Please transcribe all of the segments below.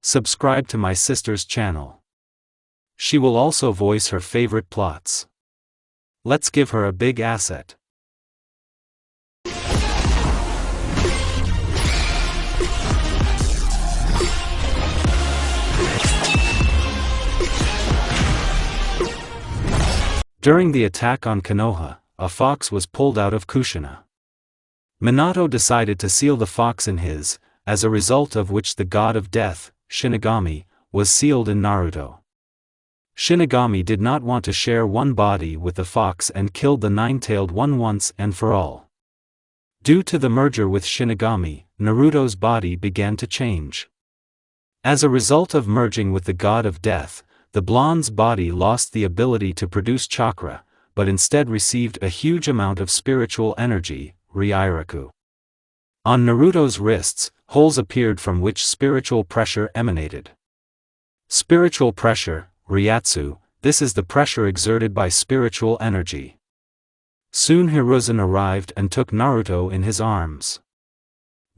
subscribe to my sister's channel. She will also voice her favorite plots. Let's give her a big asset. During the attack on Konoha, a fox was pulled out of Kushina. Minato decided to seal the fox in his, as a result of which the god of death, Shinigami, was sealed in Naruto. Shinigami did not want to share one body with the fox and killed the nine-tailed one once and for all. Due to the merger with Shinigami, Naruto's body began to change. As a result of merging with the god of death, the blonde's body lost the ability to produce chakra, but instead received a huge amount of spiritual energy, Ryiraku. On Naruto's wrists, holes appeared from which spiritual pressure emanated. Spiritual pressure, Ryatsu, this is the pressure exerted by spiritual energy. Soon Hiruzen arrived and took Naruto in his arms.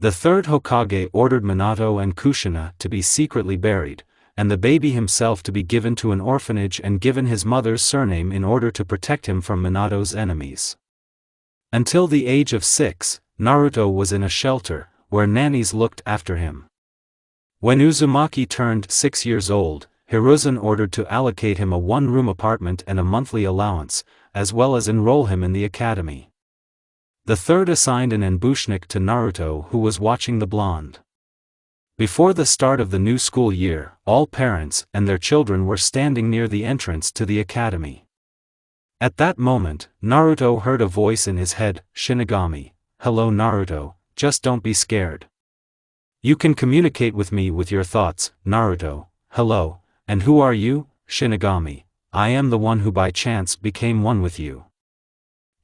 The third Hokage ordered Minato and Kushina to be secretly buried, and the baby himself to be given to an orphanage and given his mother's surname in order to protect him from Minato's enemies. Until the age of 6, Naruto was in a shelter, where nannies looked after him. When Uzumaki turned 6 years old, Hiruzen ordered to allocate him a one-room apartment and a monthly allowance, as well as enroll him in the academy. The third assigned an ambushnik to Naruto who was watching the blonde. Before the start of the new school year, all parents and their children were standing near the entrance to the academy. At that moment, Naruto heard a voice in his head, Shinigami, "Hello Naruto, just don't be scared. You can communicate with me with your thoughts, Naruto, hello, and who are you, Shinigami? I am the one who by chance became one with you.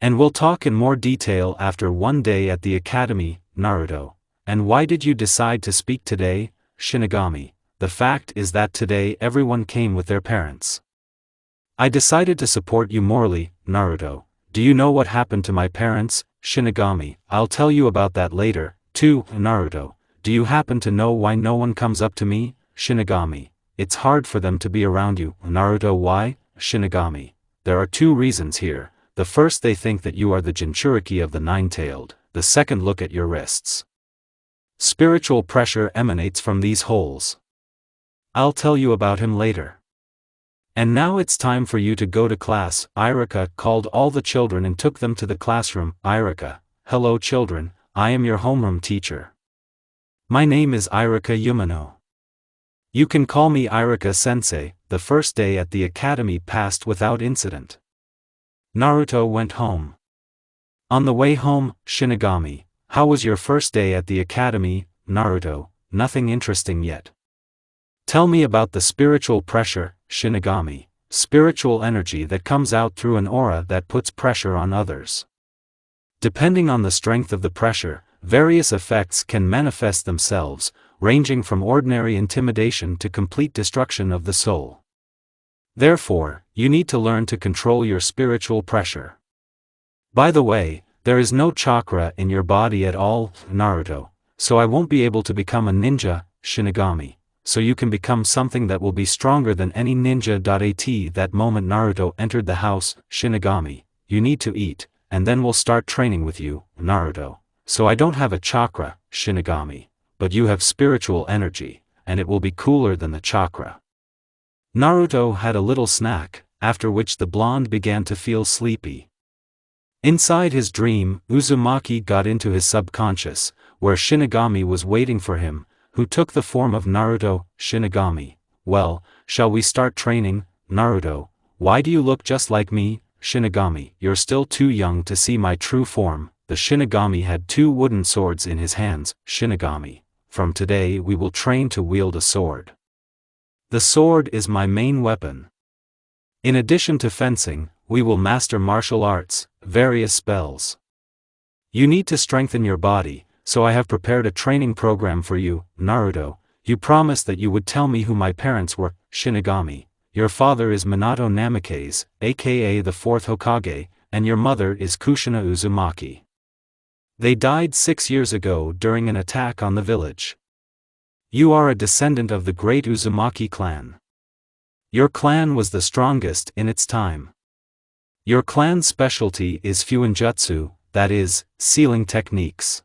And we'll talk in more detail after one day at the academy, Naruto. And why did you decide to speak today, Shinigami? The fact is that today everyone came with their parents. I decided to support you morally, Naruto. Do you know what happened to my parents, Shinigami? I'll tell you about that later, too, Naruto. Do you happen to know why no one comes up to me, Shinigami? It's hard for them to be around you, Naruto. Why, Shinigami? There are 2 reasons here. The first, they think that you are the Jinchuriki of the nine-tailed. The second, look at your wrists. Spiritual pressure emanates from these holes. I'll tell you about him later. And now it's time for you to go to class. Irika called all the children and took them to the classroom. Irika, hello children, I am your homeroom teacher. My name is Irika Yumano. You can call me Irika-sensei. The first day at the academy passed without incident. Naruto went home. On the way home, Shinigami, how was your first day at the academy, Naruto? Nothing interesting yet. Tell me about the spiritual pressure, Shinigami, spiritual energy that comes out through an aura that puts pressure on others. Depending on the strength of the pressure, various effects can manifest themselves, ranging from ordinary intimidation to complete destruction of the soul. Therefore, you need to learn to control your spiritual pressure. By the way, there is no chakra in your body at all, Naruto, so I won't be able to become a ninja, Shinigami, so you can become something that will be stronger than any ninja. At that moment Naruto entered the house. Shinigami, you need to eat, and then we'll start training with you, Naruto. So I don't have a chakra, Shinigami, but you have spiritual energy, and it will be cooler than the chakra. Naruto had a little snack, after which the blonde began to feel sleepy. Inside his dream, Uzumaki got into his subconscious, where Shinigami was waiting for him, who took the form of Naruto. Shinigami, well, shall we start training, Naruto? Why do you look just like me, Shinigami? You're still too young to see my true form. The Shinigami had 2 wooden swords in his hands. Shinigami, from today we will train to wield a sword. The sword is my main weapon. In addition to fencing, we will master martial arts, various spells. You need to strengthen your body, so I have prepared a training program for you, Naruto. You promised that you would tell me who my parents were. Shinigami, your father is Minato Namikaze, aka the 4th Hokage, and your mother is Kushina Uzumaki. They died 6 years ago during an attack on the village. You are a descendant of the great Uzumaki clan. Your clan was the strongest in its time. Your clan's specialty is fuinjutsu, that is, sealing techniques.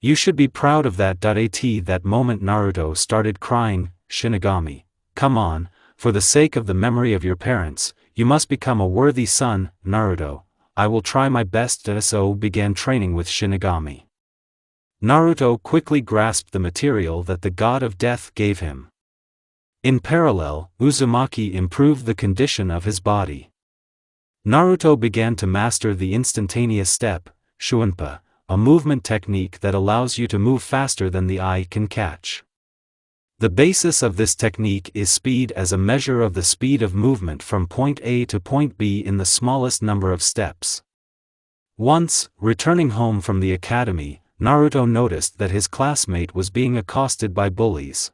You should be proud of that. At that moment Naruto started crying. Shinigami, come on, for the sake of the memory of your parents, you must become a worthy son. Naruto, I will try my best. So began training with Shinigami. Naruto quickly grasped the material that the god of death gave him. In parallel, Uzumaki improved the condition of his body. Naruto began to master the instantaneous step, Shuinpa, a movement technique that allows you to move faster than the eye can catch. The basis of this technique is speed as a measure of the speed of movement from point A to point B in the smallest number of steps. Once, returning home from the academy, Naruto noticed that his classmate was being accosted by bullies.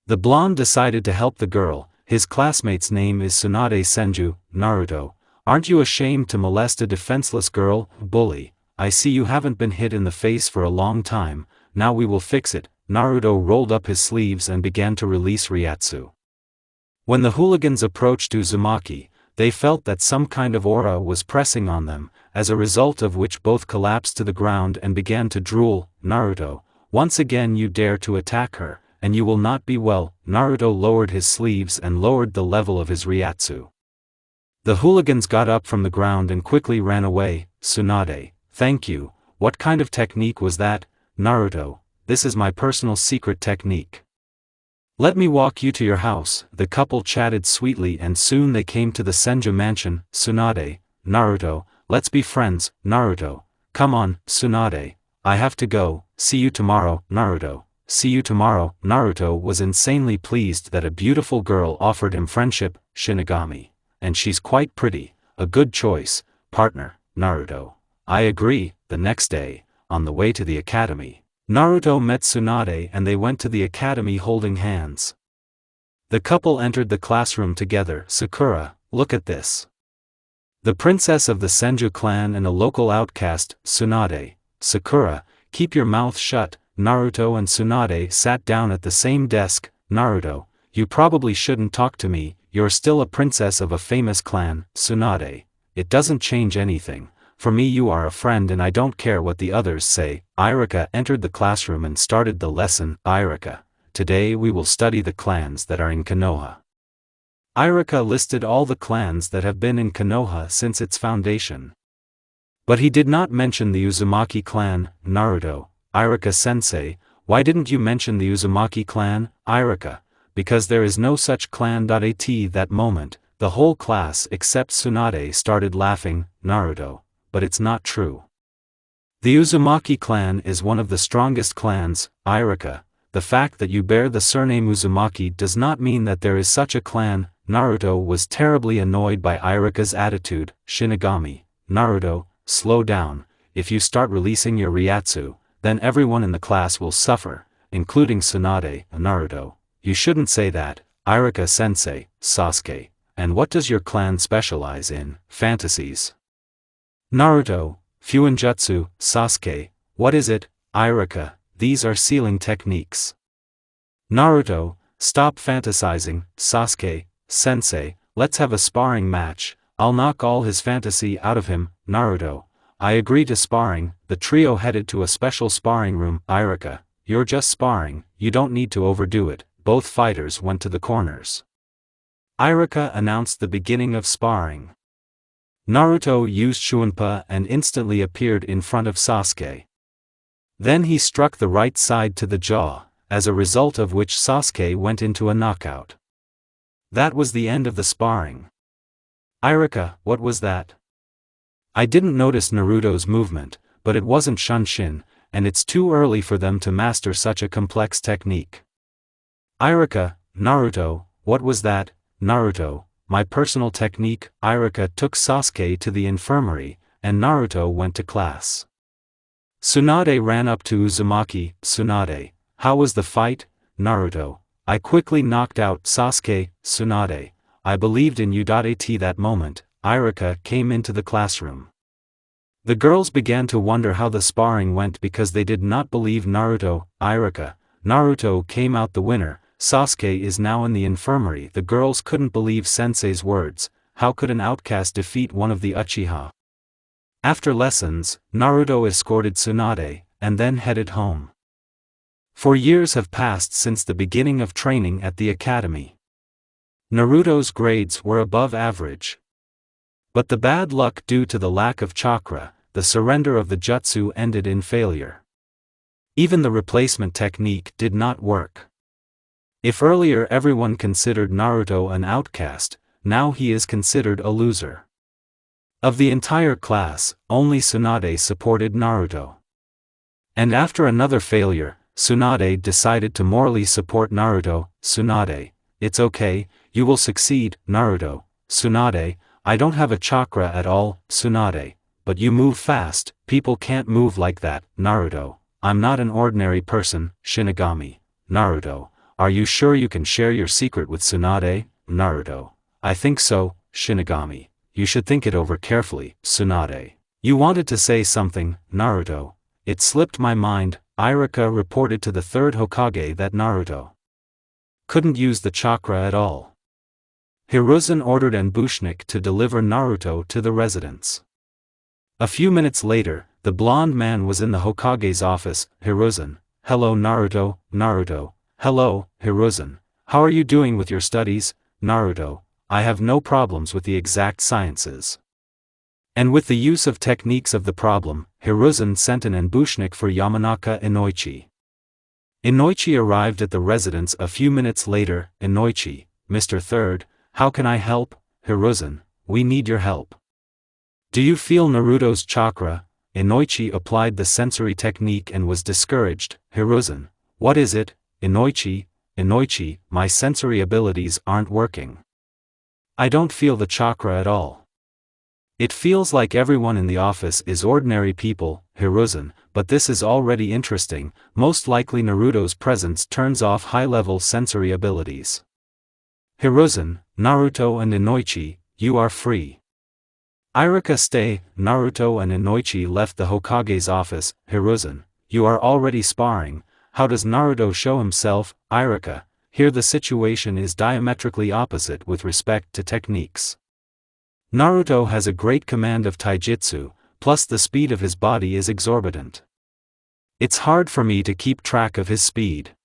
The blonde decided to help the girl. His classmate's name is Tsunade Senju. Naruto, aren't you ashamed to molest a defenseless girl? Bully, I see you haven't been hit in the face for a long time, now we will fix it. Naruto rolled up his sleeves and began to release Ryatsu. When the hooligans approached Uzumaki, they felt that some kind of aura was pressing on them, as a result of which both collapsed to the ground and began to drool. Naruto, once again you dare to attack her, and you will not be well. Naruto lowered his sleeves and lowered the level of his Ryatsu. The hooligans got up from the ground and quickly ran away. Tsunade, thank you, what kind of technique was that? Naruto, this is my personal secret technique. Let me walk you to your house. The couple chatted sweetly and soon they came to the Senju mansion. Tsunade, Naruto, let's be friends. Naruto, come on. Tsunade, I have to go, see you tomorrow. Naruto, see you tomorrow. Naruto was insanely pleased that a beautiful girl offered him friendship. Shinigami, and she's quite pretty, a good choice, partner. Naruto, I agree. The next day, on the way to the academy, Naruto met Tsunade and they went to the academy holding hands. The couple entered the classroom together. Sakura, look at this. The princess of the Senju clan and a local outcast. Tsunade, Sakura, keep your mouth shut. Naruto and Tsunade sat down at the same desk. Naruto, you probably shouldn't talk to me, you're still a princess of a famous clan. Tsunade, it doesn't change anything. For me you are a friend and I don't care what the others say. Irika entered the classroom and started the lesson. Irika, today we will study the clans that are in Konoha. Irika listed all the clans that have been in Konoha since its foundation. But he did not mention the Uzumaki clan. Naruto, Irika-sensei, why didn't you mention the Uzumaki clan? Irika, because there is no such clan. At that moment, the whole class except Tsunade started laughing. Naruto, but it's not true. The Uzumaki clan is one of the strongest clans. Irika, the fact that you bear the surname Uzumaki does not mean that there is such a clan. Naruto was terribly annoyed by Irika's attitude. Shinigami, Naruto, slow down, if you start releasing your Ryatsu, then everyone in the class will suffer, including Tsunade. Naruto, you shouldn't say that. Irika-sensei, Sasuke, and what does your clan specialize in? Fantasies. Naruto, fuinjutsu. Sasuke, what is it? Irika, these are sealing techniques. Naruto, stop fantasizing. Sasuke, sensei, let's have a sparring match, I'll knock all his fantasy out of him. Naruto, I agree to sparring. The trio headed to a special sparring room. Irika, you're just sparring, you don't need to overdo it. Both fighters went to the corners. Irika announced the beginning of sparring. Naruto used Shuinpa and instantly appeared in front of Sasuke. Then he struck the right side to the jaw, as a result of which Sasuke went into a knockout. That was the end of the sparring. Irika, what was that? I didn't notice Naruto's movement, but it wasn't Shunshin, and it's too early for them to master such a complex technique. Irika, Naruto, what was that? Naruto, my personal technique. Irika took Sasuke to the infirmary, and Naruto went to class. Tsunade ran up to Uzumaki. Tsunade, how was the fight? Naruto, I quickly knocked out Sasuke. Tsunade, I believed in you. At that moment, Irika came into the classroom. The girls began to wonder how the sparring went because they did not believe Naruto. Irika, Naruto came out the winner. Sasuke is now in the infirmary. The girls couldn't believe Sensei's words. How could an outcast defeat one of the Uchiha? After lessons, Naruto escorted Tsunade, and then headed home. 4 years have passed since the beginning of training at the academy. Naruto's grades were above average. But the bad luck due to the lack of chakra, the surrender of the jutsu ended in failure. Even the replacement technique did not work. If earlier everyone considered Naruto an outcast, now he is considered a loser. Of the entire class, only Tsunade supported Naruto. And after another failure, Tsunade decided to morally support Naruto. Tsunade, it's okay, you will succeed. Naruto, Tsunade, I don't have a chakra at all. Tsunade, but you move fast. People can't move like that. Naruto, I'm not an ordinary person. Shinigami, Naruto, are you sure you can share your secret with Tsunade? Naruto, I think so. Shinigami, you should think it over carefully. Tsunade, you wanted to say something. Naruto, it slipped my mind. Iruka reported to the third Hokage that Naruto couldn't use the chakra at all. Hiruzen ordered an Bushnik to deliver Naruto to the residence. A few minutes later, the blonde man was in the Hokage's office. Hiruzen, hello Naruto. Naruto, hello, Hiruzen, how are you doing with your studies? Naruto, I have no problems with the exact sciences. And with the use of techniques of the problem, Hiruzen sent an Bushnik for Yamanaka Inoichi. Inoichi arrived at the residence a few minutes later. Inoichi, Mr. Third, how can I help? Hiruzen, we need your help. Do you feel Naruto's chakra? Inoichi applied the sensory technique and was discouraged. Hiruzen, what is it? Inoichi, my sensory abilities aren't working. I don't feel the chakra at all. It feels like everyone in the office is ordinary people. Hiruzen, but this is already interesting. Most likely Naruto's presence turns off high-level sensory abilities. Hiruzen, Naruto and Inoichi, you are free. Iruka stay. Naruto and Inoichi left the Hokage's office. Hiruzen, you are already sparring. How does Naruto show himself? Iruka, here the situation is diametrically opposite with respect to techniques. Naruto has a great command of taijutsu, plus the speed of his body is exorbitant. It's hard for me to keep track of his speed.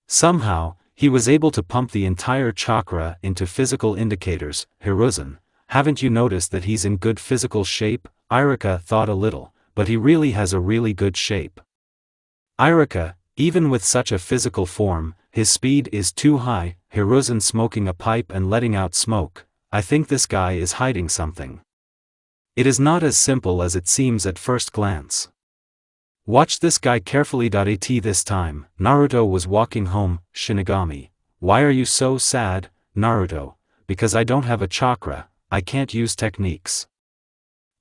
Somehow, he was able to pump the entire chakra into physical indicators. Hiruzen, haven't you noticed that he's in good physical shape? Iruka thought a little, but he really has a really good shape. Iruka, even with such a physical form, his speed is too high. Hiruzen smoking a pipe and letting out smoke. I think this guy is hiding something. It is not as simple as it seems at first glance. Watch this guy carefully. At this time, Naruto was walking home. Shinigami, why are you so sad? Naruto, because I don't have a chakra, I can't use techniques.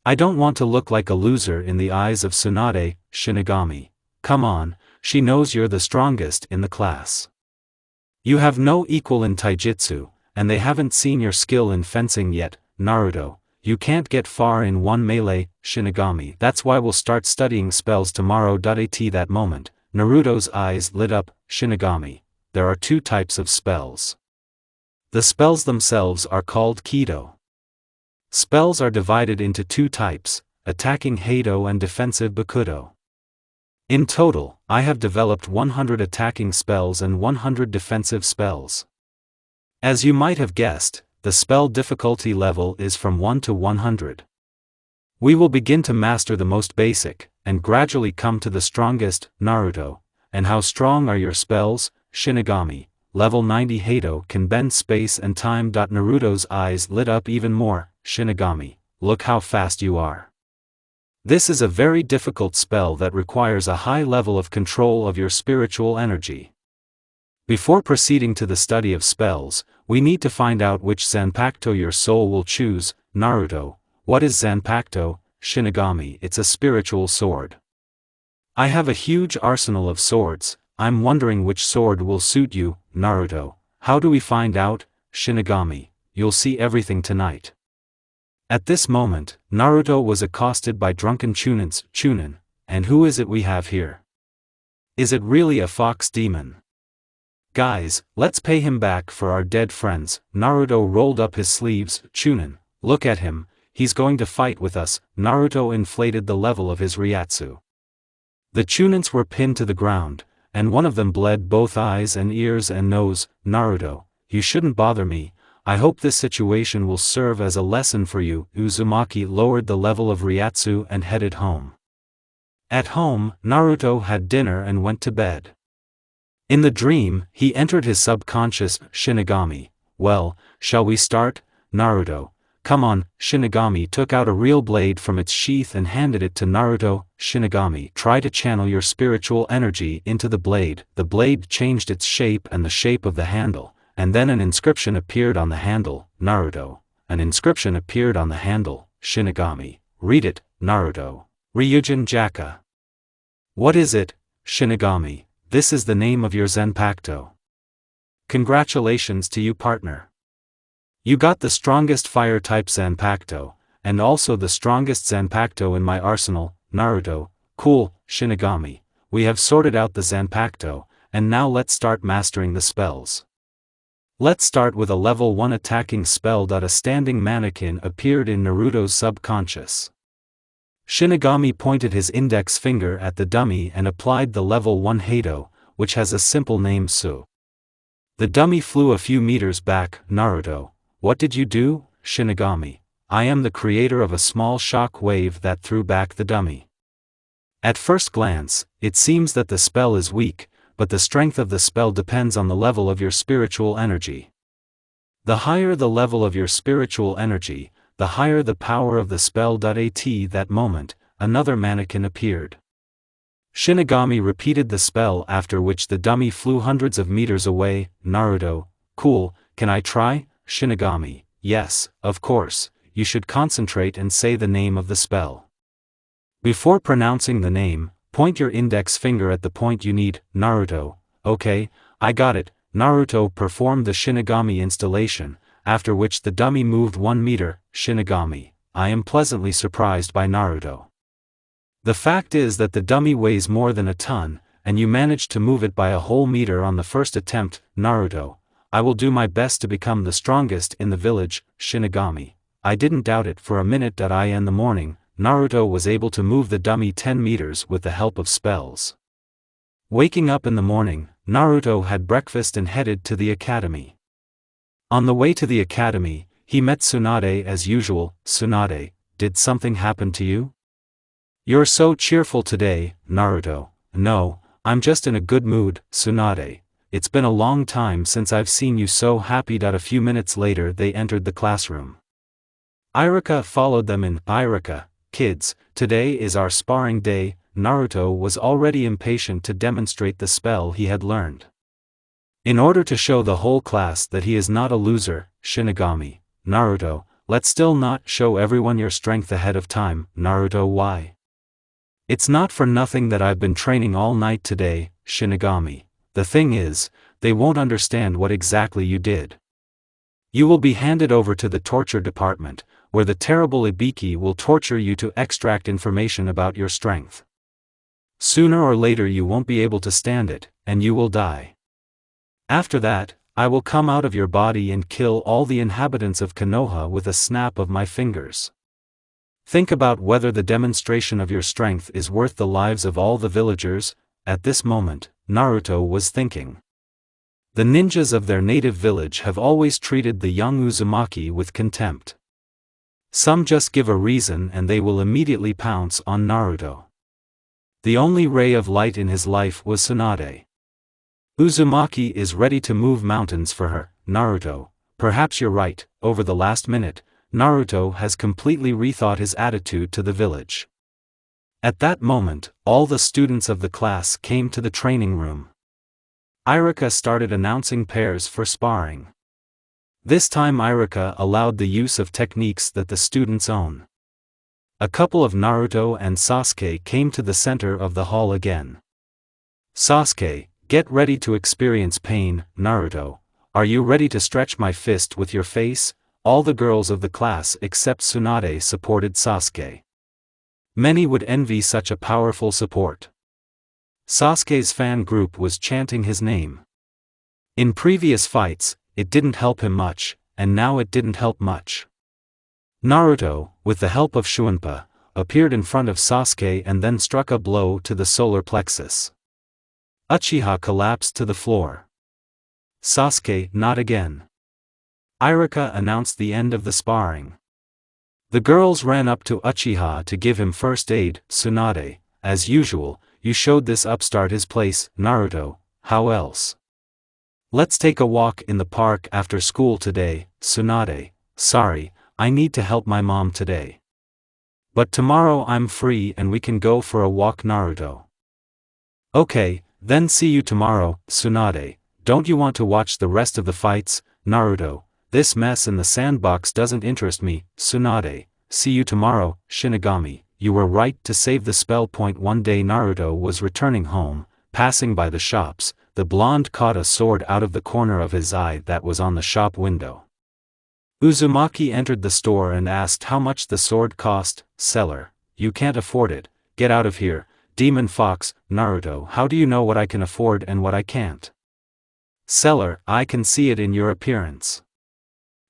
I don't want to look like a loser in the eyes of Tsunade. Shinigami, come on, she knows you're the strongest in the class. You have no equal in taijutsu, and they haven't seen your skill in fencing yet. Naruto, you can't get far in one melee. Shinigami, that's why we'll start studying spells tomorrow. At that moment, Naruto's eyes lit up. Shinigami, there are 2 types of spells. The spells themselves are called Kido. Spells are divided into 2 types, attacking Heido and defensive Bakudo. In total, I have developed 100 attacking spells and 100 defensive spells. As you might have guessed, the spell difficulty level is from 1 to 100. We will begin to master the most basic, and gradually come to the strongest. Naruto, and how strong are your spells? Shinigami, level 90 Heido can bend space and time. Naruto's eyes lit up even more. Shinigami, look how fast you are. This is a very difficult spell that requires a high level of control of your spiritual energy. Before proceeding to the study of spells, we need to find out which Zanpakuto your soul will choose. Naruto, what is Zanpakuto? Shinigami, it's a spiritual sword. I have a huge arsenal of swords, I'm wondering which sword will suit you. Naruto, how do we find out? Shinigami, you'll see everything tonight. At this moment, Naruto was accosted by drunken Chunins. Chunin, and who is it we have here? Is it really a fox demon? Guys, let's pay him back for our dead friends. Naruto rolled up his sleeves. Chunin, look at him, he's going to fight with us. Naruto inflated the level of his Ryatsu. The Chunins were pinned to the ground, and one of them bled both eyes and ears and nose. Naruto, you shouldn't bother me, I hope this situation will serve as a lesson for you. Uzumaki lowered the level of Ryatsu and headed home. At home, Naruto had dinner and went to bed. In the dream, he entered his subconscious. Shinigami, well, shall we start? Naruto, come on. Shinigami took out a real blade from its sheath and handed it to Naruto. Shinigami, try to channel your spiritual energy into the blade. The blade changed its shape and the shape of the handle, and then an inscription appeared on the handle. Naruto, an inscription appeared on the handle. Shinigami, read it. Naruto, Ryujin Jaka. What is it? Shinigami, this is the name of your Zanpakuto. Congratulations to you, partner. You got the strongest fire-type Zanpakuto, and also the strongest Zanpakuto in my arsenal. Naruto, cool. Shinigami, we have sorted out the Zanpakuto, and now let's start mastering the spells. Let's start with a level 1 attacking spell. A standing mannequin appeared in Naruto's subconscious. Shinigami pointed his index finger at the dummy and applied the level 1 Hado, which has a simple name Su. The dummy flew a few meters back. Naruto, what did you do? Shinigami, I am the creator of a small shock wave that threw back the dummy. At first glance, it seems that the spell is weak, but the strength of the spell depends on the level of your spiritual energy. The higher the level of your spiritual energy, the higher the power of the spell. At that moment, another mannequin appeared. Shinigami repeated the spell, after which the dummy flew hundreds of meters away. Naruto, cool, can I try? Shinigami, yes, of course, you should concentrate and say the name of the spell. Before pronouncing the name, point your index finger at the point you need. Naruto, okay, I got it. Naruto performed the Shinigami installation, after which the dummy moved 1 meter. Shinigami, I am pleasantly surprised by Naruto. The fact is that the dummy weighs more than a ton, and you managed to move it by a whole meter on the first attempt. Naruto, I will do my best to become the strongest in the village. Shinigami, I didn't doubt it for a minute. In the morning, Naruto was able to move the dummy 10 meters with the help of spells. Waking up in the morning, Naruto had breakfast and headed to the academy. On the way to the academy, he met Tsunade as usual. Tsunade, did something happen to you? You're so cheerful today. Naruto, no, I'm just in a good mood. Tsunade, it's been a long time since I've seen you so happy. A few minutes later they entered the classroom. Iruka followed them in. Iruka, kids, today is our sparring day. Naruto was already impatient to demonstrate the spell he had learned. In order to show the whole class that he is not a loser. Shinigami, Naruto, let's still not show everyone your strength ahead of time. Naruto, why? It's not for nothing that I've been training all night today. Shinigami, the thing is, they won't understand what exactly you did. You will be handed over to the torture department, where the terrible Ibiki will torture you to extract information about your strength. Sooner or later you won't be able to stand it, and you will die. After that, I will come out of your body and kill all the inhabitants of Konoha with a snap of my fingers. Think about whether the demonstration of your strength is worth the lives of all the villagers. At this moment, Naruto was thinking. The ninjas of their native village have always treated the young Uzumaki with contempt. Some just give a reason and they will immediately pounce on Naruto. The only ray of light in his life was Tsunade. Uzumaki is ready to move mountains for her. Naruto, perhaps you're right. Over the last minute, Naruto has completely rethought his attitude to the village. At that moment, all the students of the class came to the training room. Iruka started announcing pairs for sparring. This time Iruka allowed the use of techniques that the students own. A couple of Naruto and Sasuke came to the center of the hall again. Sasuke, get ready to experience pain. Naruto, are you ready to stretch my fist with your face? All the girls of the class except Tsunade supported Sasuke. Many would envy such a powerful support. Sasuke's fan group was chanting his name. In previous fights, it didn't help him much, and now it didn't help much. Naruto, with the help of Shunpa, appeared in front of Sasuke and then struck a blow to the solar plexus. Uchiha collapsed to the floor. Sasuke, not again. Iruka announced the end of the sparring. The girls ran up to Uchiha to give him first aid. Tsunade, as usual, you showed this upstart his place. Naruto, how else? Let's take a walk in the park after school today. Tsunade, sorry, I need to help my mom today. But tomorrow I'm free and we can go for a walk. Naruto. Okay, then see you tomorrow. Tsunade, don't you want to watch the rest of the fights? Naruto, this mess in the sandbox doesn't interest me. Tsunade, see you tomorrow. Shinigami, you were right to save the spell point. One day Naruto was returning home, passing by the shops. The blonde caught a sword out of the corner of his eye that was on the shop window. Uzumaki entered the store and asked how much the sword cost. Seller, you can't afford it, get out of here. Demon Fox, Naruto, how do you know what I can afford and what I can't? Seller, I can see it in your appearance.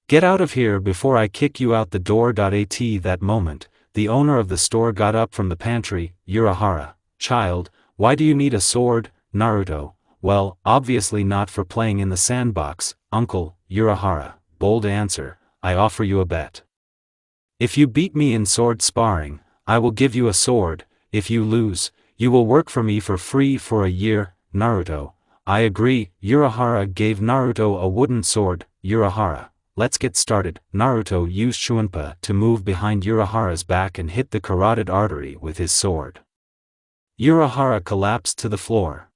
Get out of here before I kick you out the door. At that moment, the owner of the store got up from the pantry. Urahara, child, why do you need a sword? Naruto, well, obviously not for playing in the sandbox. Uncle, Urahara, bold answer, I offer you a bet. If you beat me in sword sparring, I will give you a sword. If you lose, you will work for me for free for a year. Naruto, I agree. Urahara gave Naruto a wooden sword. Urahara, let's get started. Naruto used Shunpa to move behind Urahara's back and hit the carotid artery with his sword. Urahara collapsed to the floor.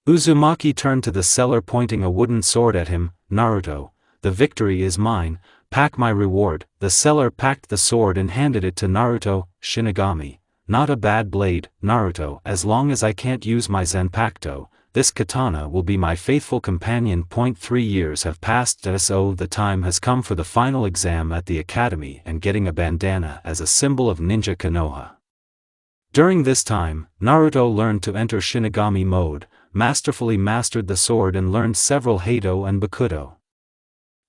Uzumaki turned to the seller pointing a wooden sword at him. Naruto, the victory is mine, pack my reward. The seller packed the sword and handed it to Naruto. Shinigami, not a bad blade. Naruto, as long as I can't use my Zanpakuto, this katana will be my faithful companion. 3 years have passed, so the time has come for the final exam at the academy and getting a bandana as a symbol of ninja Konoha. During this time, Naruto learned to enter Shinigami mode, masterfully mastered the sword and learned several Hado and Bakuto.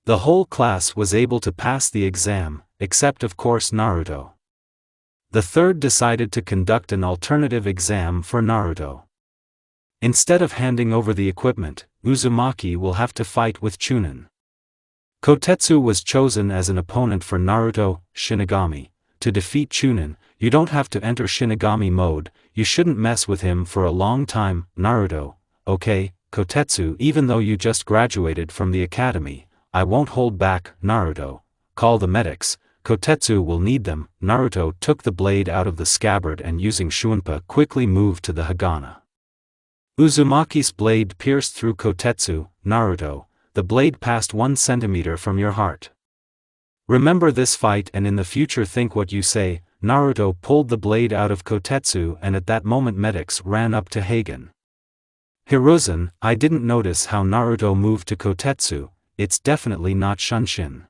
The whole class was able to pass the exam, except of course Naruto. The third decided to conduct an alternative exam for Naruto. Instead of handing over the equipment, Uzumaki will have to fight with Chunin. Kotetsu was chosen as an opponent for Naruto. Shinigami, to defeat Chunin, you don't have to enter Shinigami mode, you shouldn't mess with him for a long time. Naruto, okay, Kotetsu, even though you just graduated from the academy, I won't hold back. Naruto, call the medics, Kotetsu will need them. Naruto took the blade out of the scabbard and using Shunpa quickly moved to the Hagana. Uzumaki's blade pierced through Kotetsu. Naruto, the blade passed 1 centimeter from your heart. Remember this fight and in the future think what you say. Naruto pulled the blade out of Kotetsu and at that moment medics ran up to Hagen. Hiruzen, I didn't notice how Naruto moved to Kotetsu, it's definitely not Shunshin.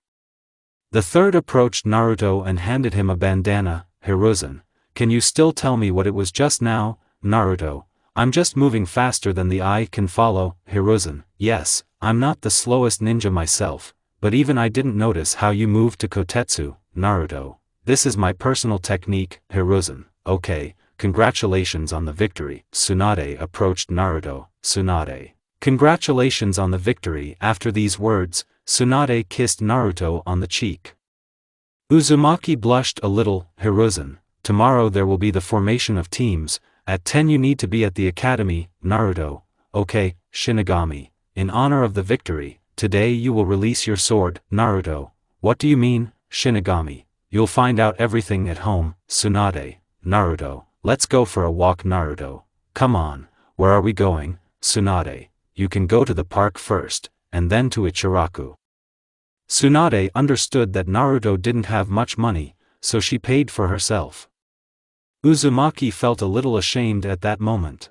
The third approached Naruto and handed him a bandana. Hiruzen, can you still tell me what it was just now? Naruto, I'm just moving faster than the eye can follow. Hiruzen, yes, I'm not the slowest ninja myself, but even I didn't notice how you moved to Kotetsu. Naruto, this is my personal technique. Hiruzen, okay, congratulations on the victory. Tsunade approached Naruto. Tsunade, congratulations on the victory. After these words, Tsunade kissed Naruto on the cheek. Uzumaki blushed a little. Hiruzen, tomorrow there will be the formation of teams, at 10 you need to be at the academy. Naruto, okay, Shinigami, in honor of the victory, today you will release your sword. Naruto, what do you mean? Shinigami, you'll find out everything at home. Tsunade, Naruto, let's go for a walk. Naruto, come on, where are we going? Tsunade, you can go to the park first, and then to Ichiraku. Tsunade understood that Naruto didn't have much money, so she paid for herself. Uzumaki felt a little ashamed at that moment.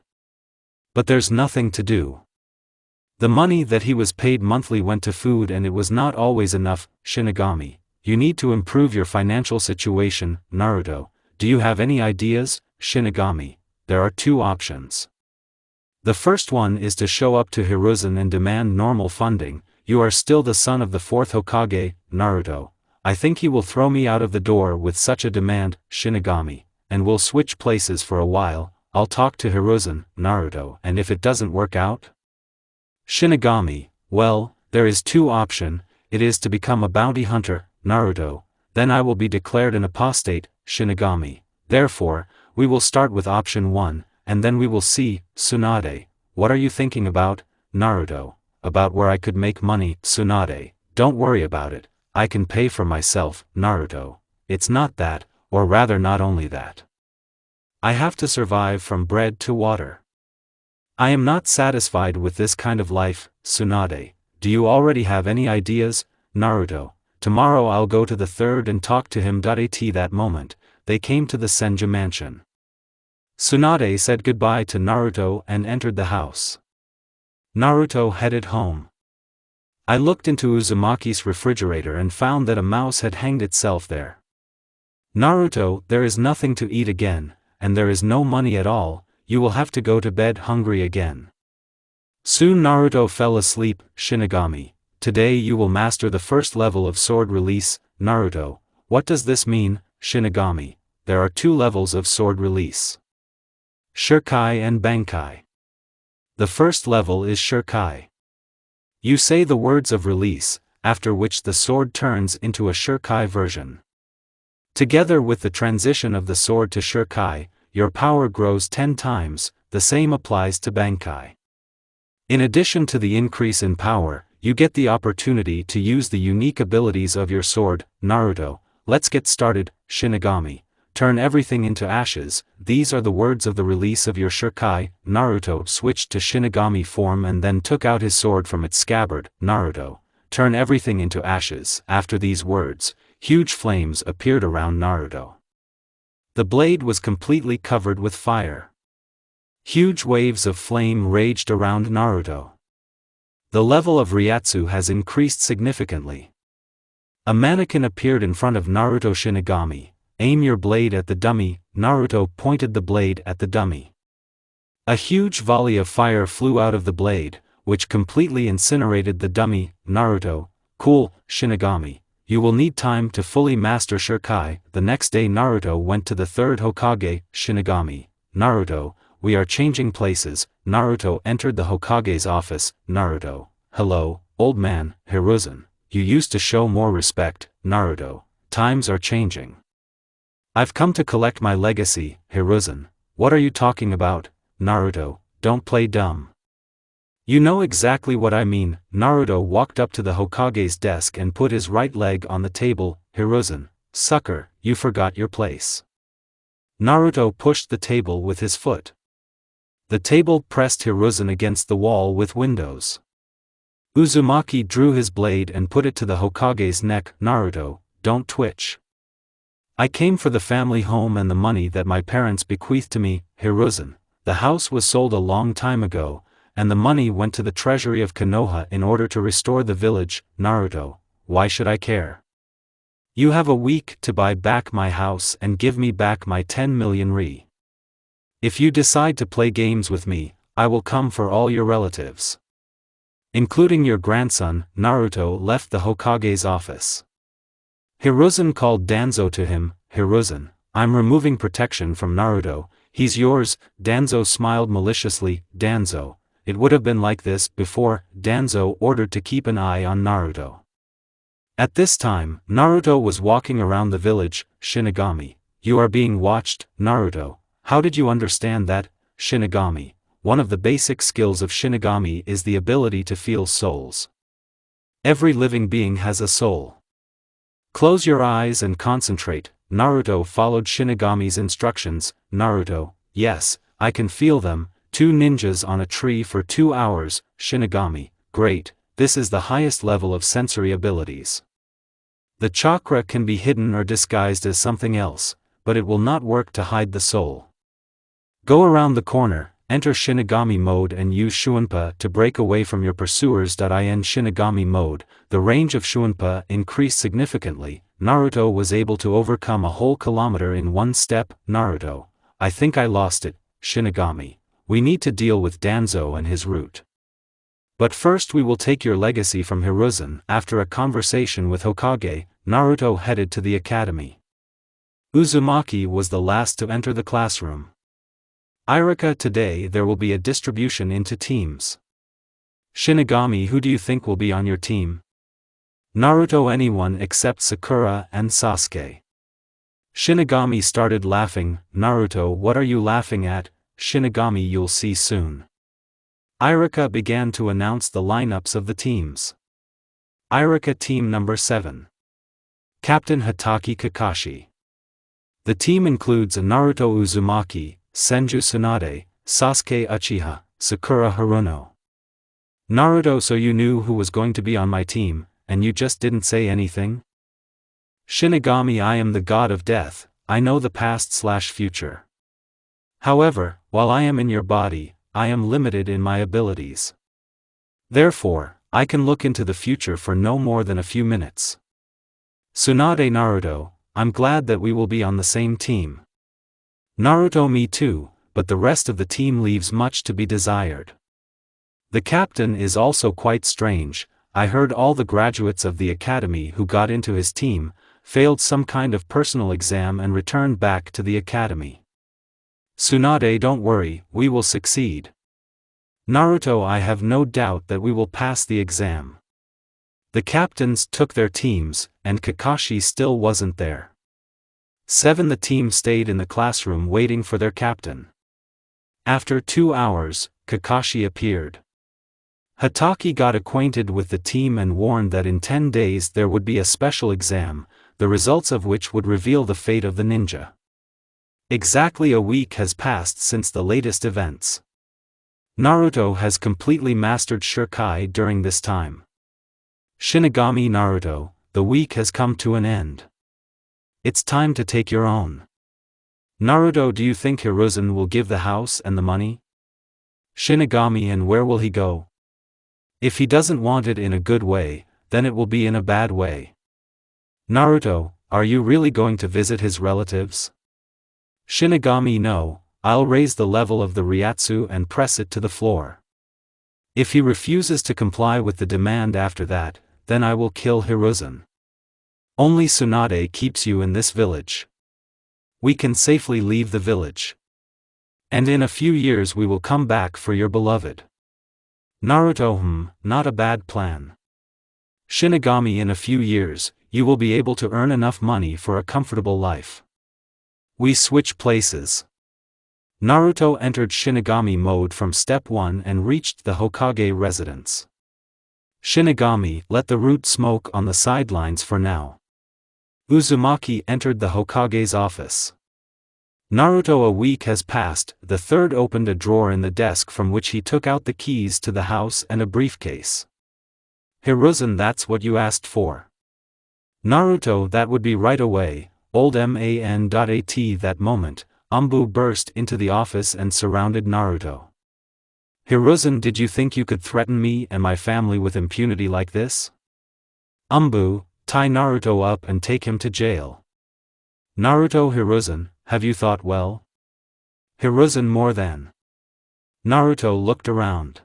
But there's nothing to do. The money that he was paid monthly went to food and it was not always enough. Shinigami, you need to improve your financial situation. Naruto, do you have any ideas? Shinigami, there are 2 options. The first one is to show up to Hiruzen and demand normal funding. You are still the son of the fourth Hokage, Naruto. I think he will throw me out of the door with such a demand, Shinigami, and we'll switch places for a while. I'll talk to Hiruzen, Naruto, and if it doesn't work out? Shinigami, well, there is two options. It is to become a bounty hunter, Naruto, then I will be declared an apostate, Shinigami. Therefore, we will start with option 1, and then we will see. Tsunade, what are you thinking about, Naruto? About where I could make money. Tsunade, don't worry about it, I can pay for myself. Naruto, it's not that, or rather not only that. I have to survive from bread to water. I am not satisfied with this kind of life. Tsunade, do you already have any ideas? Naruto, tomorrow I'll go to the third and talk to him. At that moment, they came to the Senju mansion. Tsunade said goodbye to Naruto and entered the house. Naruto headed home. I looked into Uzumaki's refrigerator and found that a mouse had hanged itself there. Naruto, there is nothing to eat again, and there is no money at all. You will have to go to bed hungry again. Soon Naruto fell asleep. Shinigami, today you will master the first level of sword release. Naruto, what does this mean? Shinigami, there are 2 levels of sword release. Shurikai and Bankai. The first level is Shurikai. You say the words of release, after which the sword turns into a Shurikai version. Together with the transition of the sword to Shurikai, your power grows 10 times. The same applies to Bankai. In addition to the increase in power, you get the opportunity to use the unique abilities of your sword. Naruto, let's get started. Shinigami, turn everything into ashes. These are the words of the release of your Shurikai. Naruto switched to Shinigami form and then took out his sword from its scabbard. Naruto, turn everything into ashes. After these words, huge flames appeared around Naruto. The blade was completely covered with fire. Huge waves of flame raged around Naruto. The level of Ryatsu has increased significantly. A mannequin appeared in front of Naruto. Shinigami, aim your blade at the dummy. Naruto pointed the blade at the dummy. A huge volley of fire flew out of the blade, which completely incinerated the dummy. Naruto, cool. Shinigami, you will need time to fully master Shurikai. The next day Naruto went to the third Hokage. Shinigami, Naruto, we are changing places. Naruto entered the Hokage's office. Naruto, hello, old man. Hiruzen, you used to show more respect. Naruto, times are changing. I've come to collect my legacy. Hiruzen, what are you talking about? Naruto, don't play dumb. You know exactly what I mean. Naruto walked up to the Hokage's desk and put his right leg on the table. Hiruzen, sucker, you forgot your place. Naruto pushed the table with his foot. The table pressed Hiruzen against the wall with windows. Uzumaki drew his blade and put it to the Hokage's neck. Naruto, don't twitch. I came for the family home and the money that my parents bequeathed to me. Hiruzen, the house was sold a long time ago, and the money went to the treasury of Konoha in order to restore the village. Naruto, why should I care? You have a week to buy back my house and give me back my 10 million ri. If you decide to play games with me, I will come for all your relatives, including your grandson. Naruto left the Hokage's office. Hiruzen called Danzo to him. Hiruzen, I'm removing protection from Naruto, he's yours. Danzo smiled maliciously. Danzo, it would have been like this before. Danzo ordered to keep an eye on Naruto. At this time, Naruto was walking around the village. Shinigami, you are being watched. Naruto, how did you understand that? Shinigami, one of the basic skills of Shinigami is the ability to feel souls. Every living being has a soul. Close your eyes and concentrate. Naruto followed Shinigami's instructions. Naruto, yes, I can feel them. 2 ninjas on a tree for 2 hours. Shinigami, great, this is the highest level of sensory abilities. The chakra can be hidden or disguised as something else, but it will not work to hide the soul. Go around the corner, enter Shinigami mode and use Shuunpa to break away from your pursuers. In Shinigami mode, the range of Shuunpa increased significantly. Naruto was able to overcome a whole kilometer in 1 step. Naruto, I think I lost it. Shinigami, we need to deal with Danzo and his root. But first we will take your legacy from Hiruzen. After a conversation with Hokage, Naruto headed to the academy. Uzumaki was the last to enter the classroom. Irika, today there will be a distribution into teams. Shinigami, who do you think will be on your team? Naruto, anyone except Sakura and Sasuke. Shinigami started laughing. Naruto, what are you laughing at? Shinigami, you'll see soon. Irika began to announce the lineups of the teams. Irika team number 7. Captain Hatake Kakashi. The team includes Naruto Uzumaki, Senju Tsunade, Sasuke Uchiha, Sakura Haruno. Naruto, so you knew who was going to be on my team, and you just didn't say anything? Shinigami, I am the god of death, I know the past/future. However, while I am in your body, I am limited in my abilities. Therefore, I can look into the future for no more than a few minutes. Tsunade, Naruto, I'm glad that we will be on the same team. Naruto, me too, but the rest of the team leaves much to be desired. The captain is also quite strange. I heard all the graduates of the academy who got into his team failed some kind of personal exam and returned back to the academy. Tsunade, don't worry, we will succeed. Naruto, I have no doubt that we will pass the exam. The captains took their teams, and Kakashi still wasn't there. 7. The team stayed in the classroom waiting for their captain. After 2 hours, Kakashi appeared. Hatake got acquainted with the team and warned that in 10 days there would be a special exam, the results of which would reveal the fate of the ninja. Exactly a week has passed since the latest events. Naruto has completely mastered Shurikai during this time. Shinigami, Naruto, the week has come to an end. It's time to take your own. Naruto, do you think Hiruzen will give the house and the money? Shinigami, and where will he go? If he doesn't want it in a good way, then it will be in a bad way. Naruto, are you really going to visit his relatives? Shinigami, no, I'll raise the level of the Reiatsu and press it to the floor. If he refuses to comply with the demand after that, then I will kill Hiruzen. Only Tsunade keeps you in this village. We can safely leave the village. And in a few years we will come back for your beloved. Naruto, not a bad plan. Shinigami, in a few years, you will be able to earn enough money for a comfortable life. We switch places. Naruto entered Shinigami mode from step 1 and reached the Hokage residence. Shinigami, let the root smoke on the sidelines for now. Uzumaki entered the Hokage's office. Naruto, a week has passed. The third opened a drawer in the desk from which he took out the keys to the house and a briefcase. Hiruzen, that's what you asked for. Naruto, that would be right away. Old man. At that moment, Umbu burst into the office and surrounded Naruto. Hiruzen, did you think you could threaten me and my family with impunity like this? Umbu, tie Naruto up and take him to jail. Naruto, Hiruzen, have you thought well? Hiruzen, more than. Naruto looked around.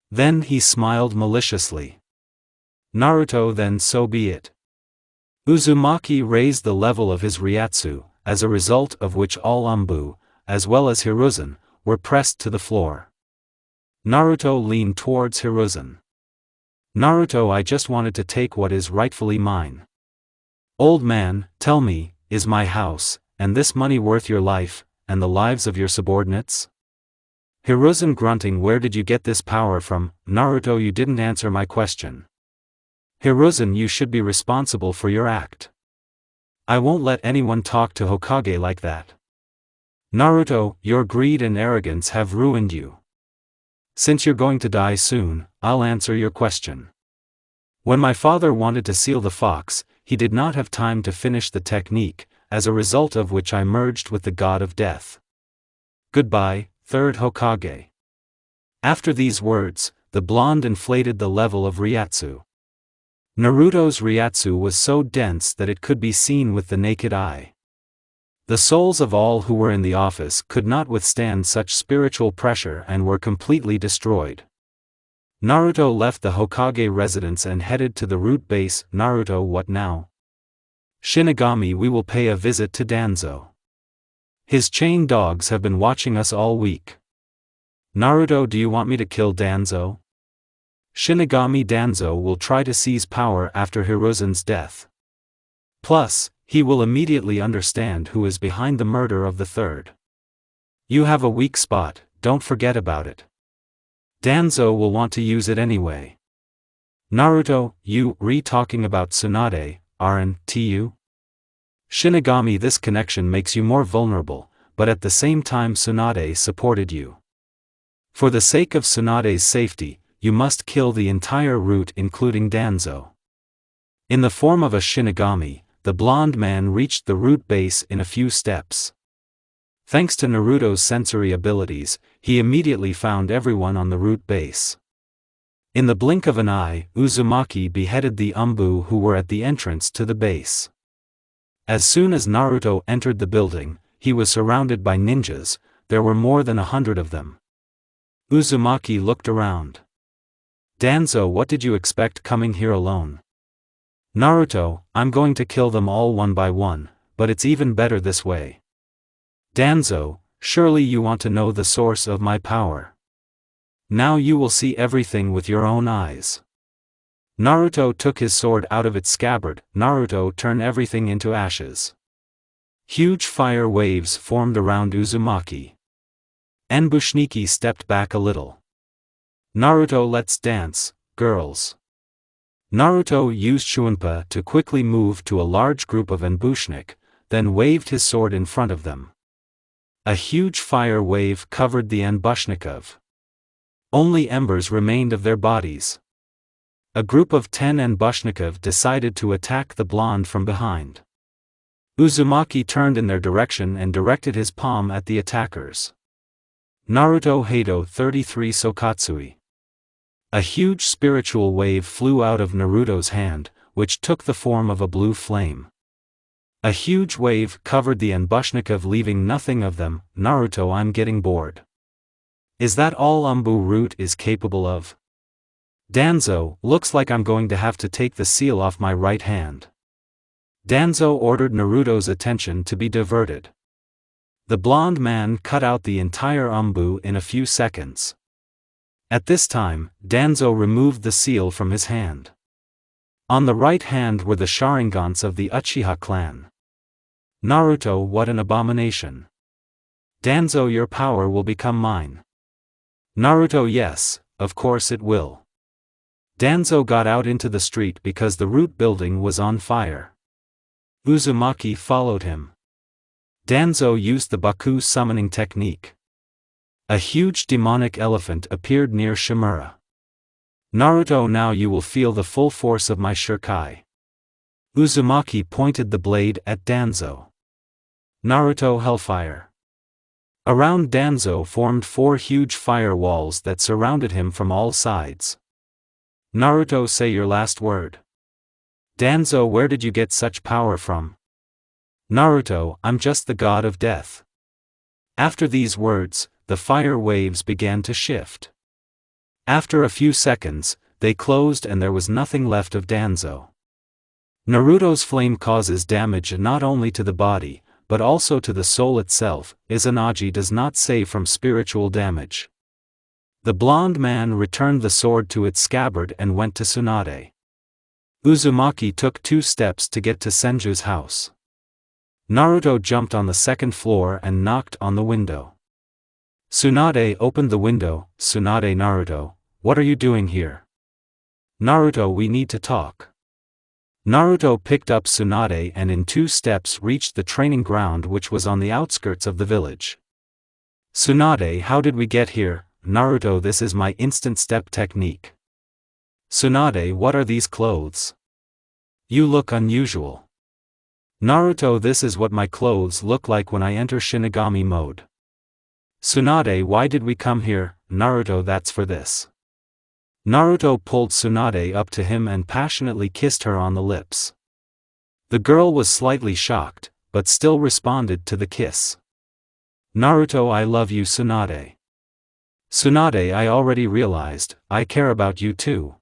Then he smiled maliciously. Naruto, then so be it. Uzumaki raised the level of his Reiatsu, as a result of which all Umbu, as well as Hiruzen, were pressed to the floor. Naruto leaned towards Hiruzen. Naruto, I just wanted to take what is rightfully mine. Old man, tell me, is my house, and this money worth your life, and the lives of your subordinates? Hiruzen grunting, where did you get this power from? Naruto, you didn't answer my question. Hiruzen, you should be responsible for your act. I won't let anyone talk to Hokage like that. Naruto, your greed and arrogance have ruined you. Since you're going to die soon, I'll answer your question. When my father wanted to seal the fox, he did not have time to finish the technique, as a result of which I merged with the god of death. Goodbye, third Hokage. After these words, the blonde inflated the level of Reiatsu. Naruto's Reiatsu was so dense that it could be seen with the naked eye. The souls of all who were in the office could not withstand such spiritual pressure and were completely destroyed. Naruto left the Hokage residence and headed to the root base. Naruto, what now? Shinigami, we will pay a visit to Danzo. His chain dogs have been watching us all week. Naruto, do you want me to kill Danzo? Shinigami, Danzo will try to seize power after Hiruzen's death. Plus, he will immediately understand who is behind the murder of the third. You have a weak spot, don't forget about it. Danzo will want to use it anyway. Naruto, you talking about Tsunade, aren't you? Shinigami, this connection makes you more vulnerable, but at the same time Tsunade supported you. For the sake of Tsunade's safety, you must kill the entire root including Danzo. In the form of a Shinigami, the blonde man reached the root base in a few steps. Thanks to Naruto's sensory abilities, he immediately found everyone on the root base. In the blink of an eye, Uzumaki beheaded the Umbu who were at the entrance to the base. As soon as Naruto entered the building, he was surrounded by ninjas. There were more than 100 of them. Uzumaki looked around. Danzo, what did you expect coming here alone? Naruto, I'm going to kill them all one by one, but it's even better this way. Danzo, surely you want to know the source of my power. Now you will see everything with your own eyes. Naruto took his sword out of its scabbard. Naruto turned everything into ashes. Huge fire waves formed around Uzumaki. Enbushniki stepped back a little. Naruto, let's dance, girls. Naruto used Shunpa to quickly move to a large group of Enbushnik, then waved his sword in front of them. A huge fire wave covered the Enbushnikov. Only embers remained of their bodies. A group of 10 Enbushnikov decided to attack the blonde from behind. Uzumaki turned in their direction and directed his palm at the attackers. Naruto Heido 33 Sokatsui. A huge spiritual wave flew out of Naruto's hand, which took the form of a blue flame. A huge wave covered the Enbushnikov, leaving nothing of them. Naruto, I'm getting bored. Is that all Umbu root is capable of? Danzo, looks like I'm going to have to take the seal off my right hand. Danzo ordered Naruto's attention to be diverted. The blonde man cut out the entire Umbu in a few seconds. At this time, Danzo removed the seal from his hand. On the right hand were the Sharingans of the Uchiha clan. Naruto, what an abomination. Danzo, your power will become mine. Naruto, yes, of course it will. Danzo got out into the street because the root building was on fire. Uzumaki followed him. Danzo used the Baku summoning technique. A huge demonic elephant appeared near Shimura. Naruto, now you will feel the full force of my Shurikai. Uzumaki pointed the blade at Danzo. Naruto Hellfire. Around Danzo formed 4 huge fire walls that surrounded him from all sides. Naruto, say your last word. Danzo, where did you get such power from? Naruto, I'm just the god of death. After these words, the fire waves began to shift. After a few seconds, they closed and there was nothing left of Danzo. Naruto's flame causes damage not only to the body, but also to the soul itself. Izanagi does not save from spiritual damage. The blonde man returned the sword to its scabbard and went to Tsunade. Uzumaki took 2 steps to get to Senju's house. Naruto jumped on the 2nd floor and knocked on the window. Tsunade opened the window. Tsunade, Naruto, what are you doing here? Naruto, we need to talk. Naruto picked up Tsunade and in 2 steps reached the training ground, which was on the outskirts of the village. Tsunade, how did we get here? Naruto, this is my instant step technique. Tsunade, what are these clothes? You look unusual. Naruto, this is what my clothes look like when I enter Shinigami mode. Tsunade, why did we come here? Naruto, that's for this. Naruto pulled Tsunade up to him and passionately kissed her on the lips. The girl was slightly shocked, but still responded to the kiss. Naruto, I love you, Tsunade. Tsunade, I already realized, I care about you too.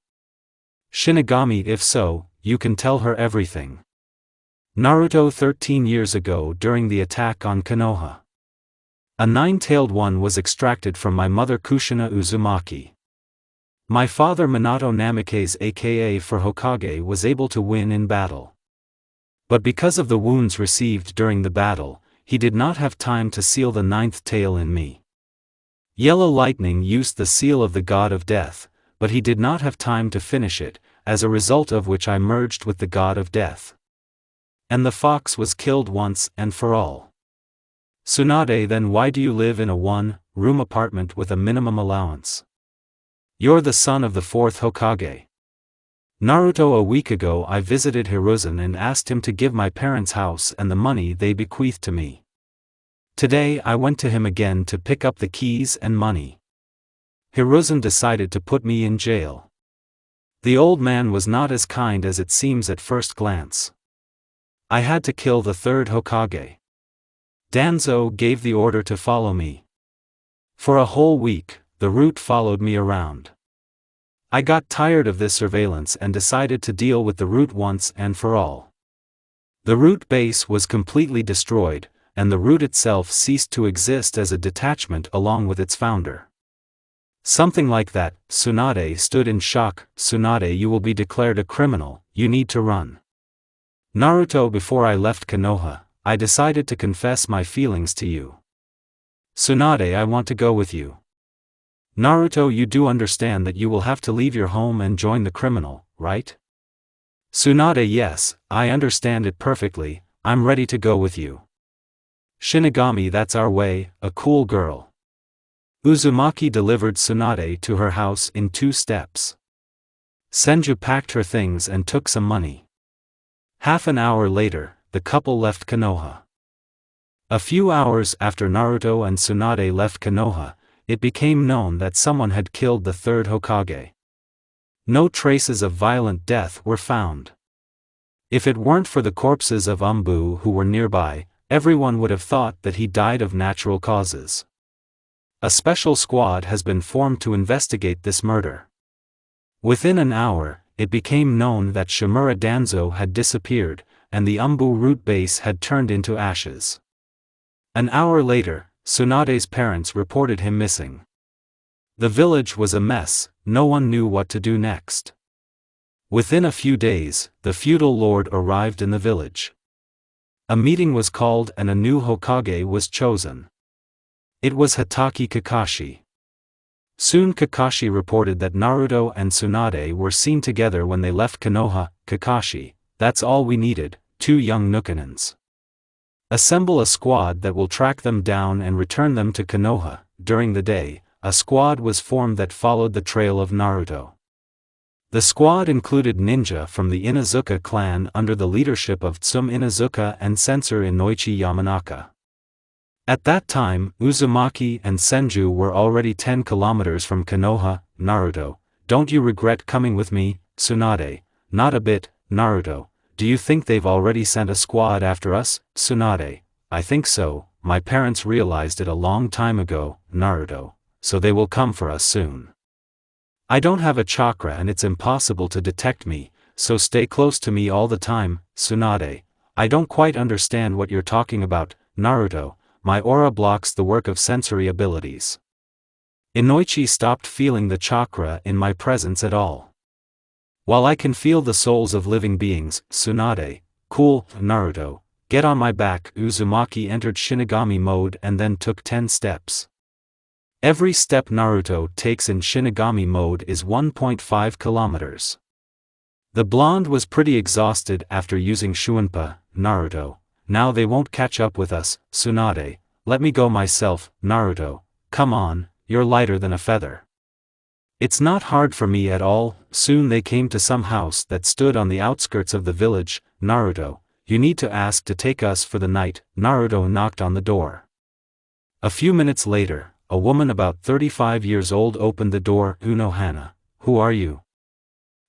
Shinigami, if so, you can tell her everything. Naruto, 13 years ago during the attack on Konoha. A nine-tailed one was extracted from my mother Kushina Uzumaki. My father Minato Namikaze aka for Hokage was able to win in battle. But because of the wounds received during the battle, he did not have time to seal the ninth tail in me. Yellow Lightning used the seal of the god of death, but he did not have time to finish it, as a result of which I merged with the god of death. And the fox was killed once and for all. Tsunade, then why do you live in a one-room apartment with a minimum allowance? You're the son of the fourth Hokage. Naruto, a week ago I visited Hiruzen and asked him to give my parents' house and the money they bequeathed to me. Today I went to him again to pick up the keys and money. Hiruzen decided to put me in jail. The old man was not as kind as it seems at first glance. I had to kill the third Hokage. Danzo gave the order to follow me. For a whole week, the root followed me around. I got tired of this surveillance and decided to deal with the root once and for all. The root base was completely destroyed, and the root itself ceased to exist as a detachment along with its founder. Something like that. Tsunade stood in shock. Tsunade, you will be declared a criminal, you need to run. Naruto, before I left Konoha, I decided to confess my feelings to you. Tsunade, I want to go with you. Naruto, you do understand that you will have to leave your home and join the criminal, right? Tsunade, yes, I understand it perfectly, I'm ready to go with you. Shinigami, that's our way, a cool girl. Uzumaki delivered Tsunade to her house in 2 steps. Senju packed her things and took some money. Half an hour later, the couple left Konoha. A few hours after Naruto and Tsunade left Konoha, it became known that someone had killed the third Hokage. No traces of violent death were found. If it weren't for the corpses of Umbu who were nearby, everyone would have thought that he died of natural causes. A special squad has been formed to investigate this murder. Within an hour, it became known that Shimura Danzo had disappeared, and the Umbu root base had turned into ashes. An hour later, Tsunade's parents reported him missing. The village was a mess, no one knew what to do next. Within a few days, the feudal lord arrived in the village. A meeting was called and a new Hokage was chosen. It was Hatake Kakashi. Soon Kakashi reported that Naruto and Tsunade were seen together when they left Konoha. Kakashi, that's all we needed, 2 young Nukanins. Assemble a squad that will track them down and return them to Konoha. During the day, a squad was formed that followed the trail of Naruto. The squad included ninja from the Inazuka clan under the leadership of Tsum Inazuka and Censor Inoichi Yamanaka. At that time, Uzumaki and Senju were already 10 kilometers from Konoha. Naruto, don't you regret coming with me? Tsunade, not a bit. Naruto, do you think they've already sent a squad after us? Tsunade, I think so, my parents realized it a long time ago. Naruto, so they will come for us soon. I don't have a chakra and it's impossible to detect me, so stay close to me all the time. Tsunade, I don't quite understand what you're talking about. Naruto, my aura blocks the work of sensory abilities. Inoichi stopped feeling the chakra in my presence at all. While I can feel the souls of living beings. Tsunade, cool. Naruto, get on my back. Uzumaki entered Shinigami mode and then took 10 steps. Every step Naruto takes in Shinigami mode is 1.5 kilometers. The blonde was pretty exhausted after using Shuinpa. Naruto, now they won't catch up with us. Tsunade, let me go myself. Naruto, come on, you're lighter than a feather. It's not hard for me at all. Soon they came to some house that stood on the outskirts of the village. Naruto, you need to ask to take us for the night. Naruto knocked on the door. A few minutes later, a woman about 35 years old opened the door. Unohana, who are you?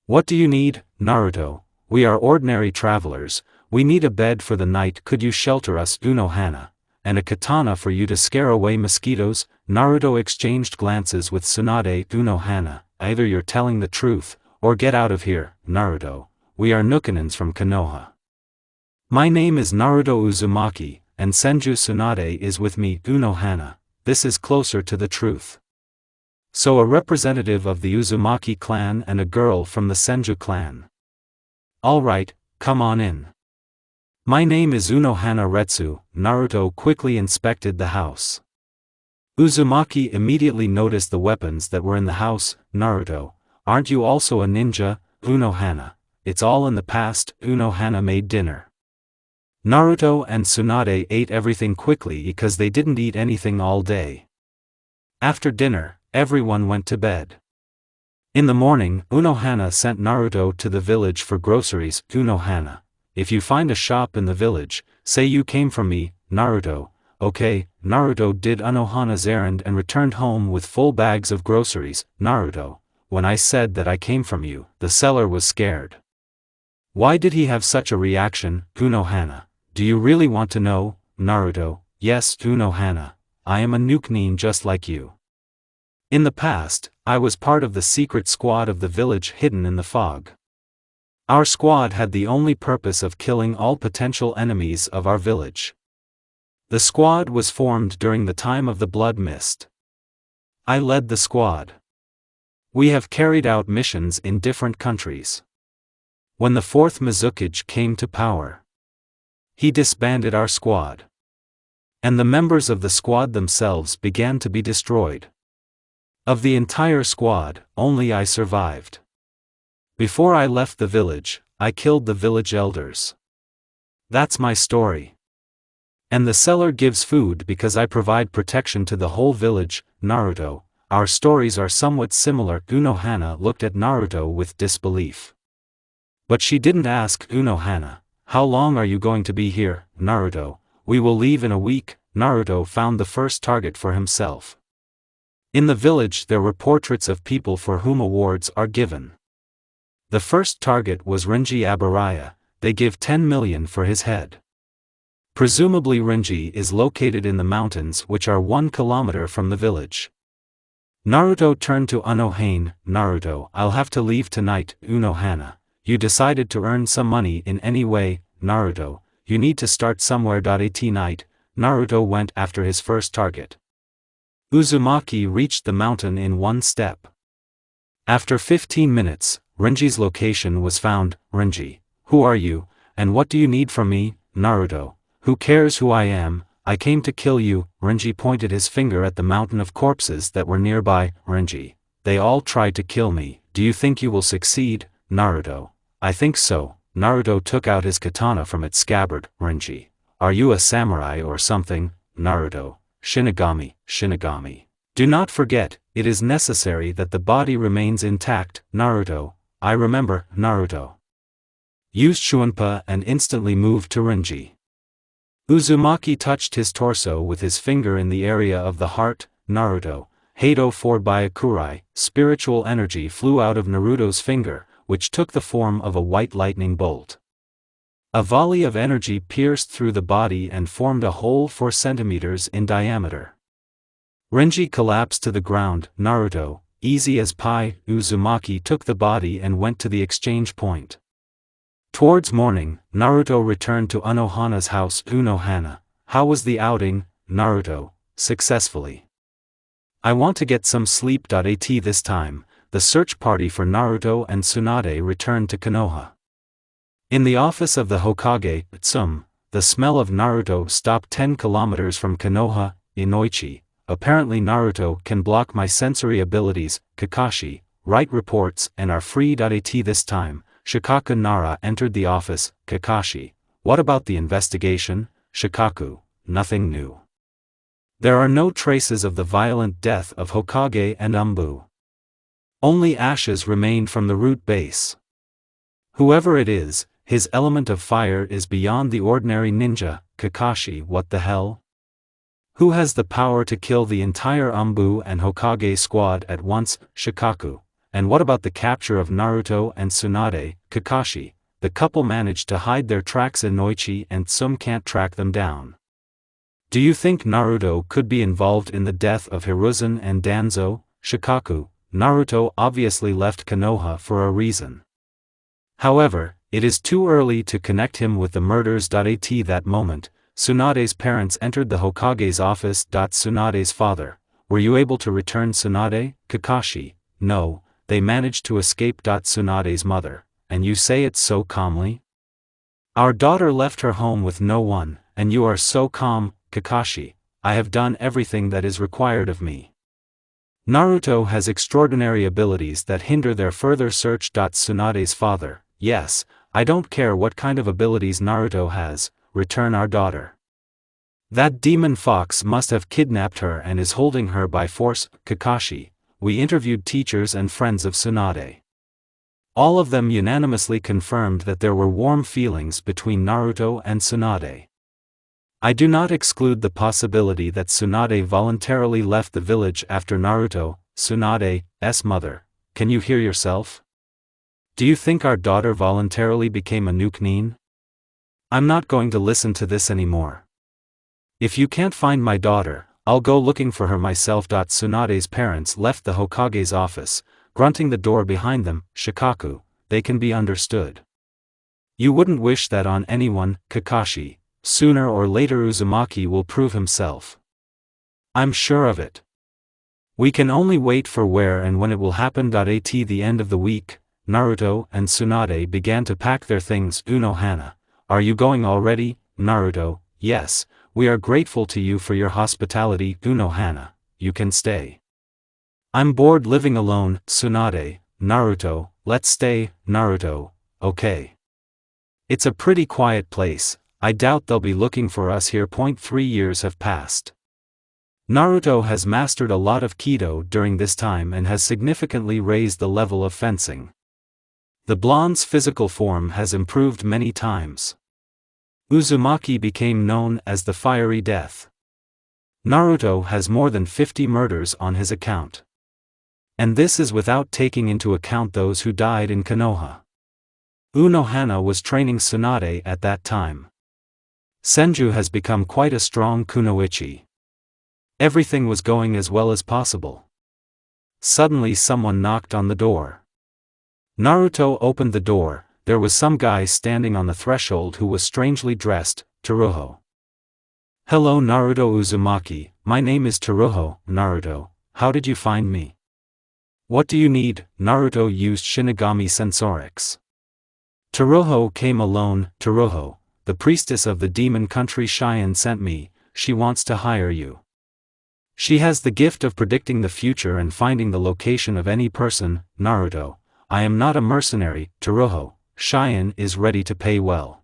What do you need? Naruto, we are ordinary travelers, we need a bed for the night, could you shelter us, Unohana? And a katana for you to scare away mosquitoes. Naruto exchanged glances with Tsunade. Unohana, either you're telling the truth, or get out of here, Naruto. We are Nukanins from Konoha. My name is Naruto Uzumaki, and Senju Tsunade is with me, Unohana. This is closer to the truth. So a representative of the Uzumaki clan and a girl from the Senju clan. Alright, come on in. My name is Unohana Retsu. Naruto quickly inspected the house. Uzumaki immediately noticed the weapons that were in the house. Naruto, aren't you also a ninja? Unohana, it's all in the past. Unohana made dinner. Naruto and Tsunade ate everything quickly because they didn't eat anything all day. After dinner, everyone went to bed. In the morning, Unohana sent Naruto to the village for groceries. Unohana, if you find a shop in the village, say you came from me. Naruto, okay. Naruto did Unohana's errand and returned home with full bags of groceries. Naruto, when I said that I came from you, the seller was scared. Why did he have such a reaction? Unohana, do you really want to know? Naruto, yes. Unohana, I am a Nukenin just like you. In the past, I was part of the secret squad of the village hidden in the fog. Our squad had the only purpose of killing all potential enemies of our village. The squad was formed during the time of the Blood Mist. I led the squad. We have carried out missions in different countries. When the fourth Mizukage came to power, he disbanded our squad. And the members of the squad themselves began to be destroyed. Of the entire squad, only I survived. Before I left the village, I killed the village elders. That's my story. And the seller gives food because I provide protection to the whole village. Naruto, our stories are somewhat similar. Unohana looked at Naruto with disbelief. But she didn't ask. Unohana, how long are you going to be here? Naruto, we will leave in a week. Naruto found the first target for himself. In the village there were portraits of people for whom awards are given. The first target was Renji Aburaya. They give 10 million for his head. Presumably Renji is located in the mountains which are 1 kilometer from the village. Naruto turned to Unohana. Naruto, I'll have to leave tonight. Unohana, you decided to earn some money in any way. Naruto, you need to start somewhere. At night, Naruto went after his first target. Uzumaki reached the mountain in 1 step. After 15 minutes, Renji's location was found. Renji, who are you, and what do you need from me? Naruto, who cares who I am, I came to kill you. Renji pointed his finger at the mountain of corpses that were nearby. Renji, they all tried to kill me, do you think you will succeed? Naruto, I think so. Naruto took out his katana from its scabbard. Renji, are you a samurai or something? Naruto, Shinigami, Shinigami. Do not forget, it is necessary that the body remains intact. Naruto, I remember. Naruto used Shuanpa and instantly moved to Renji. Uzumaki touched his torso with his finger in the area of the heart. Naruto, Hado for Byakurai, spiritual energy flew out of Naruto's finger, which took the form of a white lightning bolt. A volley of energy pierced through the body and formed a hole 4 centimeters in diameter. Renji collapsed to the ground. Naruto, easy as pie. Uzumaki took the body and went to the exchange point. Towards morning, Naruto returned to Unohana's house. Unohana, how was the outing? Naruto, successfully. I want to get some sleep. At this time, the search party for Naruto and Tsunade returned to Konoha. In the office of the Hokage, the smell of Naruto stopped 10 kilometers from Konoha. Inoichi, apparently Naruto can block my sensory abilities. Kakashi, write reports and are freed. At this time, Shikaku Nara entered the office. Kakashi, what about the investigation? Shikaku, nothing new. There are no traces of the violent death of Hokage and Umbu. Only ashes remained from the root base. Whoever it is, his element of fire is beyond the ordinary ninja. Kakashi, what the hell? Who has the power to kill the entire Umbu and Hokage squad at once? Shikaku, and what about the capture of Naruto and Tsunade? Kakashi, the couple managed to hide their tracks. Inoichi and Tsum can't track them down. Do you think Naruto could be involved in the death of Hiruzen and Danzo? Shikaku, Naruto obviously left Konoha for a reason. However, it is too early to connect him with the murders. At that moment, Tsunade's parents entered the Hokage's office. Tsunade's father, were you able to return Tsunade? Kakashi, no, they managed to escape. Tsunade's mother, and you say it so calmly? Our daughter left her home with no one, and you are so calm. Kakashi, I have done everything that is required of me. Naruto has extraordinary abilities that hinder their further search. Tsunade's father, yes, I don't care what kind of abilities Naruto has, return our daughter. That demon fox must have kidnapped her and is holding her by force. Kakashi, we interviewed teachers and friends of Tsunade. All of them unanimously confirmed that there were warm feelings between Naruto and Tsunade. I do not exclude the possibility that Tsunade voluntarily left the village after Naruto. Tsunade's mother, can you hear yourself? Do you think our daughter voluntarily became a nuke? I'm not going to listen to this anymore. If you can't find my daughter, I'll go looking for her myself. Tsunade's parents left the Hokage's office, grunting the door behind them. Shikaku, they can be understood. You wouldn't wish that on anyone, Kakashi. Sooner or later Uzumaki will prove himself. I'm sure of it. We can only wait for where and when it will happen. At the end of the week, Naruto and Tsunade began to pack their things. Unohana, are you going already? Naruto, yes, we are grateful to you for your hospitality. Unohana, you can stay. I'm bored living alone. Tsunade, Naruto, let's stay. Naruto, okay. It's a pretty quiet place. I doubt they'll be looking for us here. 3 years have passed. Naruto has mastered a lot of Kido during this time and has significantly raised the level of fencing. The blonde's physical form has improved many times. Uzumaki became known as the Fiery Death. Naruto has more than 50 murders on his account. And this is without taking into account those who died in Konoha. Unohana was training Tsunade at that time. Senju has become quite a strong kunoichi. Everything was going as well as possible. Suddenly someone knocked on the door. Naruto opened the door. There was some guy standing on the threshold who was strangely dressed. Teruho. Hello Naruto. Uzumaki, my name is Teruho. Naruto, how did you find me? What do you need? Naruto used Shinigami Sensorics. Teruho came alone. Teruho, the priestess of the demon country Cheyenne sent me. She wants to hire you. She has the gift of predicting the future and finding the location of any person. Naruto, I am not a mercenary. Teruho, Cheyenne is ready to pay well.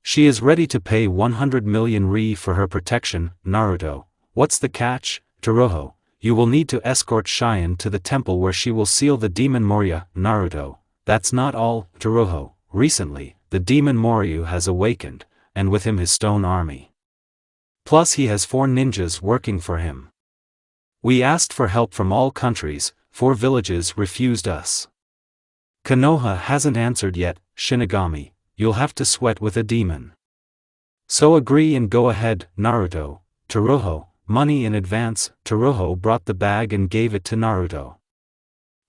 She is ready to pay 100 million Ri for her protection. Naruto, what's the catch? Teruho, you will need to escort Cheyenne to the temple where she will seal the demon Moria. Naruto, that's not all. Teruho, recently, the demon Moryu has awakened, and with him his stone army. Plus he has 4 ninjas working for him. We asked for help from all countries, 4 villages refused us. Konoha hasn't answered yet. Shinigami, you'll have to sweat with a demon. So agree and go ahead. Naruto, Teruho, money in advance. Teruho brought the bag and gave it to Naruto.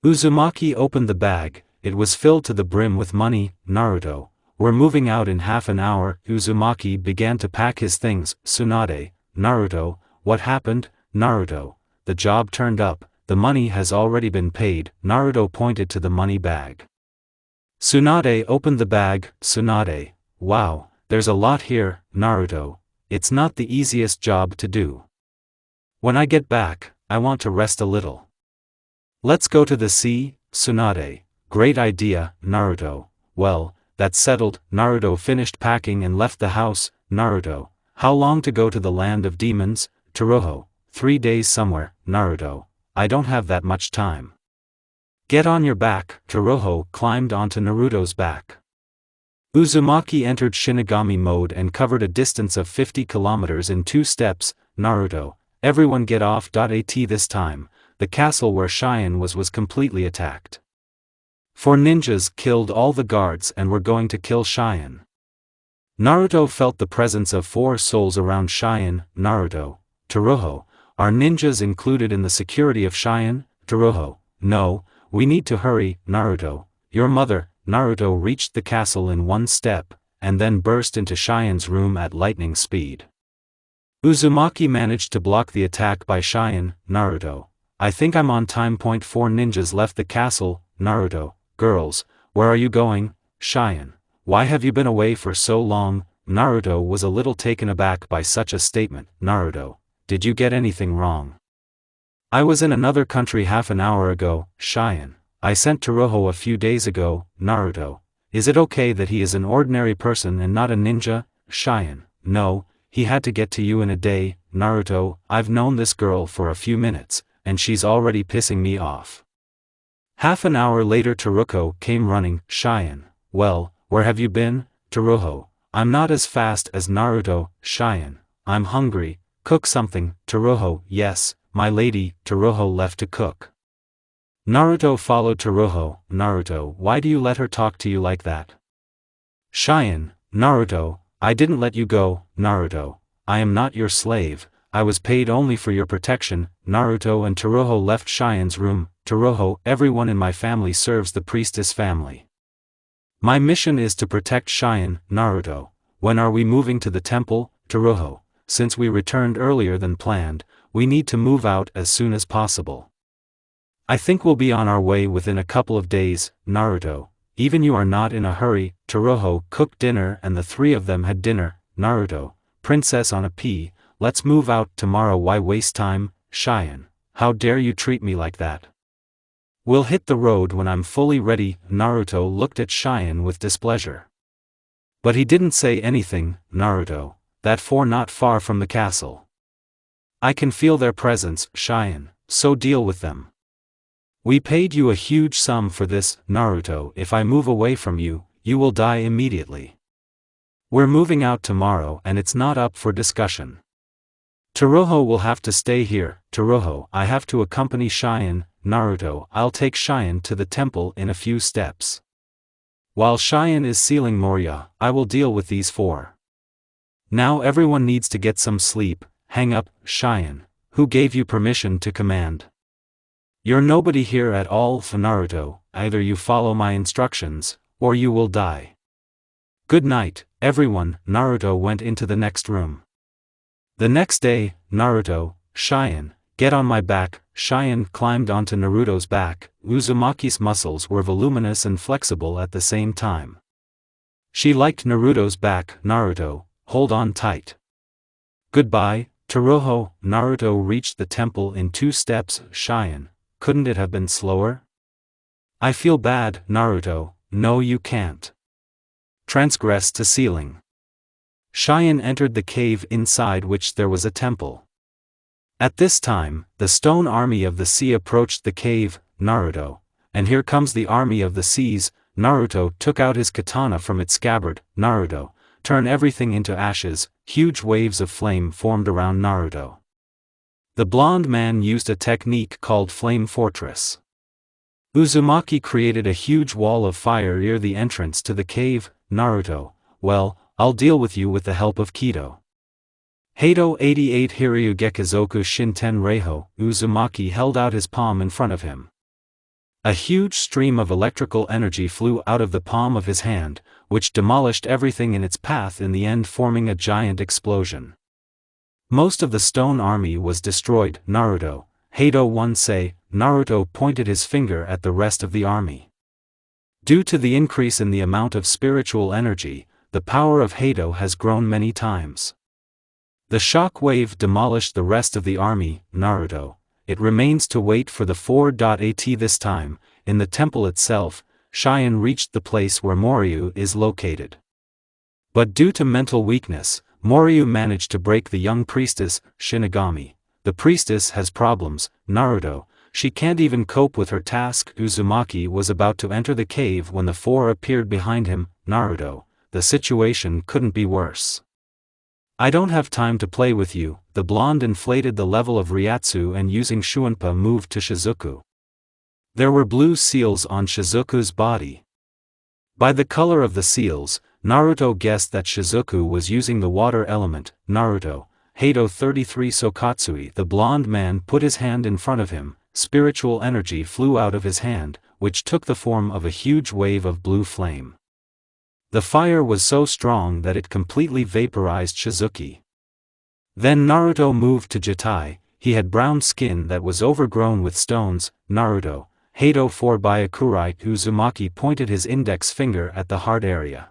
Uzumaki opened the bag, it was filled to the brim with money. Naruto, we're moving out in half an hour. Uzumaki began to pack his things. Tsunade, Naruto, what happened? Naruto, the job turned up, the money has already been paid. Naruto pointed to the money bag. Tsunade opened the bag. Tsunade, wow, there's a lot here. Naruto, it's not the easiest job to do. When I get back, I want to rest a little. Let's go to the sea. Tsunade, great idea. Naruto, well, that's settled. Naruto finished packing and left the house. Naruto, how long to go to the land of demons? Teruho, 3 days somewhere. Naruto, I don't have that much time. Get on your back. Teruho climbed onto Naruto's back. Uzumaki entered Shinigami mode and covered a distance of 50 kilometers in 2 steps. Naruto, everyone get off. At this time, the castle where Cheyenne was completely attacked. Four ninjas killed all the guards and were going to kill Cheyenne. Naruto felt the presence of four souls around Cheyenne. Naruto, Toroho, are ninjas included in the security of Cheyenne? Toroho, no, we need to hurry. Naruto, your mother. Naruto reached the castle in one step, and then burst into Cheyenne's room at lightning speed. Uzumaki managed to block the attack by Cheyenne. Naruto, I think I'm on time. Four ninjas left the castle. Naruto, girls, where are you going? Cheyenne, why have you been away for so long? Naruto was a little taken aback by such a statement. Naruto, did you get anything wrong? I was in another country half an hour ago. Cheyenne, I sent Toroho a few days ago. Naruto, is it okay that he is an ordinary person and not a ninja? Cheyenne, no, he had to get to you in a day. Naruto, I've known this girl for a few minutes, and she's already pissing me off. Half an hour later Toroho came running. Cheyenne, well, where have you been? Toroho, I'm not as fast as Naruto. Cheyenne, I'm hungry, cook something. Toroho, yes, my lady. Toroho left to cook. Naruto followed Toroho. Naruto, why do you let her talk to you like that? Cheyenne, Naruto, I didn't let you go. Naruto, I am not your slave, I was paid only for your protection. Naruto and Toroho left Cheyenne's room. Toroho, everyone in my family serves the priestess family. My mission is to protect Cheyenne. Naruto, when are we moving to the temple? Toroho, since we returned earlier than planned, we need to move out as soon as possible. I think we'll be on our way within a couple of days. Naruto, even you are not in a hurry. Toroho cooked dinner and the three of them had dinner. Naruto, princess on a pea, let's move out tomorrow. Why waste time? Cheyenne, how dare you treat me like that? We'll hit the road when I'm fully ready. Naruto looked at Cheyenne with displeasure. But he didn't say anything. Naruto, that four not far from the castle. I can feel their presence. Cheyenne, so deal with them. We paid you a huge sum for this. Naruto, if I move away from you, you will die immediately. We're moving out tomorrow and it's not up for discussion. Toroho will have to stay here. Toroho, I have to accompany Cheyenne. Naruto, I'll take Cheyenne to the temple in a few steps. While Cheyenne is sealing Moria, I will deal with these four. Now everyone needs to get some sleep. Hang up. Cheyenne, who gave you permission to command? You're nobody here at all. Naruto, either you follow my instructions, or you will die. Good night, everyone. Naruto went into the next room. The next day, Naruto, Cheyenne, get on my back. Cheyenne climbed onto Naruto's back. Uzumaki's muscles were voluminous and flexible at the same time. She liked Naruto's back. Naruto, hold on tight. Goodbye, Toroho. Naruto reached the temple in 2 steps. Cheyenne, couldn't it have been slower? I feel bad. Naruto, no you can't. Transgress to ceiling. Cheyenne entered the cave inside which there was a temple. At this time, the stone army of the sea approached the cave. Naruto, and here comes the army of the seas. Naruto took out his katana from its scabbard. Naruto, turn everything into ashes. Huge waves of flame formed around Naruto. The blonde man used a technique called Flame Fortress. Uzumaki created a huge wall of fire near the entrance to the cave. Naruto, well, I'll deal with you with the help of Kido. Heido 88 Hiryu Gekizoku Shinten Reiho. Uzumaki held out his palm in front of him. A huge stream of electrical energy flew out of the palm of his hand, which demolished everything in its path, in the end forming a giant explosion. Most of the stone army was destroyed. Naruto, Heido once say. Naruto pointed his finger at the rest of the army. Due to the increase in the amount of spiritual energy, the power of Heido has grown many times. The shock wave demolished the rest of the army. Naruto, it remains to wait for the 4.at this time. In the temple itself, Cheyenne reached the place where Moryu is located. But due to mental weakness, Moryu managed to break the young priestess, Shinigami. The priestess has problems. Naruto, she can't even cope with her task. Uzumaki was about to enter the cave when the four appeared behind him. Naruto, the situation couldn't be worse. I don't have time to play with you. The blonde inflated the level of Ryatsu and using Shuunpa moved to Shizuku. There were blue seals on Shizuku's body. By the color of the seals, Naruto guessed that Shizuku was using the water element. Naruto, Hado 33 Sokatsui. The blonde man put his hand in front of him, spiritual energy flew out of his hand, which took the form of a huge wave of blue flame. The fire was so strong that it completely vaporized Shizuki. Then Naruto moved to Jitai. He had brown skin that was overgrown with stones. Naruto, Hado 4 Byakurai. Uzumaki pointed his index finger at the heart area.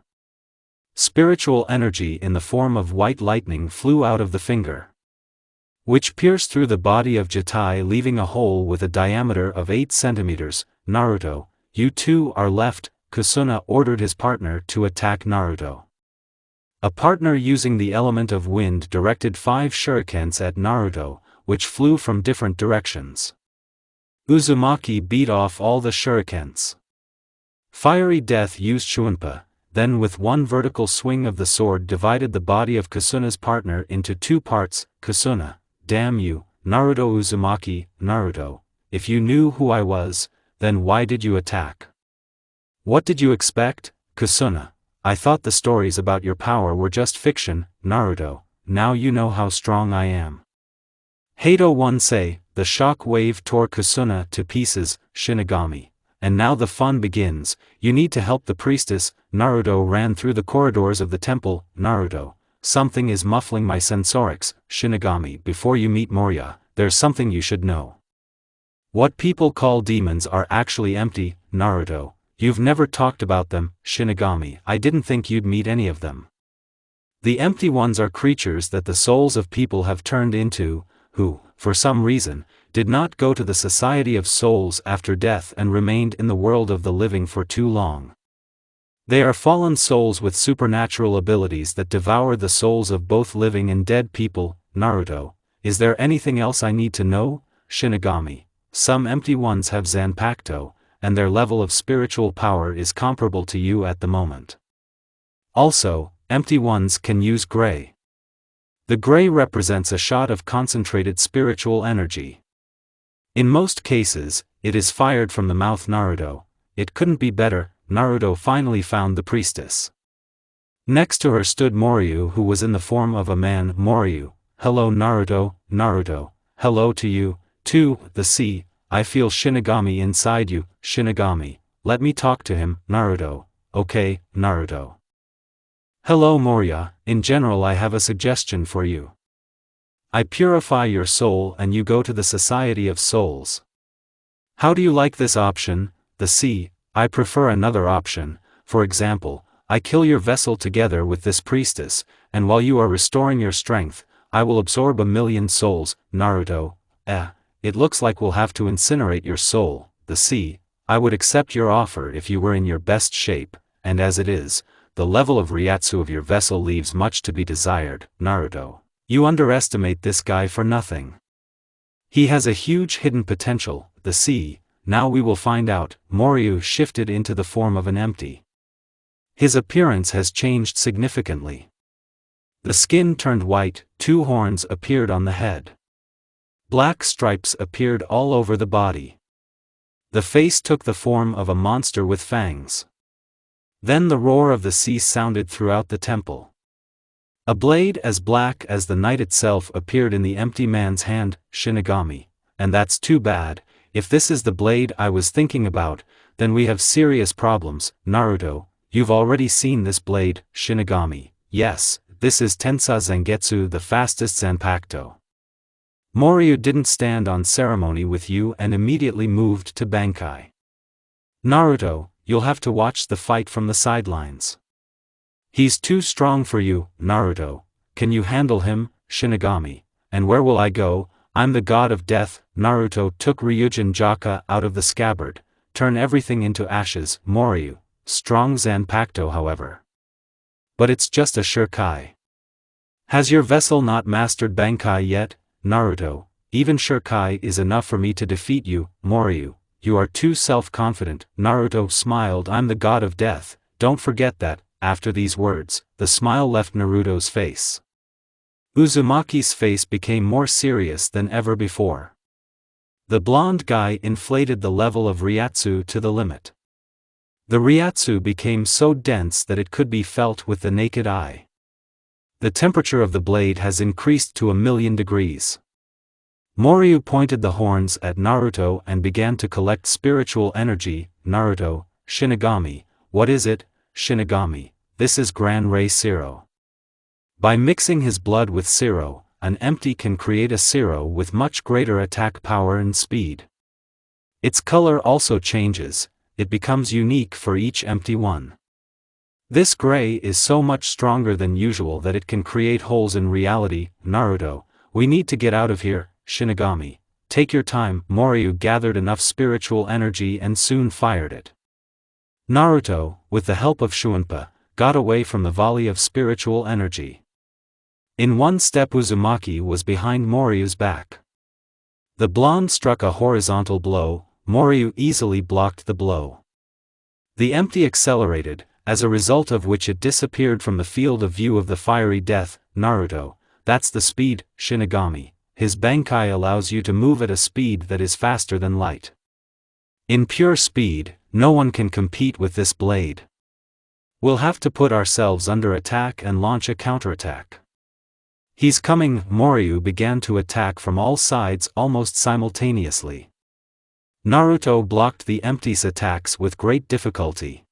Spiritual energy in the form of white lightning flew out of the finger, which pierced through the body of Jitai, leaving a hole with a diameter of 8 centimeters. Naruto, you two are left. Kusuna ordered his partner to attack Naruto. A partner using the element of wind directed 5 shurikens at Naruto, which flew from different directions. Uzumaki beat off all the shurikens. Fiery Death used Shuunpa, then with one vertical swing of the sword divided the body of Kusuna's partner into 2 parts. Kusuna, damn you, Naruto. Uzumaki, Naruto, if you knew who I was, then why did you attack? What did you expect? Kusuna, I thought the stories about your power were just fiction. Naruto, now you know how strong I am. Hado 1 say, the shock wave tore Kusuna to pieces. Shinigami, and now the fun begins. You need to help the priestess. Naruto ran through the corridors of the temple. Naruto, something is muffling my sensorics. Shinigami, before you meet Moria, there's something you should know. What people call demons are actually empty. Naruto, you've never talked about them. Shinigami, I didn't think you'd meet any of them. The empty ones are creatures that the souls of people have turned into, who, for some reason, did not go to the Society of Souls after death and remained in the world of the living for too long. They are fallen souls with supernatural abilities that devour the souls of both living and dead people. Naruto, is there anything else I need to know? Shinigami, some empty ones have Zanpakuto, and their level of spiritual power is comparable to you at the moment. Also, empty ones can use gray. The gray represents a shot of concentrated spiritual energy. In most cases, it is fired from the mouth. Naruto, it couldn't be better. Naruto finally found the priestess. Next to her stood Moryu, who was in the form of a man. Moryu, hello Naruto. Naruto, hello to you, too. The sea, I feel Shinigami inside you. Shinigami, let me talk to him. Naruto, okay, Naruto. Hello Moria, in general I have a suggestion for you. I purify your soul and you go to the Society of Souls. How do you like this option? The sea, I prefer another option. For example, I kill your vessel together with this priestess, and while you are restoring your strength, I will absorb 1,000,000 souls. Naruto, it looks like we'll have to incinerate your soul. The sea, I would accept your offer if you were in your best shape, and as it is, the level of Ryatsu of your vessel leaves much to be desired. Naruto, you underestimate this guy for nothing. He has a huge hidden potential. The sea, now we will find out. Moryu shifted into the form of an empty. His appearance has changed significantly. The skin turned white, 2 horns appeared on the head. Black stripes appeared all over the body. The face took the form of a monster with fangs. Then the roar of the sea sounded throughout the temple. A blade as black as the night itself appeared in the empty man's hand. Shinigami, and that's too bad. If this is the blade I was thinking about, then we have serious problems. Naruto, you've already seen this blade. Shinigami, yes, this is Tensa Zangetsu, the fastest Zanpakuto. Moryu didn't stand on ceremony with you and immediately moved to Bankai. Naruto, you'll have to watch the fight from the sidelines. He's too strong for you. Naruto, can you handle him? Shinigami, and where will I go? I'm the god of death. Naruto took Ryujin Jaka out of the scabbard, turn everything into ashes. Moryu, strong Zanpakuto however. But it's just a Shurkai. Has your vessel not mastered Bankai yet? Naruto, even Shurkai is enough for me to defeat you. Moryu, you are too self-confident. Naruto smiled. I'm the god of death, don't forget that. After these words, the smile left Naruto's face. Uzumaki's face became more serious than ever before. The blonde guy inflated the level of Ryatsu to the limit. The Ryatsu became so dense that it could be felt with the naked eye. The temperature of the blade has increased to 1,000,000 degrees. Moryu pointed the horns at Naruto and began to collect spiritual energy. Naruto, Shinigami, what is it, Shinigami? This is Gran Rei Zero. By mixing his blood with Zero, an empty can create a Zero with much greater attack power and speed. Its color also changes, it becomes unique for each empty one. This gray is so much stronger than usual that it can create holes in reality. Naruto, we need to get out of here. Shinigami, take your time. Moryu gathered enough spiritual energy and soon fired it. Naruto, with the help of Shuunpa, got away from the volley of spiritual energy. In one step Uzumaki was behind Moryu's back. The blonde struck a horizontal blow, Moryu easily blocked the blow. The empty accelerated, as a result of which it disappeared from the field of view of the fiery death. Naruto, that's the speed, Shinigami. His Bankai allows you to move at a speed that is faster than light. In pure speed, no one can compete with this blade. We'll have to put ourselves under attack and launch a counterattack. He's coming. Moryu began to attack from all sides almost simultaneously. Naruto blocked the empty's attacks with great difficulty.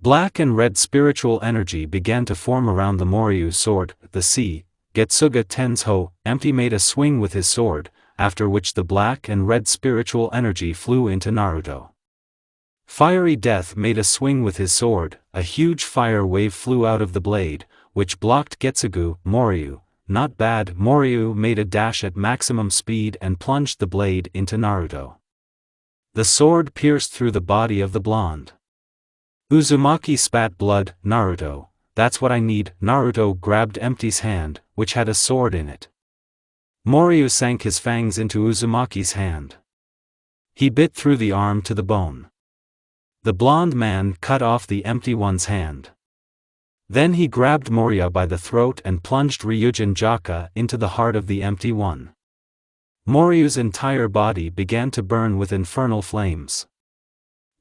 Black and red spiritual energy began to form around the Moryu sword. The sea, Getsuga Tensho, empty made a swing with his sword, after which the black and red spiritual energy flew into Naruto. Fiery Death made a swing with his sword, a huge fire wave flew out of the blade, which blocked Getsugu. Moryu, not bad. Moryu made a dash at maximum speed and plunged the blade into Naruto. The sword pierced through the body of the blonde. Uzumaki spat blood. Naruto, that's what I need. Naruto grabbed Empty's hand, which had a sword in it. Moryu sank his fangs into Uzumaki's hand. He bit through the arm to the bone. The blonde man cut off the empty one's hand. Then he grabbed Morya by the throat and plunged Ryujin Jaka into the heart of the empty one. Moryu's entire body began to burn with infernal flames.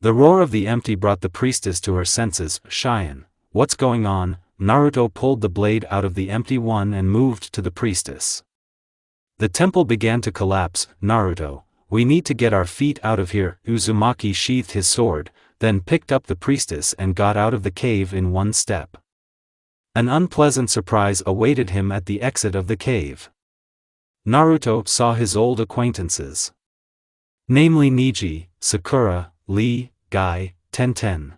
The roar of the empty brought the priestess to her senses. Cheyenne, what's going on? Naruto pulled the blade out of the empty one and moved to the priestess. The temple began to collapse. Naruto, we need to get our feet out of here. Uzumaki sheathed his sword, then picked up the priestess and got out of the cave in one step. An unpleasant surprise awaited him at the exit of the cave. Naruto saw his old acquaintances. Namely Neji, Sakura, Lee, Guy, Tenten.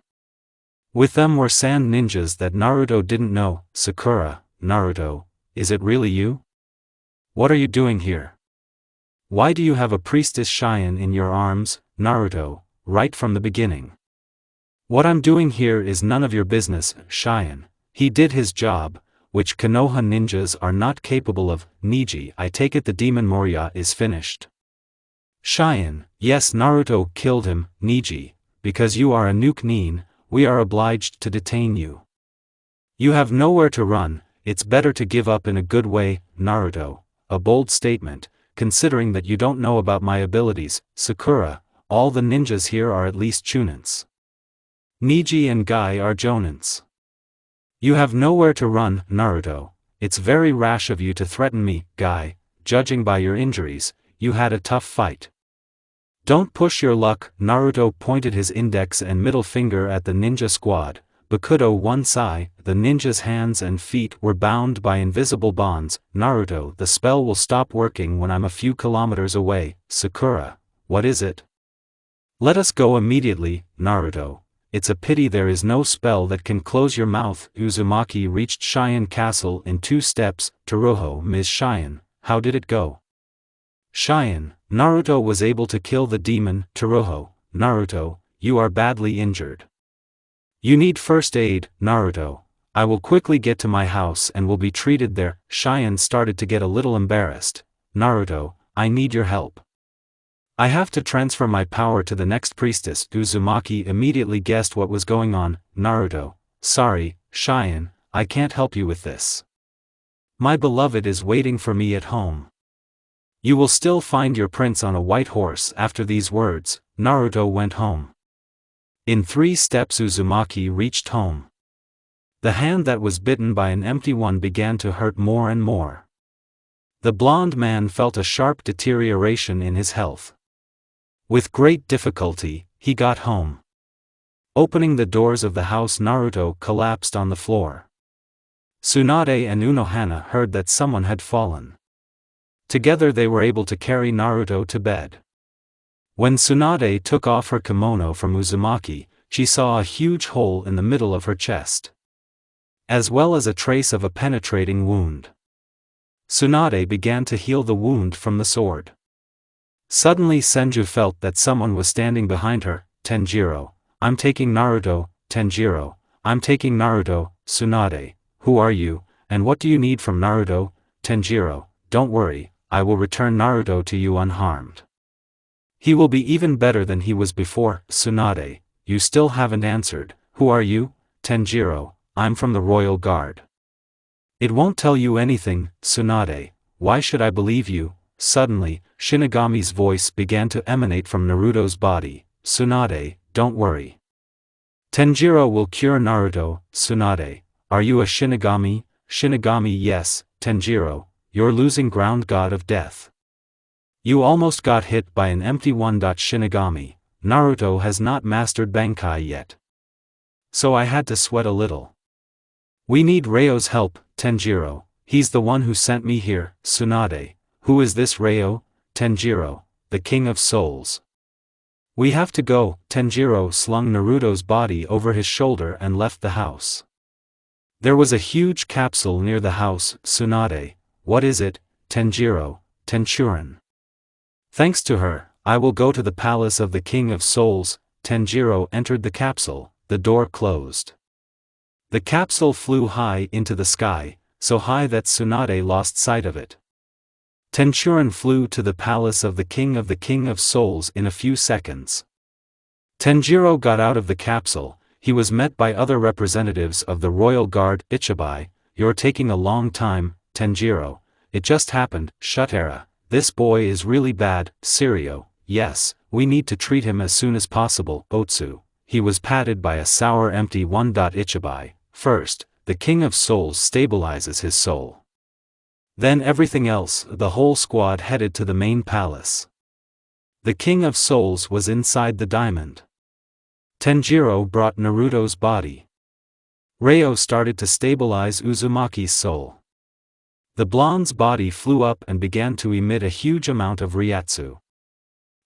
With them were sand ninjas that Naruto didn't know. Sakura, Naruto, is it really you? What are you doing here? Why do you have a priestess Cheyenne in your arms? Naruto, right from the beginning. What I'm doing here is none of your business. Cheyenne, he did his job, which Konoha ninjas are not capable of. Neji, I take it the demon Morya is finished. Cheyenne, yes, Naruto killed him. Neji, because you are a nuke nin, we are obliged to detain you. You have nowhere to run, it's better to give up in a good way. Naruto, a bold statement, considering that you don't know about my abilities. Sakura, all the ninjas here are at least chunins. Neji and Guy are jonins. You have nowhere to run. Naruto, it's very rash of you to threaten me. Guy, judging by your injuries, you had a tough fight. Don't push your luck. Naruto pointed his index and middle finger at the ninja squad. Bakudo one sai, the ninja's hands and feet were bound by invisible bonds. Naruto, the spell will stop working when I'm a few kilometers away. Sakura, what is it? Let us go immediately. Naruto, it's a pity there is no spell that can close your mouth. Uzumaki reached Cheyenne Castle in 2 steps. Teruho, Ms. Cheyenne, how did it go? Cheyenne, Naruto was able to kill the demon. Teruho, Naruto, you are badly injured. You need first aid. Naruto, I will quickly get to my house and will be treated there. Cheyenne started to get a little embarrassed. Naruto, I need your help. I have to transfer my power to the next priestess. Uzumaki immediately guessed what was going on. Naruto, sorry, Cheyenne, I can't help you with this. My beloved is waiting for me at home. You will still find your prince on a white horse. After these words, Naruto went home. In 3 steps Uzumaki reached home. The hand that was bitten by an empty one began to hurt more and more. The blond man felt a sharp deterioration in his health. With great difficulty, he got home. Opening the doors of the house, Naruto collapsed on the floor. Tsunade and Unohana heard that someone had fallen. Together they were able to carry Naruto to bed. When Tsunade took off her kimono from Uzumaki, she saw a huge hole in the middle of her chest, as well as a trace of a penetrating wound. Tsunade began to heal the wound from the sword. Suddenly Senju felt that someone was standing behind her. Tenjiro, I'm taking Naruto. Tenjiro, I'm taking Naruto. Tsunade, who are you, and what do you need from Naruto? Tenjiro, don't worry, I will return Naruto to you unharmed. He will be even better than he was before. Tsunade, you still haven't answered. Who are you? Tenjiro, I'm from the Royal Guard. It won't tell you anything. Tsunade, why should I believe you? Suddenly, Shinigami's voice began to emanate from Naruto's body. Tsunade, don't worry. Tenjiro will cure Naruto. Tsunade, are you a Shinigami? Shinigami, yes. Tenjiro, you're losing ground, god of death. You almost got hit by an empty one. Shinigami, Naruto has not mastered Bankai yet, so I had to sweat a little. We need Ryo's help. Tenjiro, he's the one who sent me here. Tsunade, who is this Ryo? Tenjiro, the King of Souls. We have to go. Tenjiro slung Naruto's body over his shoulder and left the house. There was a huge capsule near the house. Tsunade, what is it? Tenjiro, Tenchurin. Thanks to her, I will go to the palace of the King of Souls. Tenjiro entered the capsule, the door closed. The capsule flew high into the sky, so high that Tsunade lost sight of it. Tenchurin flew to the palace of the King of Souls in a few seconds. Tenjiro got out of the capsule. He was met by other representatives of the Royal Guard. Ichibai, you're taking a long time. Tenjiro, it just happened. Shutera, this boy is really bad. Sirio, yes, we need to treat him as soon as possible. Otsu, he was patted by a sour empty one. Ichibai, first, the King of Souls stabilizes his soul. Then everything else. The whole squad headed to the main palace. The King of Souls was inside the diamond. Tenjiro brought Naruto's body. Ryo started to stabilize Uzumaki's soul. The blonde's body flew up and began to emit a huge amount of Ryatsu.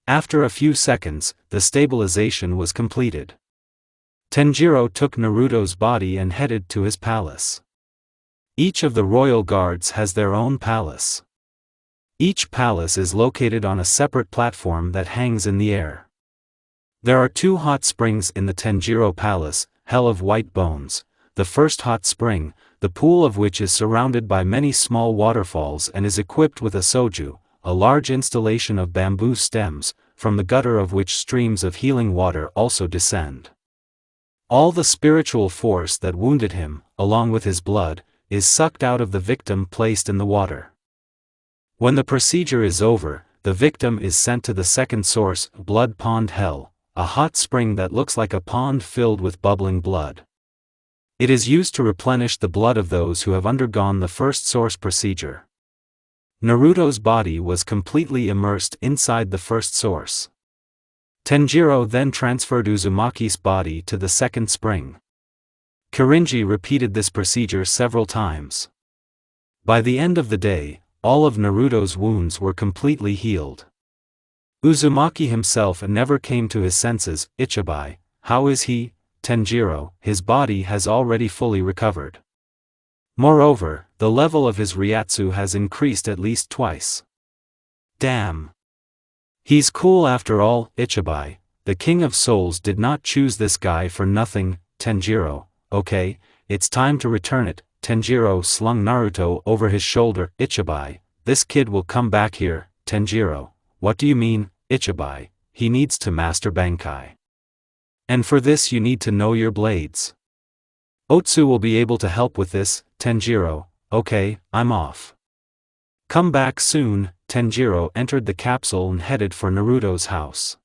After a few seconds, the stabilization was completed. Tenjiro took Naruto's body and headed to his palace. Each of the royal guards has their own palace. Each palace is located on a separate platform that hangs in the air. There are 2 hot springs in the Tenjiro Palace, Hell of White Bones. The first hot spring, the pool of which is surrounded by many small waterfalls and is equipped with a soju, a large installation of bamboo stems, from the gutter of which streams of healing water also descend. All the spiritual force that wounded him, along with his blood, is sucked out of the victim placed in the water. When the procedure is over, the victim is sent to the second source, Blood Pond Hell, a hot spring that looks like a pond filled with bubbling blood. It is used to replenish the blood of those who have undergone the first source procedure. Naruto's body was completely immersed inside the first source. Tenjiro then transferred Uzumaki's body to the second spring. Kirinji repeated this procedure several times. By the end of the day, all of Naruto's wounds were completely healed. Uzumaki himself never came to his senses. Ichibai, how is he? Tenjiro, his body has already fully recovered. Moreover, the level of his Ryatsu has increased at least twice. Damn. He's cool after all. Ichibai, the King of Souls did not choose this guy for nothing. Tenjiro, okay, it's time to return it. Tenjiro slung Naruto over his shoulder. Ichibai, this kid will come back here. Tenjiro, what do you mean? Ichibai, he needs to master Bankai. And for this you need to know your blades. Otsu will be able to help with this. Tenjiro, okay, I'm off. Come back soon. Tenjiro entered the capsule and headed for Naruto's house.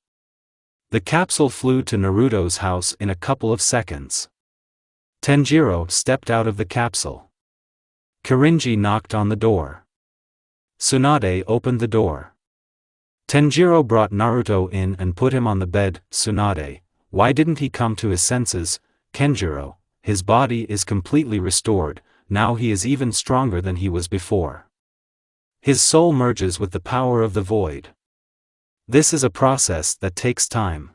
The capsule flew to Naruto's house in a couple of seconds. Tenjiro stepped out of the capsule. Kirinji knocked on the door. Tsunade opened the door. Tenjiro brought Naruto in and put him on the bed. Tsunade, why didn't he come to his senses? Kenjiro, his body is completely restored, now he is even stronger than he was before. His soul merges with the power of the void. This is a process that takes time.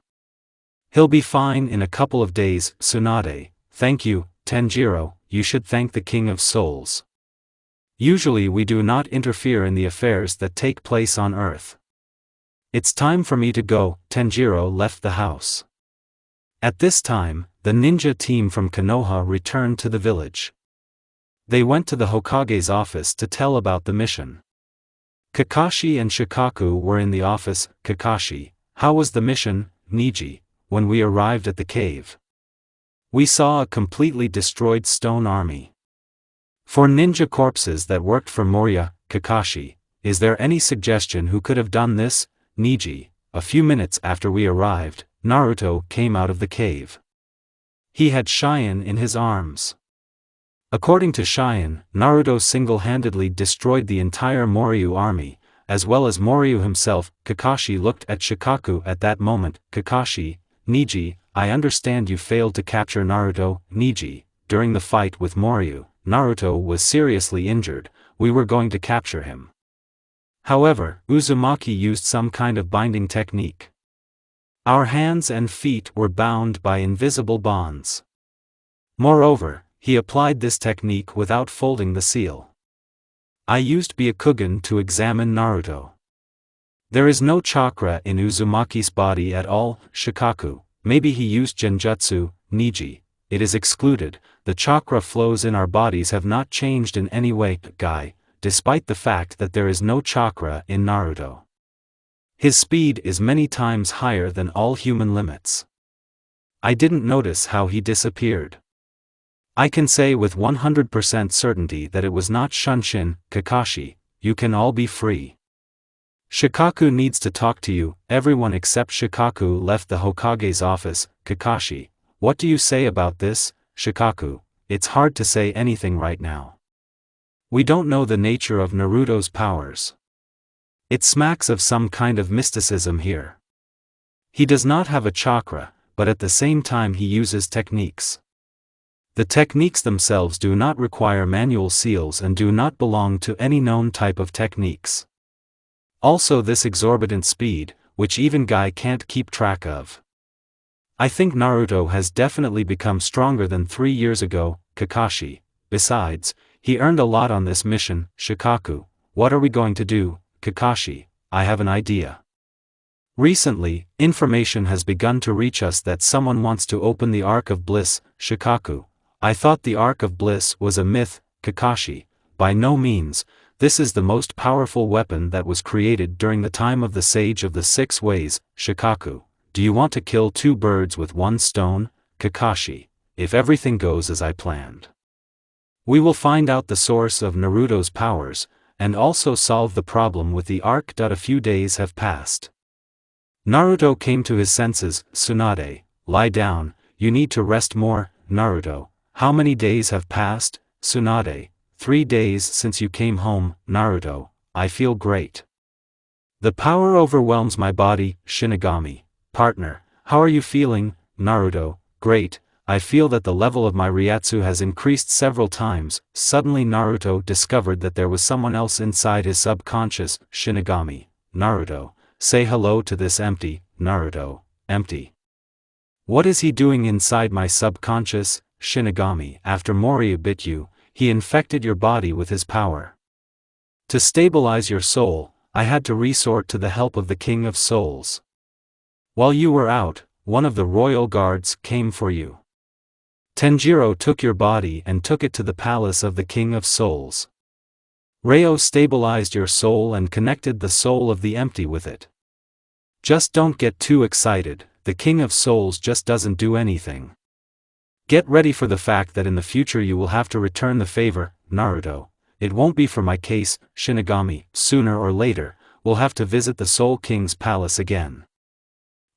He'll be fine in a couple of days. Tsunade, thank you, Tenjiro, you should thank the King of Souls. Usually we do not interfere in the affairs that take place on Earth. It's time for me to go. Tenjiro left the house. At this time, the ninja team from Konoha returned to the village. They went to the Hokage's office to tell about the mission. Kakashi and Shikaku were in the office. Kakashi, how was the mission? Niji, when we arrived at the cave, we saw a completely destroyed stone army. For ninja corpses that worked for Moria. Kakashi, is there any suggestion who could have done this? Niji, a few minutes after we arrived, Naruto came out of the cave. He had Cheyenne in his arms. According to Cheyenne, Naruto single-handedly destroyed the entire Moryu army, as well as Moryu himself. Kakashi looked at Shikaku at that moment. Kakashi, Niji, I understand you failed to capture Naruto. Niji, during the fight with Moryu, Naruto was seriously injured, we were going to capture him. However, Uzumaki used some kind of binding technique. Our hands and feet were bound by invisible bonds. Moreover, he applied this technique without folding the seal. I used Byakugan to examine Naruto. There is no chakra in Uzumaki's body at all. Shikaku, maybe he used genjutsu. Niji, it is excluded, the chakra flows in our bodies have not changed in any way. Guy, despite the fact that there is no chakra in Naruto, his speed is many times higher than all human limits. I didn't notice how he disappeared. I can say with 100% certainty that it was not Shunshin. Kakashi, you can all be free. Shikaku needs to talk to you. Everyone except Shikaku left the Hokage's office. Kakashi, what do you say about this? Shikaku, it's hard to say anything right now. We don't know the nature of Naruto's powers. It smacks of some kind of mysticism here. He does not have a chakra, but at the same time he uses techniques. The techniques themselves do not require manual seals and do not belong to any known type of techniques. Also this exorbitant speed, which even Guy can't keep track of. I think Naruto has definitely become stronger than 3 years ago. Kakashi, besides, he earned a lot on this mission. Shikaku, what are we going to do? Kakashi, I have an idea. Recently, information has begun to reach us that someone wants to open the Ark of Bliss. Shikaku, I thought the Ark of Bliss was a myth. Kakashi, by no means, this is the most powerful weapon that was created during the time of the Sage of the Six Ways. Shikaku, do you want to kill 2 birds with 1 stone? Kakashi, if everything goes as I planned, we will find out the source of Naruto's powers, and also solve the problem with the Ark. A few days have passed. Naruto came to his senses. Tsunade, lie down, you need to rest more. Naruto, how many days have passed? Tsunade, 3 days since you came home. Naruto, I feel great. The power overwhelms my body. Shinigami, partner, how are you feeling? Naruto, great, I feel that the level of my Ryatsu has increased several times. Suddenly Naruto discovered that there was someone else inside his subconscious. Shinigami, Naruto, say hello to this empty. Naruto, empty. What is he doing inside my subconscious? Shinigami, after Moria bit you, he infected your body with his power. To stabilize your soul, I had to resort to the help of the King of Souls. While you were out, one of the royal guards came for you. Tenjiro took your body and took it to the palace of the King of Souls. Ryo stabilized your soul and connected the soul of the empty with it. Just don't get too excited, the King of Souls just doesn't do anything. Get ready for the fact that in the future you will have to return the favor. Naruto, it won't be for my case. Shinigami, sooner or later, will have to visit the Soul King's palace again.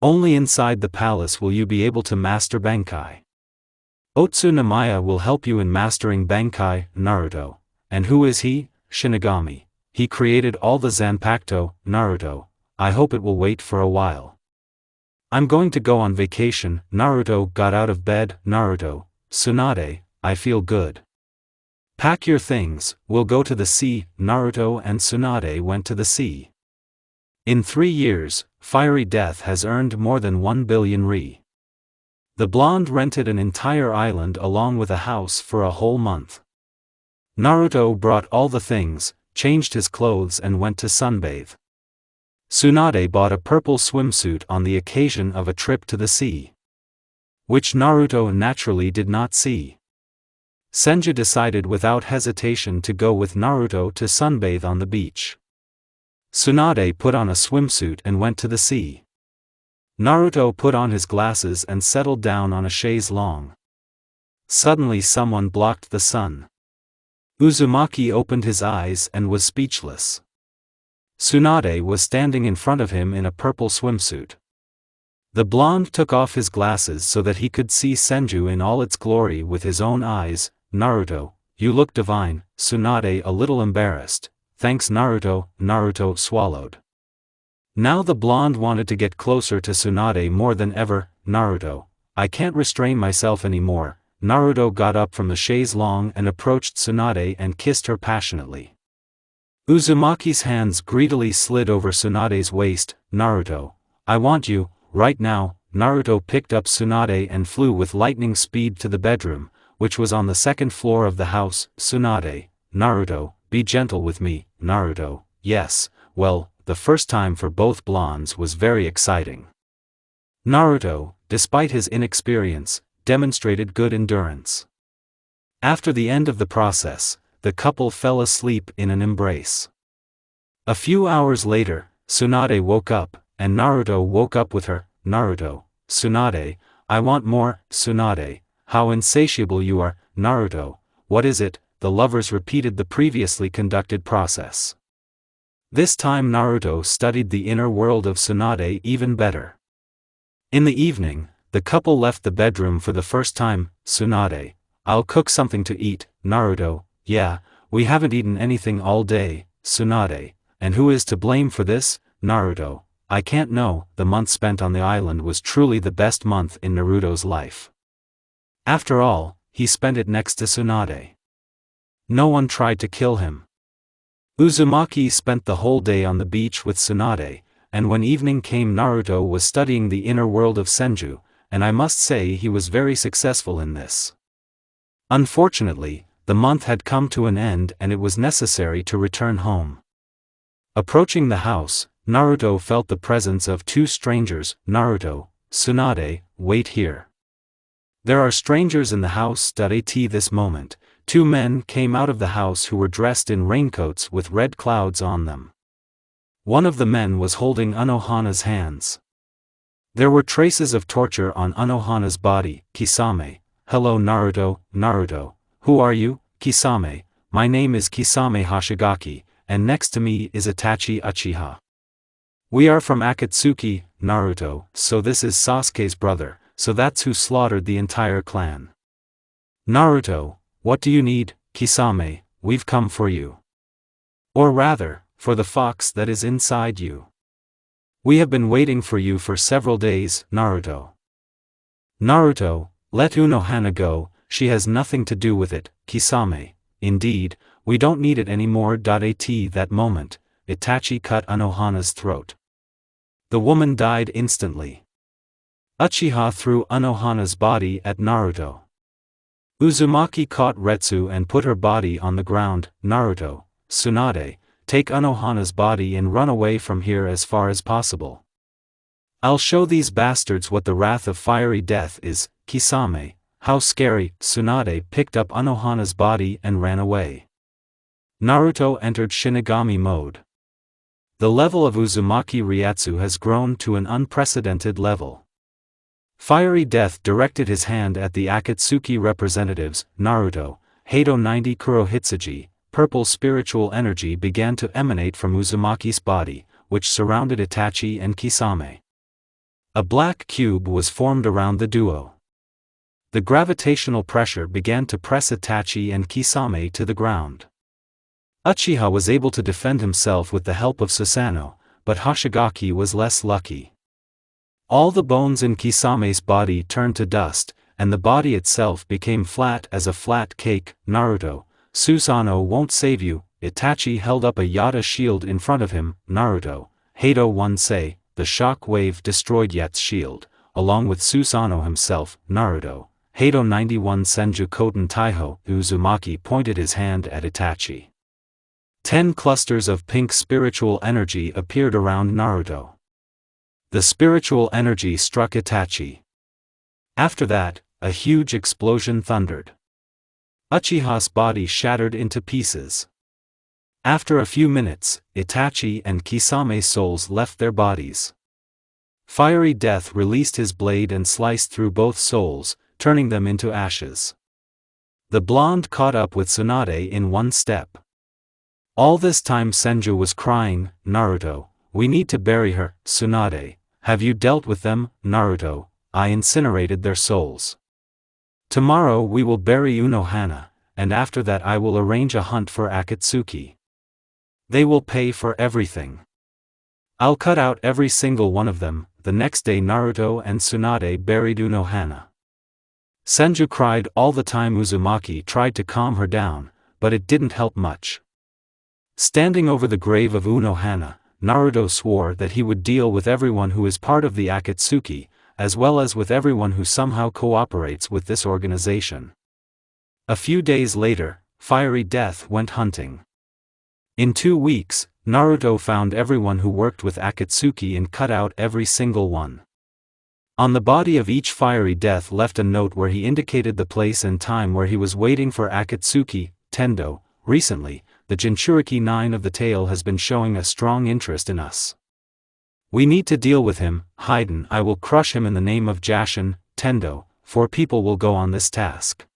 Only inside the palace will you be able to master Bankai. Otsunamaya will help you in mastering Bankai, Naruto. And who is he? Shinigami. He created all the Zanpakuto, Naruto. I hope it will wait for a while. I'm going to go on vacation. Naruto got out of bed. Naruto, Tsunade, I feel good. Pack your things, we'll go to the sea. Naruto and Tsunade went to the sea. In 3 years, Fiery Death has earned more than 1 billion ri. The blonde rented an entire island along with a house for a whole month. Naruto brought all the things, changed his clothes and went to sunbathe. Tsunade bought a purple swimsuit on the occasion of a trip to the sea, which Naruto naturally did not see. Senju decided without hesitation to go with Naruto to sunbathe on the beach. Tsunade put on a swimsuit and went to the sea. Naruto put on his glasses and settled down on a chaise longue. Suddenly someone blocked the sun. Uzumaki opened his eyes and was speechless. Tsunade was standing in front of him in a purple swimsuit. The blonde took off his glasses so that he could see Senju in all its glory with his own eyes. Naruto, you look divine. Tsunade a little embarrassed. Thanks Naruto. Naruto swallowed. Now the blonde wanted to get closer to Tsunade more than ever. Naruto, I can't restrain myself anymore. Naruto got up from the chaise longue and approached Tsunade and kissed her passionately. Uzumaki's hands greedily slid over Tsunade's waist. Naruto, I want you, right now. Naruto picked up Tsunade and flew with lightning speed to the bedroom, which was on the second floor of the house. Tsunade, Naruto, be gentle with me. Naruto, yes, well, the first time for both blondes was very exciting. Naruto, despite his inexperience, demonstrated good endurance. After the end of the process, the couple fell asleep in an embrace. A few hours later, Tsunade woke up, and Naruto woke up with her. Naruto, Tsunade, I want more. Tsunade, how insatiable you are. Naruto, what is it? The lovers repeated the previously conducted process. This time Naruto studied the inner world of Tsunade even better. In the evening, the couple left the bedroom for the first time. Tsunade, I'll cook something to eat. Naruto, yeah, we haven't eaten anything all day. Tsunade, and who is to blame for this? Naruto, I can't know. The month spent on the island was truly the best month in Naruto's life. After all, he spent it next to Tsunade. No one tried to kill him. Uzumaki spent the whole day on the beach with Tsunade, and when evening came Naruto was studying the inner world of Senju, and I must say he was very successful in this. Unfortunately, the month had come to an end and it was necessary to return home. Approaching the house, Naruto felt the presence of two strangers. Naruto, Tsunade, wait here. There are strangers in the house. At this moment, two men came out of the house who were dressed in raincoats with red clouds on them. One of the men was holding Unohana's hands. There were traces of torture on Unohana's body. Kisame, hello Naruto. Naruto, who are you? Kisame, my name is Kisame Hoshigaki, and next to me is Itachi Uchiha. We are from Akatsuki. Naruto, so this is Sasuke's brother, so that's who slaughtered the entire clan. Naruto, what do you need? Kisame, we've come for you. Or rather, for the fox that is inside you. We have been waiting for you for several days. Naruto. Naruto, let Unohana go, she has nothing to do with it. Kisame, indeed, we don't need it anymore. At that moment, Itachi cut Unohana's throat. The woman died instantly. Uchiha threw Unohana's body at Naruto. Uzumaki caught Retsu and put her body on the ground. Naruto, Tsunade, take Unohana's body and run away from here as far as possible. I'll show these bastards what the wrath of fiery death is. Kisame, how scary. Tsunade picked up Unohana's body and ran away. Naruto entered Shinigami mode. The level of Uzumaki Ryatsu has grown to an unprecedented level. Fiery Death directed his hand at the Akatsuki representatives. Naruto, Heido 90 Kurohitsuji, purple spiritual energy began to emanate from Uzumaki's body, which surrounded Itachi and Kisame. A black cube was formed around the duo. The gravitational pressure began to press Itachi and Kisame to the ground. Uchiha was able to defend himself with the help of Susanoo, but Hoshigaki was less lucky. All the bones in Kisame's body turned to dust, and the body itself became flat as a flat cake. Naruto, Susanoo won't save you. Itachi held up a Yata shield in front of him. Naruto, Hado one say, the shock wave destroyed Yat's shield, along with Susanoo himself. Naruto, Hado 91 Senju Koten Taiho. Uzumaki pointed his hand at Itachi. 10 clusters of pink spiritual energy appeared around Naruto. The spiritual energy struck Itachi. After that, a huge explosion thundered. Uchiha's body shattered into pieces. After a few minutes, Itachi and Kisame's souls left their bodies. Fiery Death released his blade and sliced through both souls, turning them into ashes. The blonde caught up with Tsunade in one step. All this time Senju was crying, Naruto, we need to bury her. Tsunade, have you dealt with them? Naruto, I incinerated their souls. Tomorrow we will bury Unohana, and after that I will arrange a hunt for Akatsuki. They will pay for everything. I'll cut out every single one of them. The next day Naruto and Tsunade buried Unohana. Senju cried all the time. Uzumaki tried to calm her down, but it didn't help much. Standing over the grave of Unohana, Naruto swore that he would deal with everyone who is part of the Akatsuki, as well as with everyone who somehow cooperates with this organization. A few days later, Fiery Death went hunting. In 2 weeks, Naruto found everyone who worked with Akatsuki and cut out every single one. On the body of each Fiery Death left a note where he indicated the place and time where he was waiting for Akatsuki. Tendo, recently, the Jinchuriki 9 of the tale has been showing a strong interest in us. We need to deal with him. Haiden, I will crush him in the name of Jashin. Tendo, 4 people will go on this task.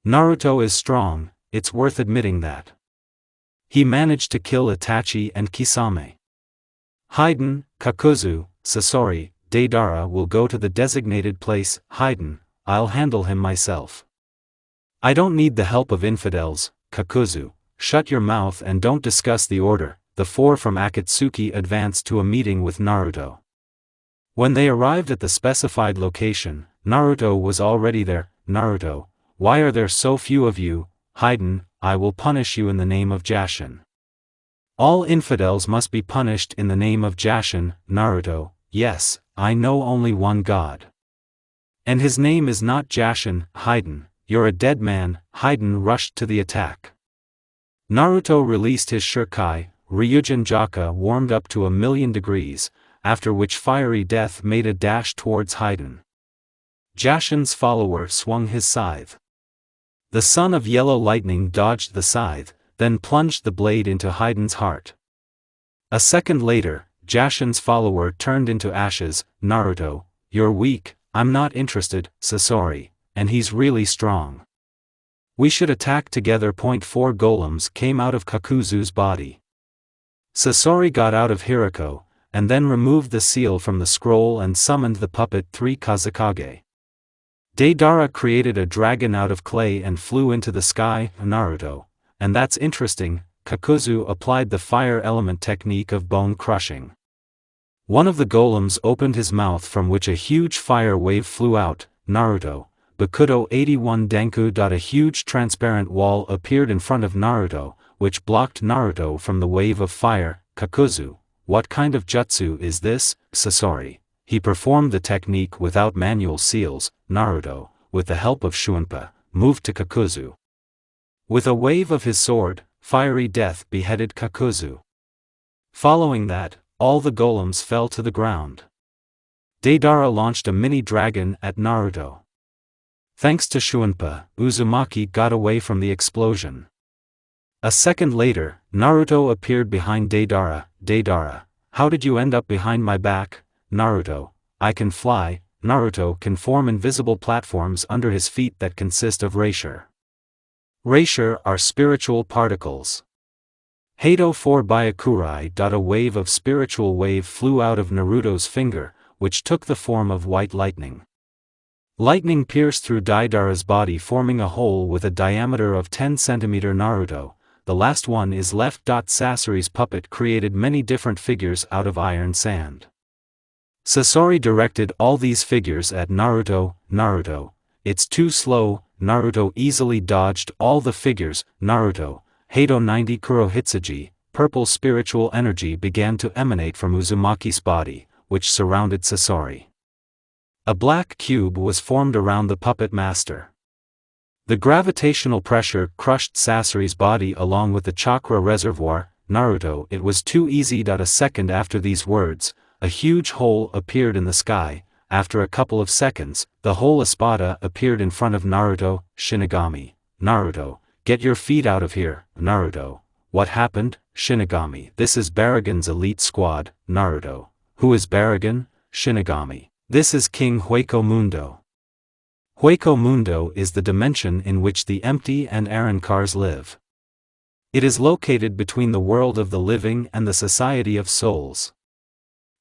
Naruto is strong, it's worth admitting that. He managed to kill Itachi and Kisame. Haiden, Kakuzu, Sasori, Deidara will go to the designated place. Haiden, I'll handle him myself. I don't need the help of infidels. Kakuzu, shut your mouth and don't discuss the order. The 4 from Akatsuki advanced to a meeting with Naruto. When they arrived at the specified location, Naruto was already there. Naruto, why are there so few of you? Haiden, I will punish you in the name of Jashin. All infidels must be punished in the name of Jashin. Naruto, yes, I know only one God. And his name is not Jashin. Haiden, you're a dead man. Haiden rushed to the attack. Naruto released his Shurikai. Ryujin Jaka warmed up to 1,000,000 degrees, after which Fiery Death made a dash towards Haiden. Jashin's follower swung his scythe. The son of Yellow Lightning dodged the scythe, then plunged the blade into Haiden's heart. A second later, Jashin's follower turned into ashes. Naruto, you're weak, I'm not interested. Sasori, and he's really strong. We should attack together. 4 golems came out of Kakuzu's body. Sasori got out of Hirako, and then removed the seal from the scroll and summoned the puppet 3 Kazekage. Deidara created a dragon out of clay and flew into the sky. Naruto, and that's interesting. Kakuzu applied the fire element technique of bone crushing. One of the golems opened his mouth from which a huge fire wave flew out. Naruto, Bakudo 81 Denku. A huge transparent wall appeared in front of Naruto, which blocked Naruto from the wave of fire. Kakuzu, what kind of jutsu is this? Sasori, he performed the technique without manual seals. Naruto, with the help of Shunpa, moved to Kakuzu. With a wave of his sword, Fiery Death beheaded Kakuzu. Following that, all the golems fell to the ground. Deidara launched a mini-dragon at Naruto. Thanks to Shunpa, Uzumaki got away from the explosion. A second later, Naruto appeared behind Deidara. Deidara, how did you end up behind my back? Naruto, I can fly. Naruto can form invisible platforms under his feet that consist of Reisher. Reisher are spiritual particles. Hado 4 Byakurai. A wave of spiritual wave flew out of Naruto's finger, which took the form of white lightning. Lightning pierced through Deidara's body, forming a hole with a diameter of 10 cm. Naruto, the last one is left. Sasuke's puppet created many different figures out of iron sand. Sasori directed all these figures at Naruto. Naruto, it's too slow. Naruto easily dodged all the figures. Naruto, Hado 90 Kurohitsuji, purple spiritual energy began to emanate from Uzumaki's body, which surrounded Sasori. A black cube was formed around the puppet master. The gravitational pressure crushed Sasuke's body along with the chakra reservoir. Naruto, it was too easy. A second after these words, a huge hole appeared in the sky. After a couple of seconds, the whole Espada appeared in front of Naruto. Shinigami, Naruto, get your feet out of here. Naruto, what happened? Shinigami, this is Baragon's elite squad. Naruto, who is Baragon? Shinigami, this is King Hueco Mundo. Hueco Mundo is the dimension in which the empty and Arancars live. It is located between the world of the living and the society of souls.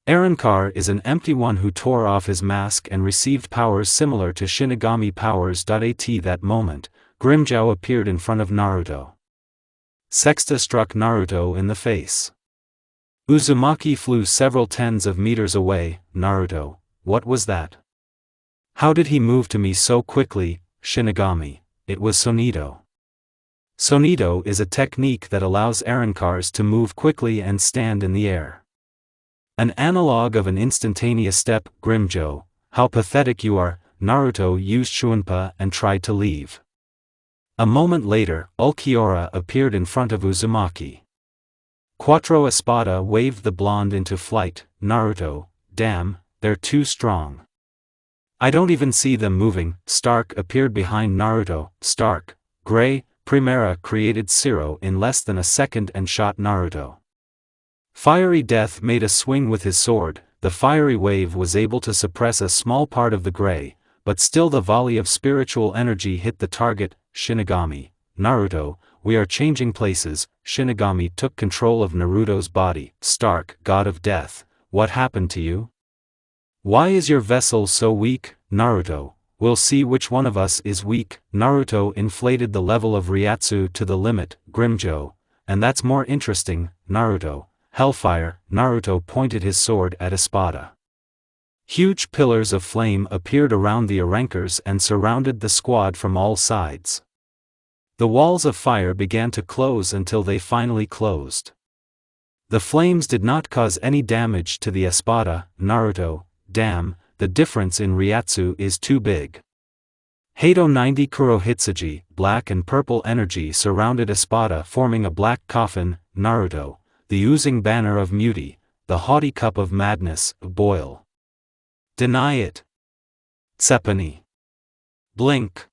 Arankar is an empty one who tore off his mask and received powers similar to Shinigami powers. At that moment, Grimmjow appeared in front of Naruto. Sexta struck Naruto in the face. Uzumaki flew several tens of meters away. Naruto, what was that? How did he move to me so quickly? Shinigami, it was Sonido. Sonido is a technique that allows Arankars to move quickly and stand in the air. An analog of an instantaneous step. Grimmjow, how pathetic you are. Naruto used Shunpa and tried to leave. A moment later, Ulquiorra appeared in front of Uzumaki. Quattro Espada waved the blonde into flight. Naruto, damn, they're too strong. I don't even see them moving. Stark appeared behind Naruto. Stark, Gray, Primera created Zero in less than a second and shot Naruto. Fiery Death made a swing with his sword. The fiery wave was able to suppress a small part of the gray, but still the volley of spiritual energy hit the target. Shinigami, Naruto, we are changing places. Shinigami took control of Naruto's body. Stark, God of Death, what happened to you? Why is your vessel so weak? Naruto, we'll see which one of us is weak. Naruto inflated the level of Ryatsu to the limit. Grimmjow, and that's more interesting. Naruto, Hellfire. Naruto pointed his sword at Espada. Huge pillars of flame appeared around the Arankars and surrounded the squad from all sides. The walls of fire began to close until they finally closed. The flames did not cause any damage to the Espada. Naruto, damn, the difference in Ryatsu is too big. Hado 90 Kurohitsuji, black and purple energy surrounded Espada, forming a black coffin. Naruto, the oozing banner of Muti, the haughty cup of madness, boil. Deny it. Tsepani. Blink.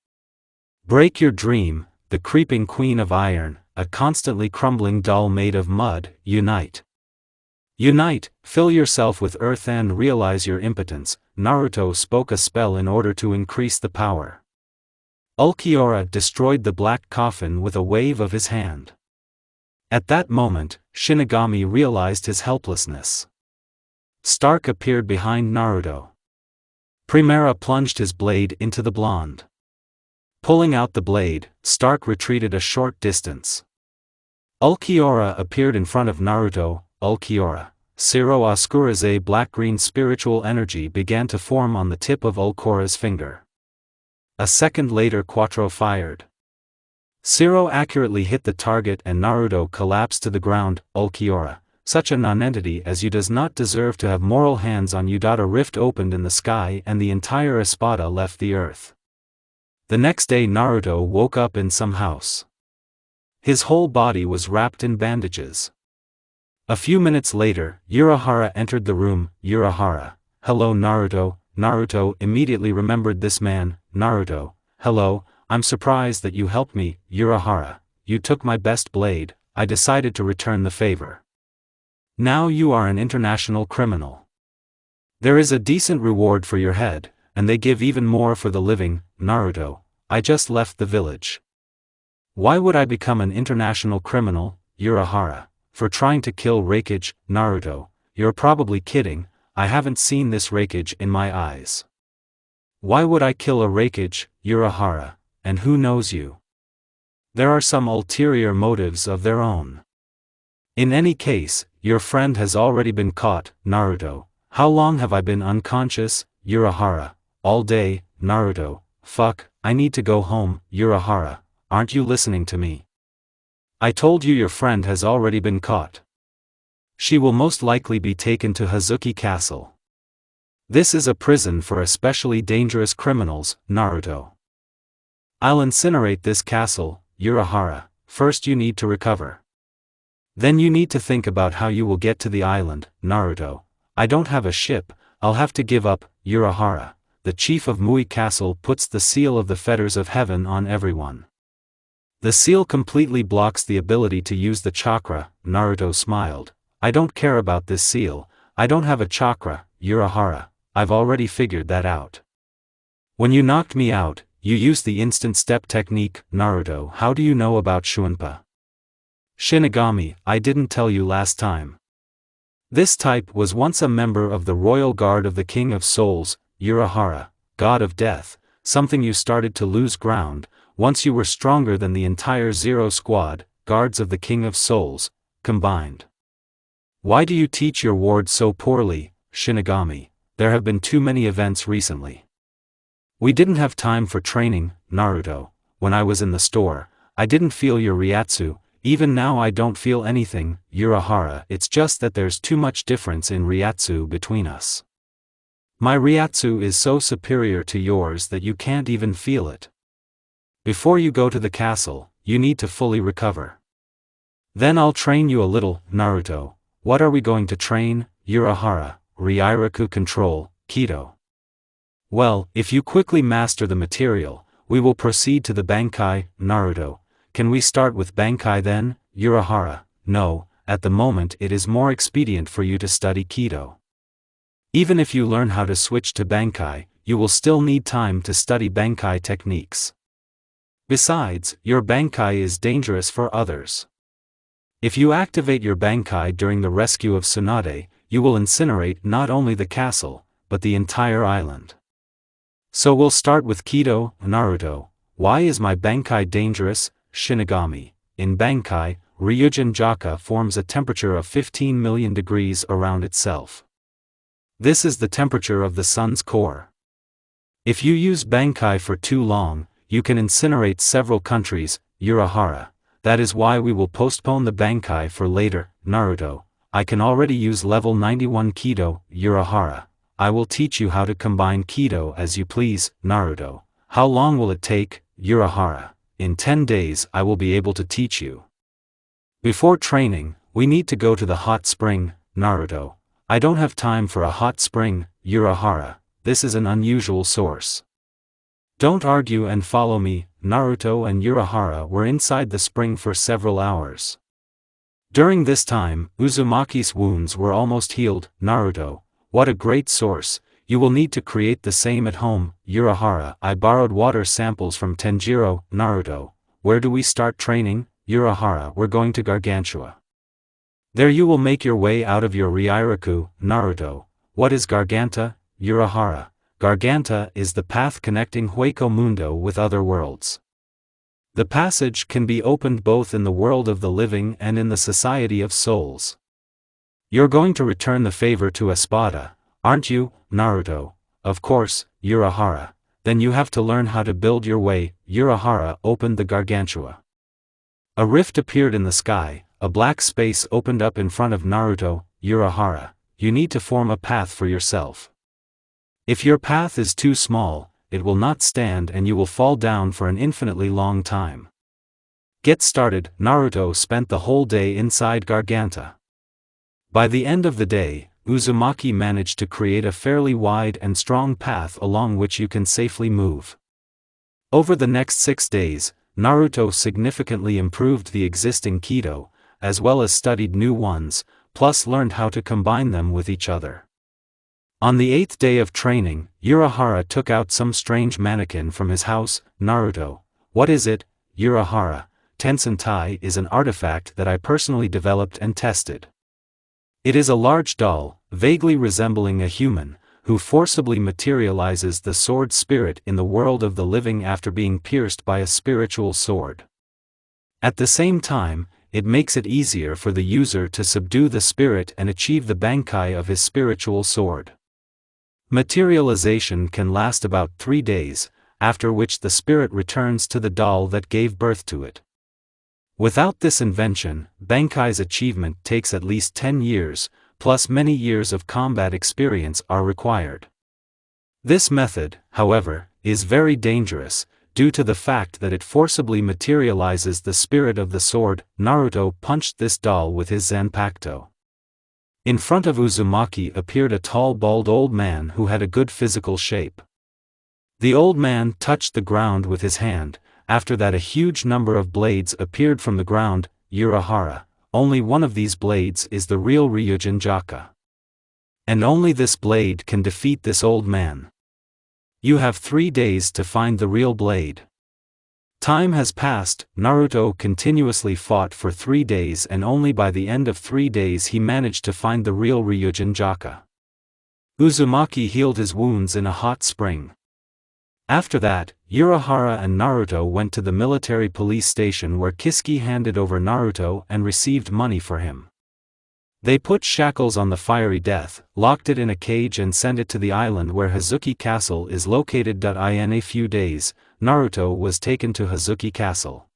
Break your dream, the creeping queen of iron, a constantly crumbling doll made of mud. Unite. Unite, fill yourself with earth and realize your impotence. Naruto spoke a spell in order to increase the power. Ulquiorra destroyed the black coffin with a wave of his hand. At that moment, Shinigami realized his helplessness. Stark appeared behind Naruto. Primera plunged his blade into the blonde. Pulling out the blade, Stark retreated a short distance. Ulquiorra appeared in front of Naruto. Ulquiorra, Ciro Oscura's black-green spiritual energy began to form on the tip of Ulquiorra's finger. A second later Quattro fired. Ciro accurately hit the target and Naruto collapsed to the ground. Ulquiorra, such a nonentity as you does not deserve to have moral hands on you. A rift opened in the sky and the entire Espada left the earth. The next day Naruto woke up in some house. His whole body was wrapped in bandages. A few minutes later, Urahara entered the room. Urahara, hello Naruto. Naruto immediately remembered this man. Naruto, hello, I'm surprised that you helped me. Urahara, you took my best blade, I decided to return the favor. Now you are an international criminal. There is a decent reward for your head, and they give even more for the living. Naruto, I just left the village. Why would I become an international criminal? Urahara, for trying to kill Raikage, Naruto. You're probably kidding, I haven't seen this Raikage in my eyes. Why would I kill a Raikage, Urahara, and who knows you? There are some ulterior motives of their own. In any case, your friend has already been caught, Naruto. How long have I been unconscious, Urahara? All day, Naruto. Fuck, I need to go home, Urahara, aren't you listening to me? I told you your friend has already been caught. She will most likely be taken to Hazuki Castle. This is a prison for especially dangerous criminals, Naruto. I'll incinerate this castle, Urahara. First you need to recover. Then you need to think about how you will get to the island, Naruto. I don't have a ship, I'll have to give up, Urahara. The chief of Mui Castle puts the seal of the fetters of heaven on everyone. The seal completely blocks the ability to use the chakra, Naruto smiled. I don't care about this seal, I don't have a chakra, Urahara, I've already figured that out. When you knocked me out, you used the instant step technique, Naruto. How do you know about Shunpa? Shinigami, I didn't tell you last time. This type was once a member of the royal guard of the King of Souls, Urahara, God of Death, something you started to lose ground, once you were stronger than the entire Zero Squad, guards of the King of Souls, combined. Why do you teach your ward so poorly, Shinigami? There have been too many events recently. We didn't have time for training, Naruto. When I was in the store, I didn't feel your Ryatsu. Even now I don't feel anything, Urahara. It's just that there's too much difference in Ryatsu between us. My Ryatsu is so superior to yours that you can't even feel it. Before you go to the castle, you need to fully recover. Then I'll train you a little, Naruto. What are we going to train, Urahara? Ryairaku control, Kido. Well, if you quickly master the material, we will proceed to the Bankai, Naruto. Can we start with Bankai then, Urahara? No, at the moment it is more expedient for you to study Kido. Even if you learn how to switch to Bankai, you will still need time to study Bankai techniques. Besides, your Bankai is dangerous for others. If you activate your Bankai during the rescue of Tsunade, you will incinerate not only the castle, but the entire island. So we'll start with Kido, Naruto. Why is my Bankai dangerous, Shinigami? In Bankai, Ryujin Jaka forms a temperature of 15 million degrees around itself. This is the temperature of the sun's core. If you use Bankai for too long, you can incinerate several countries, Urahara. That is why we will postpone the Bankai for later, Naruto. I can already use level 91 Kido, Urahara. I will teach you how to combine Kido as you please, Naruto. How long will it take, Urahara? In 10 days I will be able to teach you. Before training, we need to go to the hot spring, Naruto. I don't have time for a hot spring, Urahara. This is an unusual source. Don't argue and follow me. Naruto and Urahara were inside the spring for several hours. During this time, Uzumaki's wounds were almost healed. Naruto, what a great source. You will need to create the same at home, Urahara. I borrowed water samples from Tenjiro. Naruto, where do we start training? Urahara, we're going to Gargantua. There you will make your way out of your Ryairaku. Naruto, what is Garganta? Urahara, Garganta is the path connecting Hueco Mundo with other worlds. The passage can be opened both in the world of the living and in the society of souls. You're going to return the favor to Espada, aren't you, Naruto? Of course, Urahara. Then you have to learn how to build your way. Urahara opened the Gargantua. A rift appeared in the sky, a black space opened up in front of Naruto. Urahara, you need to form a path for yourself. If your path is too small, it will not stand and you will fall down for an infinitely long time. Get started. Naruto spent the whole day inside Garganta. By the end of the day, Uzumaki managed to create a fairly wide and strong path along which you can safely move. Over the next 6 days, Naruto significantly improved the existing Kido, as well as studied new ones, plus learned how to combine them with each other. On the 8th day of training, Urahara took out some strange mannequin from his house. Naruto, what is it, Urahara? Tensentai is an artifact that I personally developed and tested. It is a large doll, vaguely resembling a human, who forcibly materializes the sword spirit in the world of the living after being pierced by a spiritual sword. At the same time, it makes it easier for the user to subdue the spirit and achieve the bankai of his spiritual sword. Materialization can last about 3 days, after which the spirit returns to the doll that gave birth to it. Without this invention, bankai's achievement takes at least 10 years, plus many years of combat experience are required. This method, however, is very dangerous, due to the fact that it forcibly materializes the spirit of the sword. Naruto punched this doll with his Zanpakuto. In front of Uzumaki appeared a tall bald old man who had a good physical shape. The old man touched the ground with his hand. After that a huge number of blades appeared from the ground. Urahara, only one of these blades is the real Ryujin Jaka. And only this blade can defeat this old man. You have 3 days to find the real blade. Time has passed. Naruto continuously fought for 3 days and only by the end of 3 days he managed to find the real Ryujin Jaka. Uzumaki healed his wounds in a hot spring. After that, Urahara and Naruto went to the military police station where Kisuke handed over Naruto and received money for him. They put shackles on the fiery death, locked it in a cage and sent it to the island where Hazuki Castle is located. In a few days, Naruto was taken to Hazuki Castle.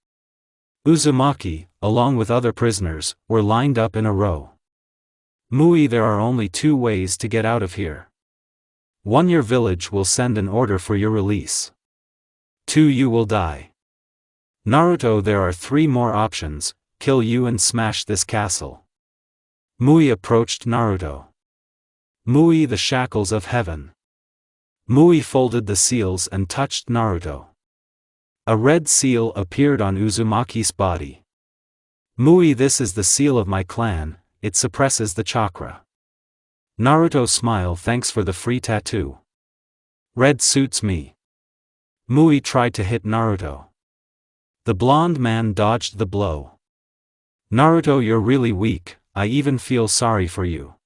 Uzumaki, along with other prisoners, were lined up in a row. Mui, there are only 2 ways to get out of here. 1, your village will send an order for your release. 2, you will die. Naruto, there are 3 more options: kill you and smash this castle. Mui approached Naruto. Mui, the shackles of heaven. Mui folded the seals and touched Naruto. A red seal appeared on Uzumaki's body. Mui, this is the seal of my clan, it suppresses the chakra. Naruto smile, thanks for the free tattoo. Red suits me. Mui tried to hit Naruto. The blonde man dodged the blow. Naruto, you're really weak, I even feel sorry for you.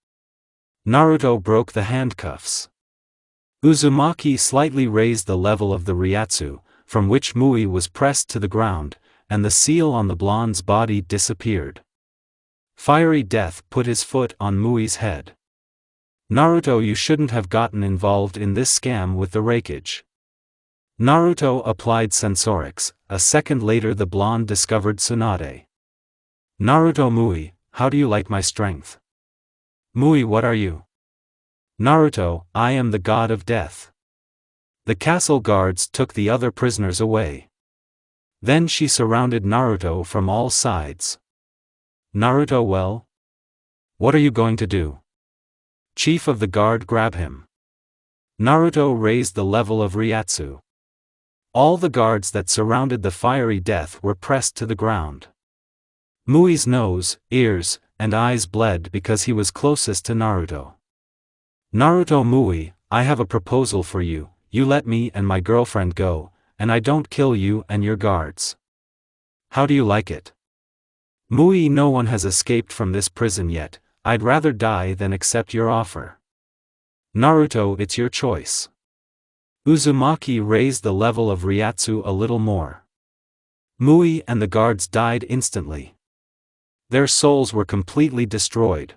Naruto broke the handcuffs. Uzumaki slightly raised the level of the Ryatsu, from which Mui was pressed to the ground, and the seal on the blonde's body disappeared. Fiery Death put his foot on Mui's head. Naruto, you shouldn't have gotten involved in this scam with the rakeage. Naruto applied sensorics. A second later the blonde discovered Tsunade. Naruto, Mui, how do you like my strength? Mui, what are you? Naruto, I am the god of death. The castle guards took the other prisoners away. Then she surrounded Naruto from all sides. Naruto, well? What are you going to do? Chief of the guard, grab him. Naruto raised the level of Ryatsu. All the guards that surrounded the fiery death were pressed to the ground. Mui's nose, ears, and eyes bled because he was closest to Naruto. Naruto, Mui, I have a proposal for you. You let me and my girlfriend go, and I don't kill you and your guards. How do you like it? Mui, no one has escaped from this prison yet. I'd rather die than accept your offer. Naruto, it's your choice. Uzumaki raised the level of Ryatsu a little more. Mui and the guards died instantly. Their souls were completely destroyed.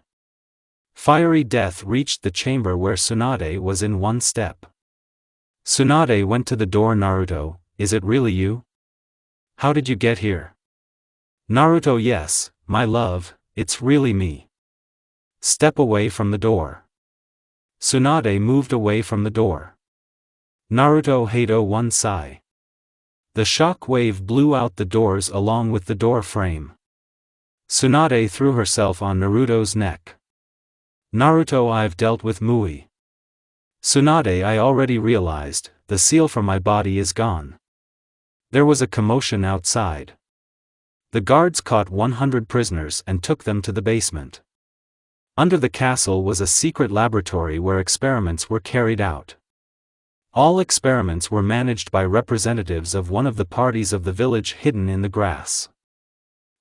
Fiery Death reached the chamber where Tsunade was in 1 step. Tsunade went to the door. Naruto, is it really you? How did you get here? Naruto, yes, my love, it's really me. Step away from the door. Tsunade moved away from the door. Naruto, Hado, one sigh. The shock wave blew out the doors along with the door frame. Tsunade threw herself on Naruto's neck. Naruto, I've dealt with Mui. Tsunade, I already realized, the seal from my body is gone. There was a commotion outside. The guards caught 100 prisoners and took them to the basement. Under the castle was a secret laboratory where experiments were carried out. All experiments were managed by representatives of one of the parties of the village hidden in the grass.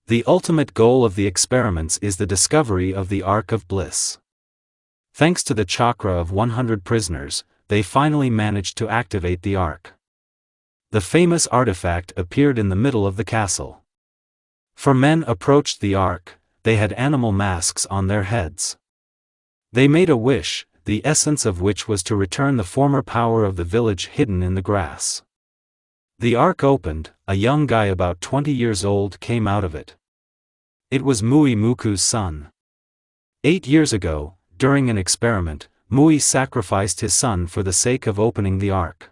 The ultimate goal of the experiments is the discovery of the Ark of Bliss. Thanks to the chakra of 100 prisoners, they finally managed to activate the Ark. The famous artifact appeared in the middle of the castle. 4 men approached the Ark. They had animal masks on their heads. They made a wish, the essence of which was to return the former power of the village hidden in the grass. The Ark opened, a young guy about 20 years old came out of it. It was Mui Muku's son. 8 years ago, during an experiment, Mui sacrificed his son for the sake of opening the Ark.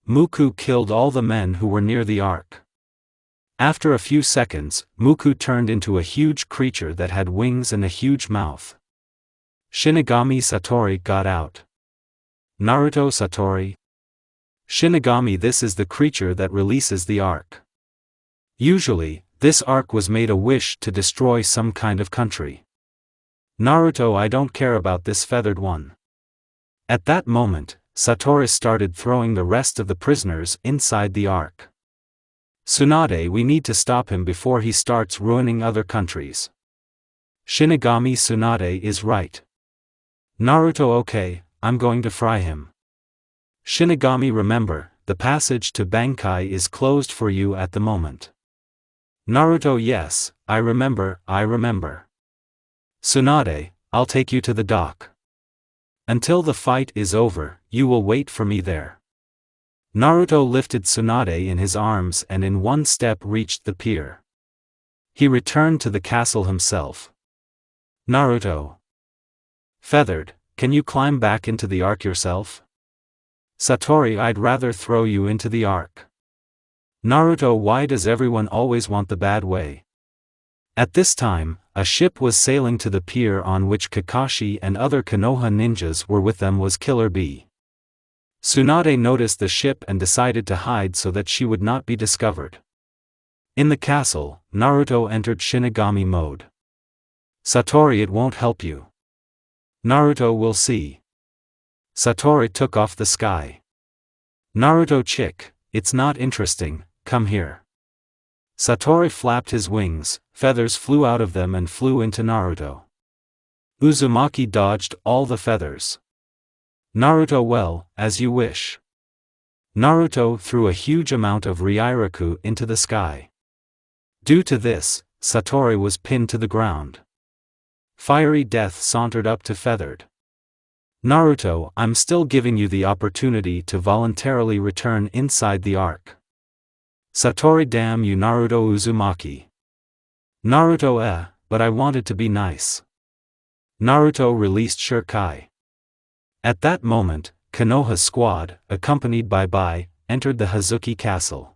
Muku killed all the men who were near the Ark. After a few seconds, Muku turned into a huge creature that had wings and a huge mouth. Shinigami Satori got out. Naruto Satori. Shinigami, this is the creature that releases the Ark. Usually, this Ark was made a wish to destroy some kind of country. Naruto, I don't care about this feathered one. At that moment, Satori started throwing the rest of the prisoners inside the Ark. Tsunade, we need to stop him before he starts ruining other countries. Shinigami Tsunade is right. Naruto, okay, I'm going to fry him. Shinigami, remember, the passage to Bankai is closed for you at the moment. Naruto, yes, I remember. Tsunade, I'll take you to the dock. Until the fight is over, you will wait for me there. Naruto lifted Tsunade in his arms and in one step reached the pier. He returned to the castle himself. Naruto. Feathered, can you climb back into the Ark yourself? Satori, I'd rather throw you into the Ark. Naruto, why does everyone always want the bad way? At this time, a ship was sailing to the pier on which Kakashi and other Konoha ninjas were with them was Killer Bee. Tsunade noticed the ship and decided to hide so that she would not be discovered. In the castle, Naruto entered Shinigami mode. Satori, it won't help you. Naruto, will see. Satori took off the sky. Naruto, chick, it's not interesting, come here. Satori flapped his wings, feathers flew out of them and flew into Naruto. Uzumaki dodged all the feathers. Naruto, well, as you wish. Naruto threw a huge amount of Ryairaku into the sky. Due to this, Satori was pinned to the ground. Fiery Death sauntered up to Feathered. Naruto, I'm still giving you the opportunity to voluntarily return inside the Ark. Satori, damn you Naruto Uzumaki. Naruto, but I wanted to be nice. Naruto released Shirkai. At that moment, Konoha's squad, accompanied by Bai, entered the Hazuki castle.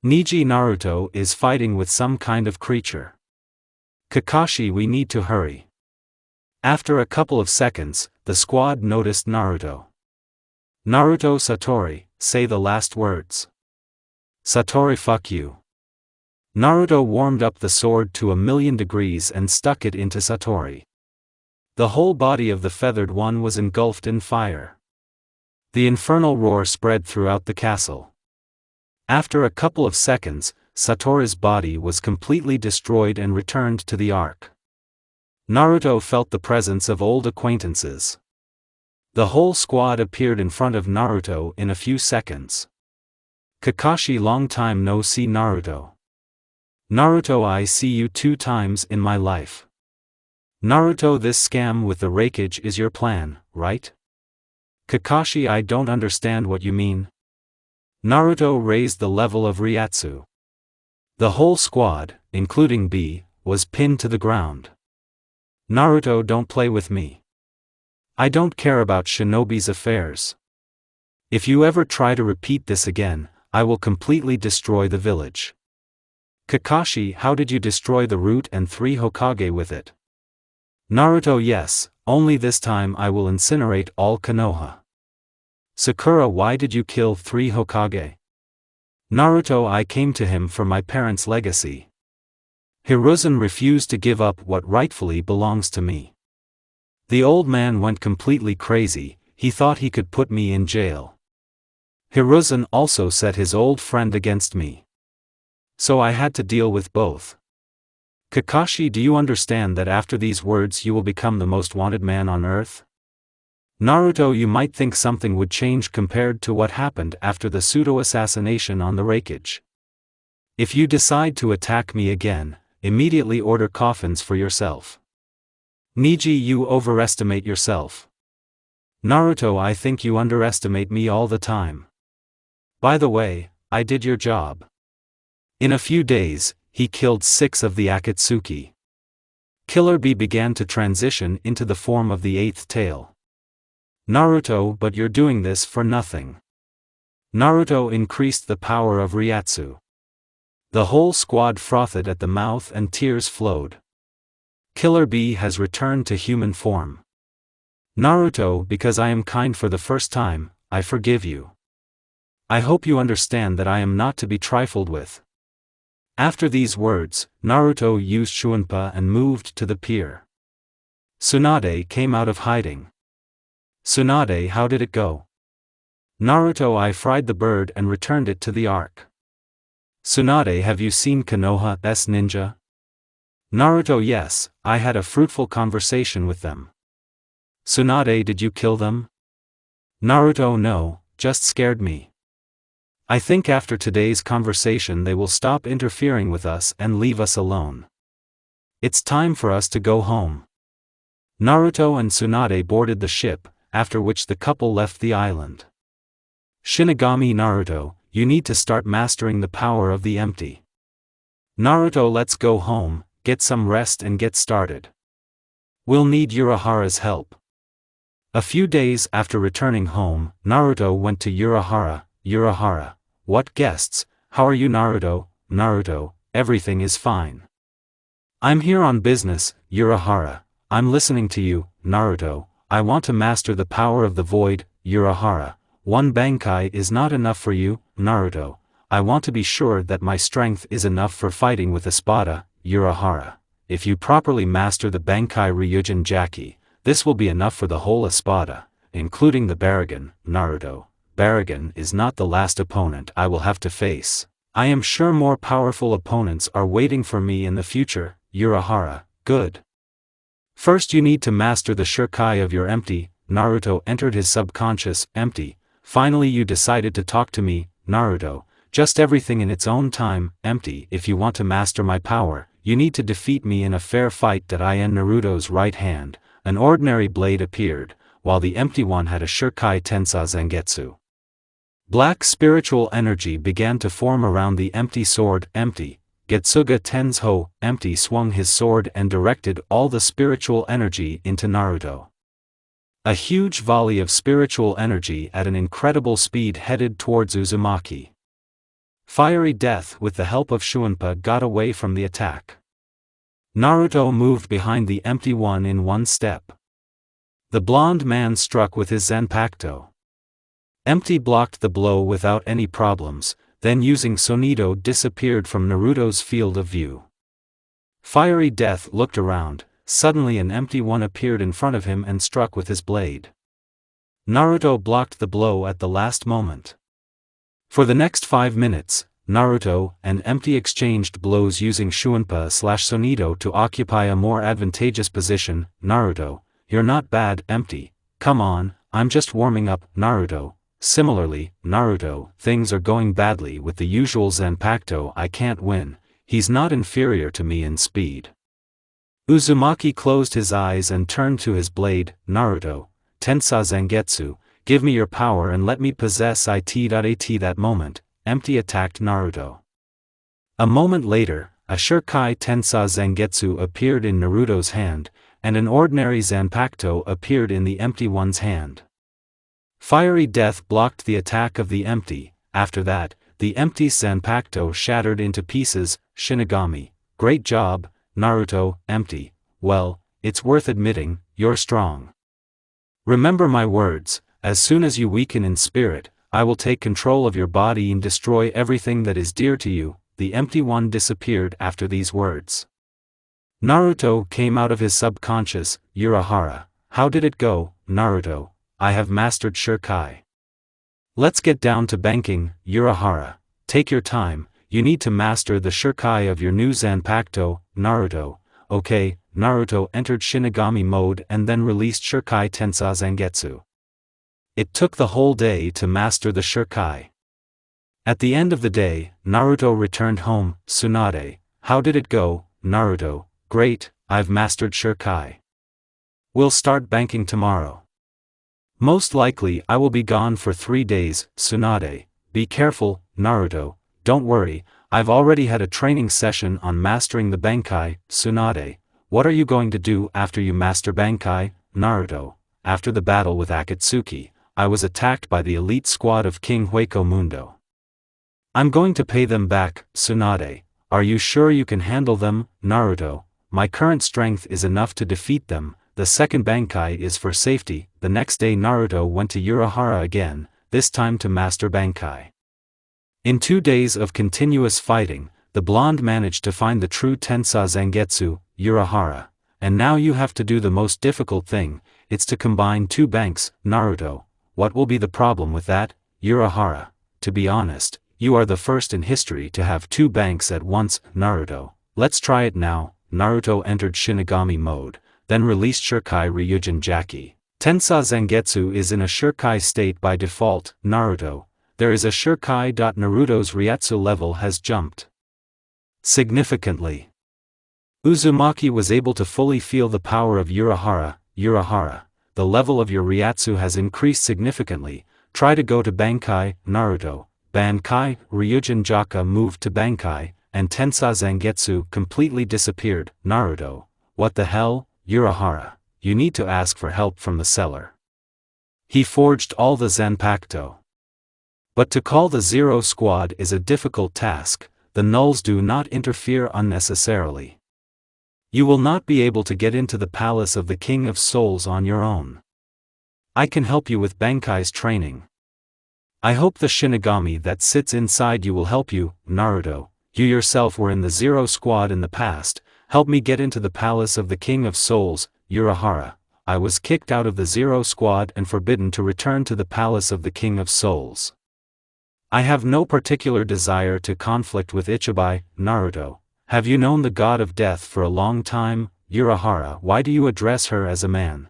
Niji, Naruto is fighting with some kind of creature. Kakashi, we need to hurry. After a couple of seconds, the squad noticed Naruto. Naruto, Satori, say the last words. Satori, fuck you. Naruto warmed up the sword to 1,000,000 degrees and stuck it into Satori. The whole body of the feathered one was engulfed in fire. The infernal roar spread throughout the castle. After a couple of seconds, Satori's body was completely destroyed and returned to the Ark. Naruto felt the presence of old acquaintances. The whole squad appeared in front of Naruto in a few seconds. Kakashi, long time no see. Naruto. Naruto, I see you 2 times in my life. Naruto, this scam with the rakeage is your plan, right? Kakashi, I don't understand what you mean. Naruto raised the level of Ryatsu. The whole squad, including B, was pinned to the ground. Naruto, don't play with me. I don't care about Shinobi's affairs. If you ever try to repeat this again, I will completely destroy the village. Kakashi, how did you destroy the root and 3 Hokage with it? Naruto, yes, only this time I will incinerate all Konoha. Sakura, why did you kill 3 Hokage? Naruto, I came to him for my parents' legacy. Hiruzen refused to give up what rightfully belongs to me. The old man went completely crazy, he thought he could put me in jail. Hiruzen also set his old friend against me. So I had to deal with both. Kakashi, do you understand that after these words you will become the most wanted man on earth? Naruto, you might think something would change compared to what happened after the pseudo-assassination on the Raikage. If you decide to attack me again, immediately order coffins for yourself. Neji, you overestimate yourself. Naruto, I think you underestimate me all the time. By the way, I did your job. In a few days, he killed 6 of the Akatsuki. Killer Bee began to transition into the form of the 8th tail. Naruto, but you're doing this for nothing. Naruto increased the power of Ryatsu. The whole squad frothed at the mouth and tears flowed. Killer Bee has returned to human form. Naruto, because I am kind for the first time, I forgive you. I hope you understand that I am not to be trifled with. After these words, Naruto used Shunpa and moved to the pier. Tsunade came out of hiding. Tsunade, how did it go? Naruto, I fried the bird and returned it to the ark. Tsunade, have you seen Konoha's ninja? Naruto, yes, I had a fruitful conversation with them. Tsunade, did you kill them? Naruto, no, just scared me. I think after today's conversation they will stop interfering with us and leave us alone. It's time for us to go home. Naruto and Tsunade boarded the ship, after which the couple left the island. Shinigami Naruto, you need to start mastering the power of the empty. Naruto, let's go home, get some rest and get started. We'll need Urahara's help. A few days after returning home, Naruto went to Urahara. Urahara, what guests, how are you? Naruto, Naruto, everything is fine. I'm here on business, Urahara, I'm listening to you, Naruto, I want to master the power of the void, Urahara, one Bankai is not enough for you, Naruto, I want to be sure that my strength is enough for fighting with Espada, Urahara, if you properly master the Bankai Ryujin Jaki, this will be enough for the whole Espada, including the Baragon, Naruto. Baragon is not the last opponent I will have to face. I am sure more powerful opponents are waiting for me in the future, Urahara, good. First you need to master the Shirkai of your empty. Naruto entered his subconscious, empty. Finally you decided to talk to me, Naruto, just everything in its own time, empty. If you want to master my power, you need to defeat me in a fair fight. That I am Naruto's right hand, an ordinary blade appeared, while the empty one had a Shirkai Tensa Zangetsu. Black spiritual energy began to form around the empty sword, empty. Getsuga Tensho, empty swung his sword and directed all the spiritual energy into Naruto. A huge volley of spiritual energy at an incredible speed headed towards Uzumaki. Fiery Death with the help of Shunpa got away from the attack. Naruto moved behind the empty one in one step. The blonde man struck with his Zanpakuto. Empty blocked the blow without any problems, then using Sonido disappeared from Naruto's field of view. Fiery Death looked around, suddenly an empty one appeared in front of him and struck with his blade. Naruto blocked the blow at the last moment. For the next 5 minutes, Naruto and Empty exchanged blows using Shunpa/Sonido to occupy a more advantageous position. Naruto, you're not bad, Empty, come on, I'm just warming up, Naruto. Similarly, Naruto, things are going badly with the usual Zanpakuto. I can't win, he's not inferior to me in speed. Uzumaki closed his eyes and turned to his blade. Naruto, Tensa Zangetsu, give me your power and let me possess it. At that moment, Empty attacked Naruto. A moment later, a Shirkai Tensa Zangetsu appeared in Naruto's hand, and an ordinary Zanpakuto appeared in the empty one's hand. Fiery Death blocked the attack of the empty. After that, the empty's Zanpakuto shattered into pieces. Shinigami, great job, Naruto. Empty, well, it's worth admitting, you're strong. Remember my words, as soon as you weaken in spirit, I will take control of your body and destroy everything that is dear to you. The empty one disappeared after these words. Naruto came out of his subconscious. Urahara, how did it go, Naruto? I have mastered Shirkai. Let's get down to banking. Urahara, take your time, you need to master the Shirkai of your new Zanpakuto. Naruto. Okay, Naruto entered Shinigami mode and then released Shurikai Tensa Zangetsu. It took the whole day to master the Shurikai. At the end of the day, Naruto returned home. Tsunade, how did it go, Naruto? Great, I've mastered Shurikai. We'll start banking tomorrow. Most likely I will be gone for 3 days, Tsunade. Be careful, Naruto. Don't worry, I've already had a training session on mastering the Bankai. Tsunade, what are you going to do after you master Bankai, Naruto? After the battle with Akatsuki, I was attacked by the elite squad of King Hueco Mundo. I'm going to pay them back, Tsunade. Are you sure you can handle them, Naruto? My current strength is enough to defeat them. The second Bankai is for safety. The next day Naruto went to Urahara again, this time to master Bankai. In 2 days of continuous fighting, the blonde managed to find the true Tensa Zangetsu, Urahara. And now you have to do the most difficult thing, it's to combine 2 banks, Naruto. What will be the problem with that, Urahara? To be honest, you are the first in history to have 2 banks at once, Naruto. Let's try it now. Naruto entered Shinigami mode, then released Shurikai Ryujin Jaki. Tensa Zangetsu is in a Shurikai state by default, Naruto. There is a Shurikai. Naruto's Ryatsu level has jumped significantly. Uzumaki was able to fully feel the power of Urahara. Urahara, the level of your Ryatsu has increased significantly. Try to go to Bankai, Naruto. Bankai, Ryujin Jaka moved to Bankai, and Tensa Zangetsu completely disappeared. Naruto, what the hell, Urahara, you need to ask for help from the seller. He forged all the Zanpakuto. But to call the Zero Squad is a difficult task. The nulls do not interfere unnecessarily. You will not be able to get into the palace of the King of Souls on your own. I can help you with Bankai's training. I hope the Shinigami that sits inside you will help you, Naruto. You yourself were in the Zero Squad in the past. Help me get into the palace of the King of Souls, Urahara. I was kicked out of the Zero Squad and forbidden to return to the palace of the King of Souls. I have no particular desire to conflict with Ichibai, Naruto. Have you known the god of death for a long time, Urahara? Why do you address her as a man?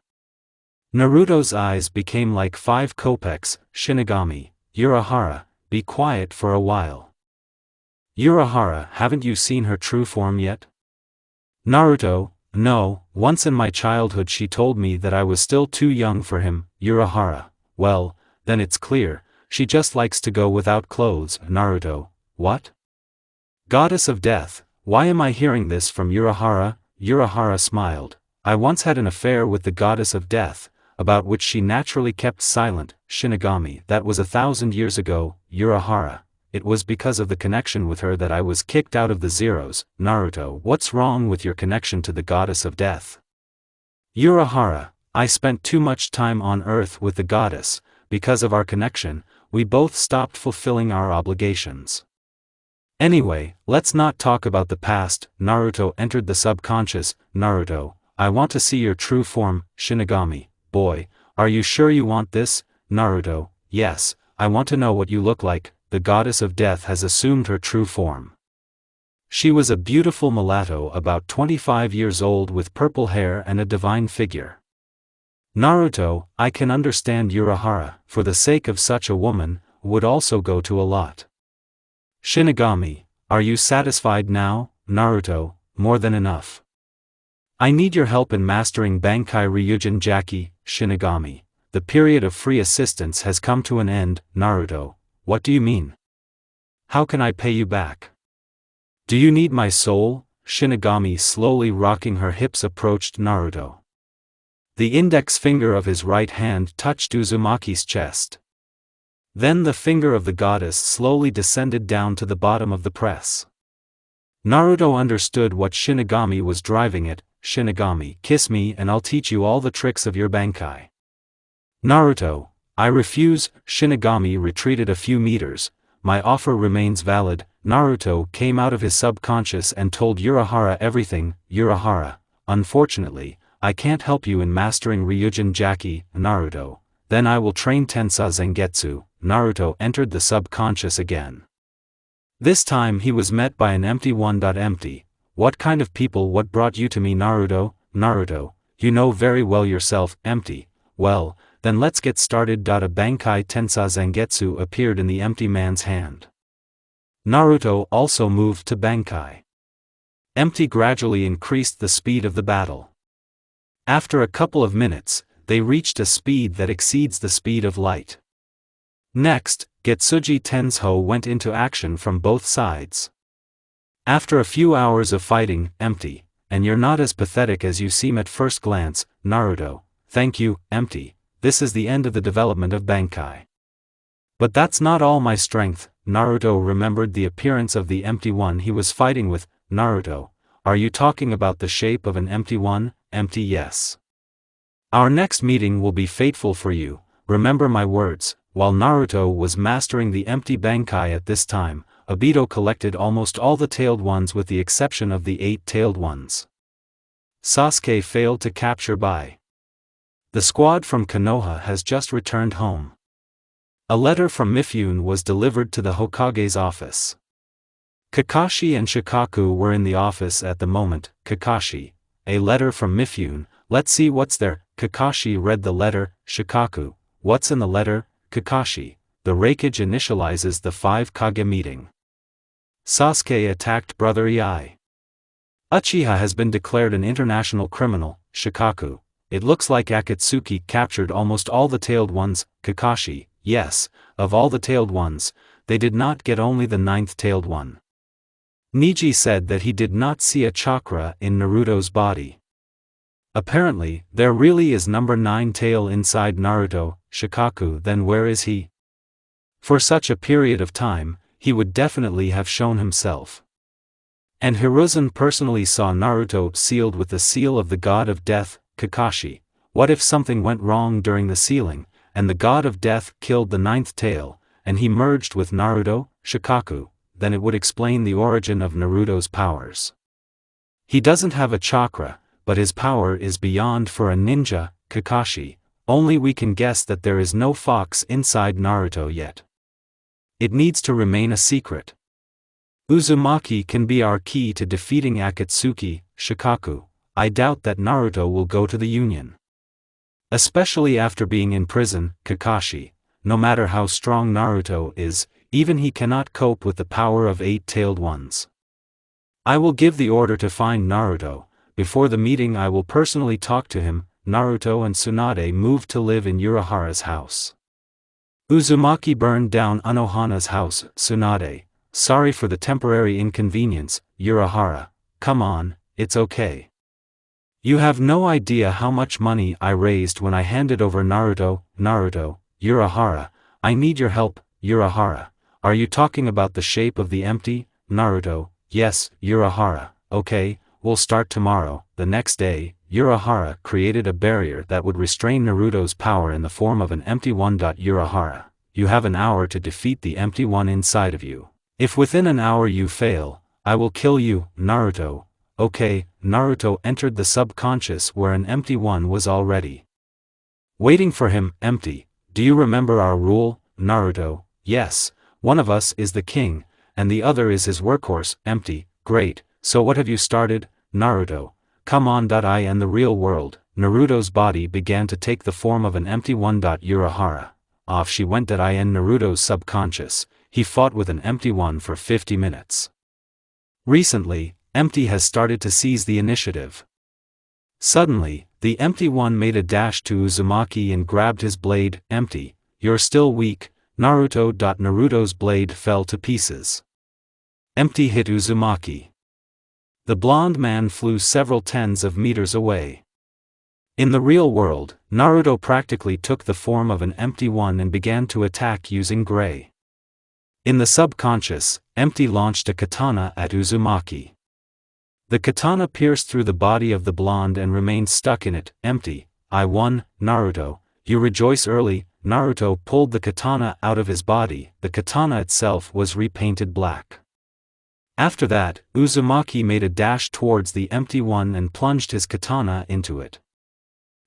Naruto's eyes became like 5 kopecks. Shinigami, Urahara, be quiet for a while. Urahara, haven't you seen her true form yet? Naruto, no, once in my childhood she told me that I was still too young for him. Urahara, well, then it's clear, she just likes to go without clothes. Naruto, what? Goddess of Death, why am I hearing this from Urahara? Urahara smiled. I once had an affair with the Goddess of Death, about which she naturally kept silent. Shinigami, that was 1,000 years ago. Urahara, it was because of the connection with her that I was kicked out of the Zeros. Naruto, what's wrong with your connection to the Goddess of Death? Urahara, I spent too much time on Earth with the goddess. Because of our connection, we both stopped fulfilling our obligations. Anyway, let's not talk about the past. Naruto entered the subconscious. Naruto, I want to see your true form. Shinigami, boy, are you sure you want this? Naruto, yes, I want to know what you look like. The goddess of death has assumed her true form. She was a beautiful mulatto about 25 years old with purple hair and a divine figure. Naruto, I can understand Urahara, for the sake of such a woman, would also go to a lot. Shinigami, are you satisfied now? Naruto, more than enough. I need your help in mastering Bankai Ryujin Jaki. Shinigami, the period of free assistance has come to an end. Naruto, what do you mean? How can I pay you back? Do you need my soul? Shinigami, slowly rocking her hips, approached Naruto. The index finger of his right hand touched Uzumaki's chest. Then the finger of the goddess slowly descended down to the bottom of the press. Naruto understood what Shinigami was driving at. Shinigami, kiss me and I'll teach you all the tricks of your Bankai. Naruto, I refuse. Shinigami retreated a few meters. My offer remains valid. Naruto came out of his subconscious and told Urahara everything. Urahara, unfortunately, I can't help you in mastering Ryujin Jaki. Naruto, then I will train Tensa Zangetsu. Naruto entered the subconscious again. This time he was met by an empty one. Empty. What kind of people? What brought you to me, Naruto? Naruto, you know very well yourself, empty. Well, then let's get started. A Bankai Tensa Zangetsu appeared in the empty man's hand. Naruto also moved to Bankai. Empty gradually increased the speed of the battle. After a couple of minutes, they reached a speed that exceeds the speed of light. Next, Getsuji Tensho went into action from both sides. After a few hours of fighting, empty, and you're not as pathetic as you seem at first glance, Naruto. Thank you, empty. This is the end of the development of Bankai. But that's not all my strength. Naruto remembered the appearance of the empty one he was fighting with. Naruto, are you talking about the shape of an empty one? Empty, yes. Our next meeting will be fateful for you, remember my words. While Naruto was mastering the empty Bankai at this time, Obito collected almost all the tailed ones with the exception of the 8 tailed ones. Sasuke failed to capture by. The squad from Konoha has just returned home. A letter from Mifune was delivered to the Hokage's office. Kakashi and Shikaku were in the office at the moment. Kakashi, a letter from Mifune, let's see what's there. Kakashi read the letter. Shikaku, what's in the letter? Kakashi, the Raikage initializes the 5 Kage meeting. Sasuke attacked Brother Ei. Uchiha has been declared an international criminal. Shikaku, it looks like Akatsuki captured almost all the tailed ones. Kakashi, yes, of all the tailed ones, they did not get only the 9th tailed one. Neji said that he did not see a chakra in Naruto's body. Apparently, there really is number 9 tail inside Naruto. Shikaku, then where is he? For such a period of time, he would definitely have shown himself. And Hiruzen personally saw Naruto sealed with the seal of the god of death. Kakashi, what if something went wrong during the sealing, and the god of death killed the 9th tail, and he merged with Naruto? Shikaku, then it would explain the origin of Naruto's powers. He doesn't have a chakra, but his power is beyond for a ninja. Kakashi, only we can guess that there is no fox inside Naruto yet. It needs to remain a secret. Uzumaki can be our key to defeating Akatsuki. Shikaku, I doubt that Naruto will go to the Union. Especially after being in prison. Kakashi, no matter how strong Naruto is, even he cannot cope with the power of 8 tailed ones. I will give the order to find Naruto. Before the meeting I will personally talk to him. Naruto and Tsunade moved to live in Urahara's house. Uzumaki burned down Unohana's house. Tsunade, sorry for the temporary inconvenience. Urahara, come on, it's okay. You have no idea how much money I raised when I handed over Naruto. Naruto, Urahara, I need your help. Urahara, are you talking about the shape of the empty? Naruto, yes. Urahara, okay, we'll start tomorrow. The next day, Urahara created a barrier that would restrain Naruto's power in the form of an empty one. Urahara, you have an hour to defeat the empty one inside of you. If within an hour you fail, I will kill you. Naruto, okay. Naruto entered the subconscious where an empty one was already waiting for him. Empty, do you remember our rule? Naruto, yes, one of us is the king, and the other is his workhorse. Empty, great, so what have you started? Naruto, come on. I and the real world. Naruto's body began to take the form of an empty one. Urahara, off she went. I and Naruto's subconscious, he fought with an empty one for 50 minutes. Recently, empty has started to seize the initiative. Suddenly, the empty one made a dash to Uzumaki and grabbed his blade. Empty, you're still weak. Naruto. Naruto's blade fell to pieces. Empty hit Uzumaki. The blonde man flew several tens of meters away. In the real world, Naruto practically took the form of an empty one and began to attack using gray. In the subconscious, empty launched a katana at Uzumaki. The katana pierced through the body of the blonde and remained stuck in it. Empty, I won. Naruto, you rejoice early. Naruto pulled the katana out of his body. The katana itself was repainted black. After that, Uzumaki made a dash towards the empty one and plunged his katana into it.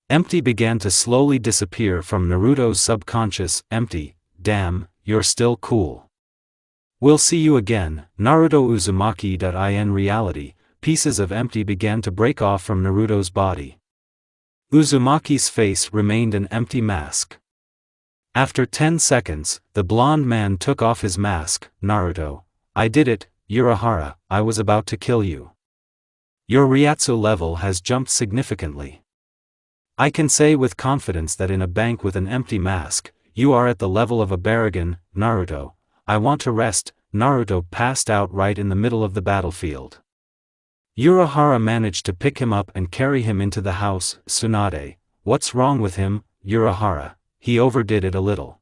Empty began to slowly disappear from Naruto's subconscious. Empty, damn, you're still cool. We'll see you again. Naruto. Uzumaki. In reality, pieces of empty began to break off from Naruto's body. Uzumaki's face remained an empty mask. After 10 seconds, the blonde man took off his mask. Naruto, I did it, Urahara, I was about to kill you. Your Ryatsu level has jumped significantly. I can say with confidence that in a bank with an empty mask, you are at the level of a Baragon. Naruto, I want to rest. Naruto passed out right in the middle of the battlefield. Urahara managed to pick him up and carry him into the house. Tsunade, what's wrong with him, Urahara? He overdid it a little.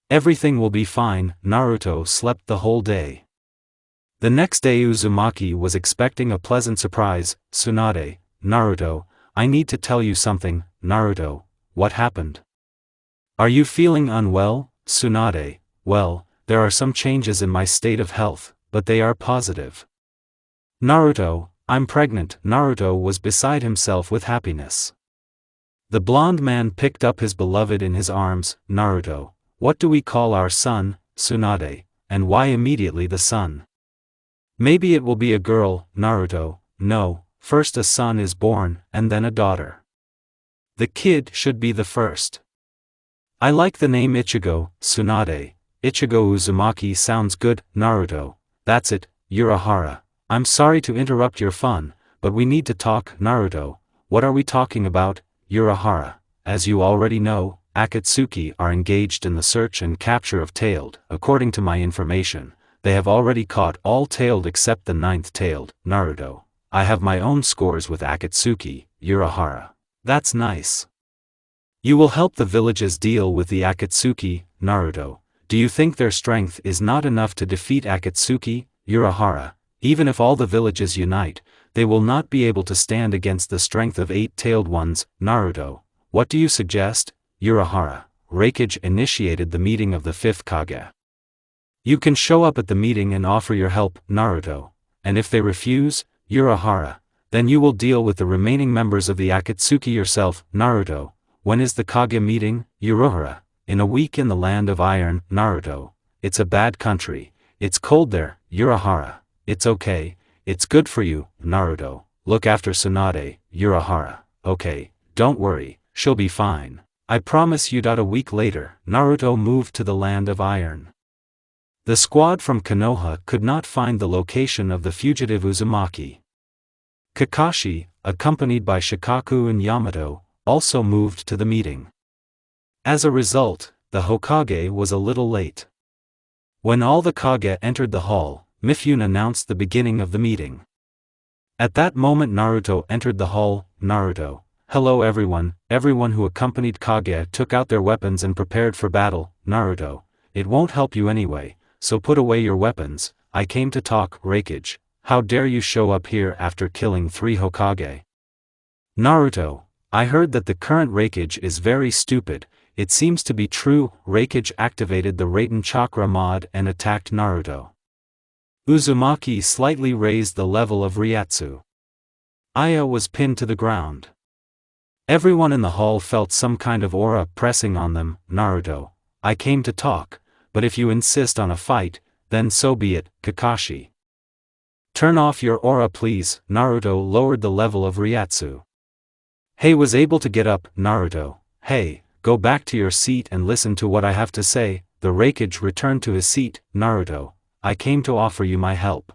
Everything will be fine. Naruto slept the whole day. The next day Uzumaki was expecting a pleasant surprise. Tsunade, Naruto, I need to tell you something. Naruto, what happened? Are you feeling unwell? Tsunade, well, there are some changes in my state of health, but they are positive. Naruto, I'm pregnant. Naruto was beside himself with happiness. The blonde man picked up his beloved in his arms. Naruto, what do we call our son? Tsunade, and why immediately the son? Maybe it will be a girl. Naruto, no, first a son is born, and then a daughter. The kid should be the first. I like the name Ichigo. Tsunade, Ichigo Uzumaki sounds good. Naruto, that's it, Urahara, I'm sorry to interrupt your fun, but we need to talk. Naruto, what are we talking about? Urahara, as you already know, Akatsuki are engaged in the search and capture of tailed. According to my information, they have already caught all tailed except the 9th tailed. Naruto, I have my own scores with Akatsuki. Urahara, that's nice. You will help the villages deal with the Akatsuki. Naruto, do you think their strength is not enough to defeat Akatsuki? Urahara, even if all the villages unite, they will not be able to stand against the strength of 8-tailed ones. Naruto, what do you suggest? Urahara, Raikage initiated the meeting of the 5th Kage. You can show up at the meeting and offer your help. Naruto, and if they refuse, Urahara, then you will deal with the remaining members of the Akatsuki yourself. Naruto, when is the Kage meeting? Urahara, in a week in the land of iron. Naruto, it's a bad country, it's cold there. Urahara, it's okay, it's good for you. Naruto, look after Tsunade. Urahara, okay, don't worry, she'll be fine. I promise you. A week later, Naruto moved to the land of iron. The squad from Konoha could not find the location of the fugitive Uzumaki. Kakashi, accompanied by Shikaku and Yamato, also moved to the meeting. As a result, the Hokage was a little late. When all the Kage entered the hall, Mifune announced the beginning of the meeting. At that moment Naruto entered the hall. Naruto, hello everyone. Everyone who accompanied Kage took out their weapons and prepared for battle. Naruto, it won't help you anyway, so put away your weapons. I came to talk. Raikage, how dare you show up here after killing 3 Hokage? Naruto, I heard that the current Raikage is very stupid. It seems to be true. Raikage activated the Raiden Chakra mod and attacked Naruto. Uzumaki slightly raised the level of Ryatsu. Aya was pinned to the ground. Everyone in the hall felt some kind of aura pressing on them. Naruto, I came to talk, but if you insist on a fight, then so be it. Kakashi, turn off your aura please. Naruto lowered the level of Ryatsu. Hey was able to get up. Naruto, hey, go back to your seat and listen to what I have to say. The Raikage returned to his seat. Naruto, I came to offer you my help.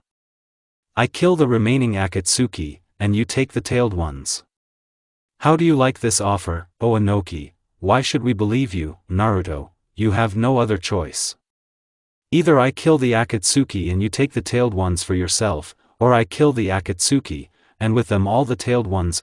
I kill the remaining Akatsuki, and you take the tailed ones. How do you like this offer, Oanoki? Why should we believe you? Naruto, you have no other choice. Either I kill the Akatsuki and you take the tailed ones for yourself, or I kill the Akatsuki, and with them all the tailed ones.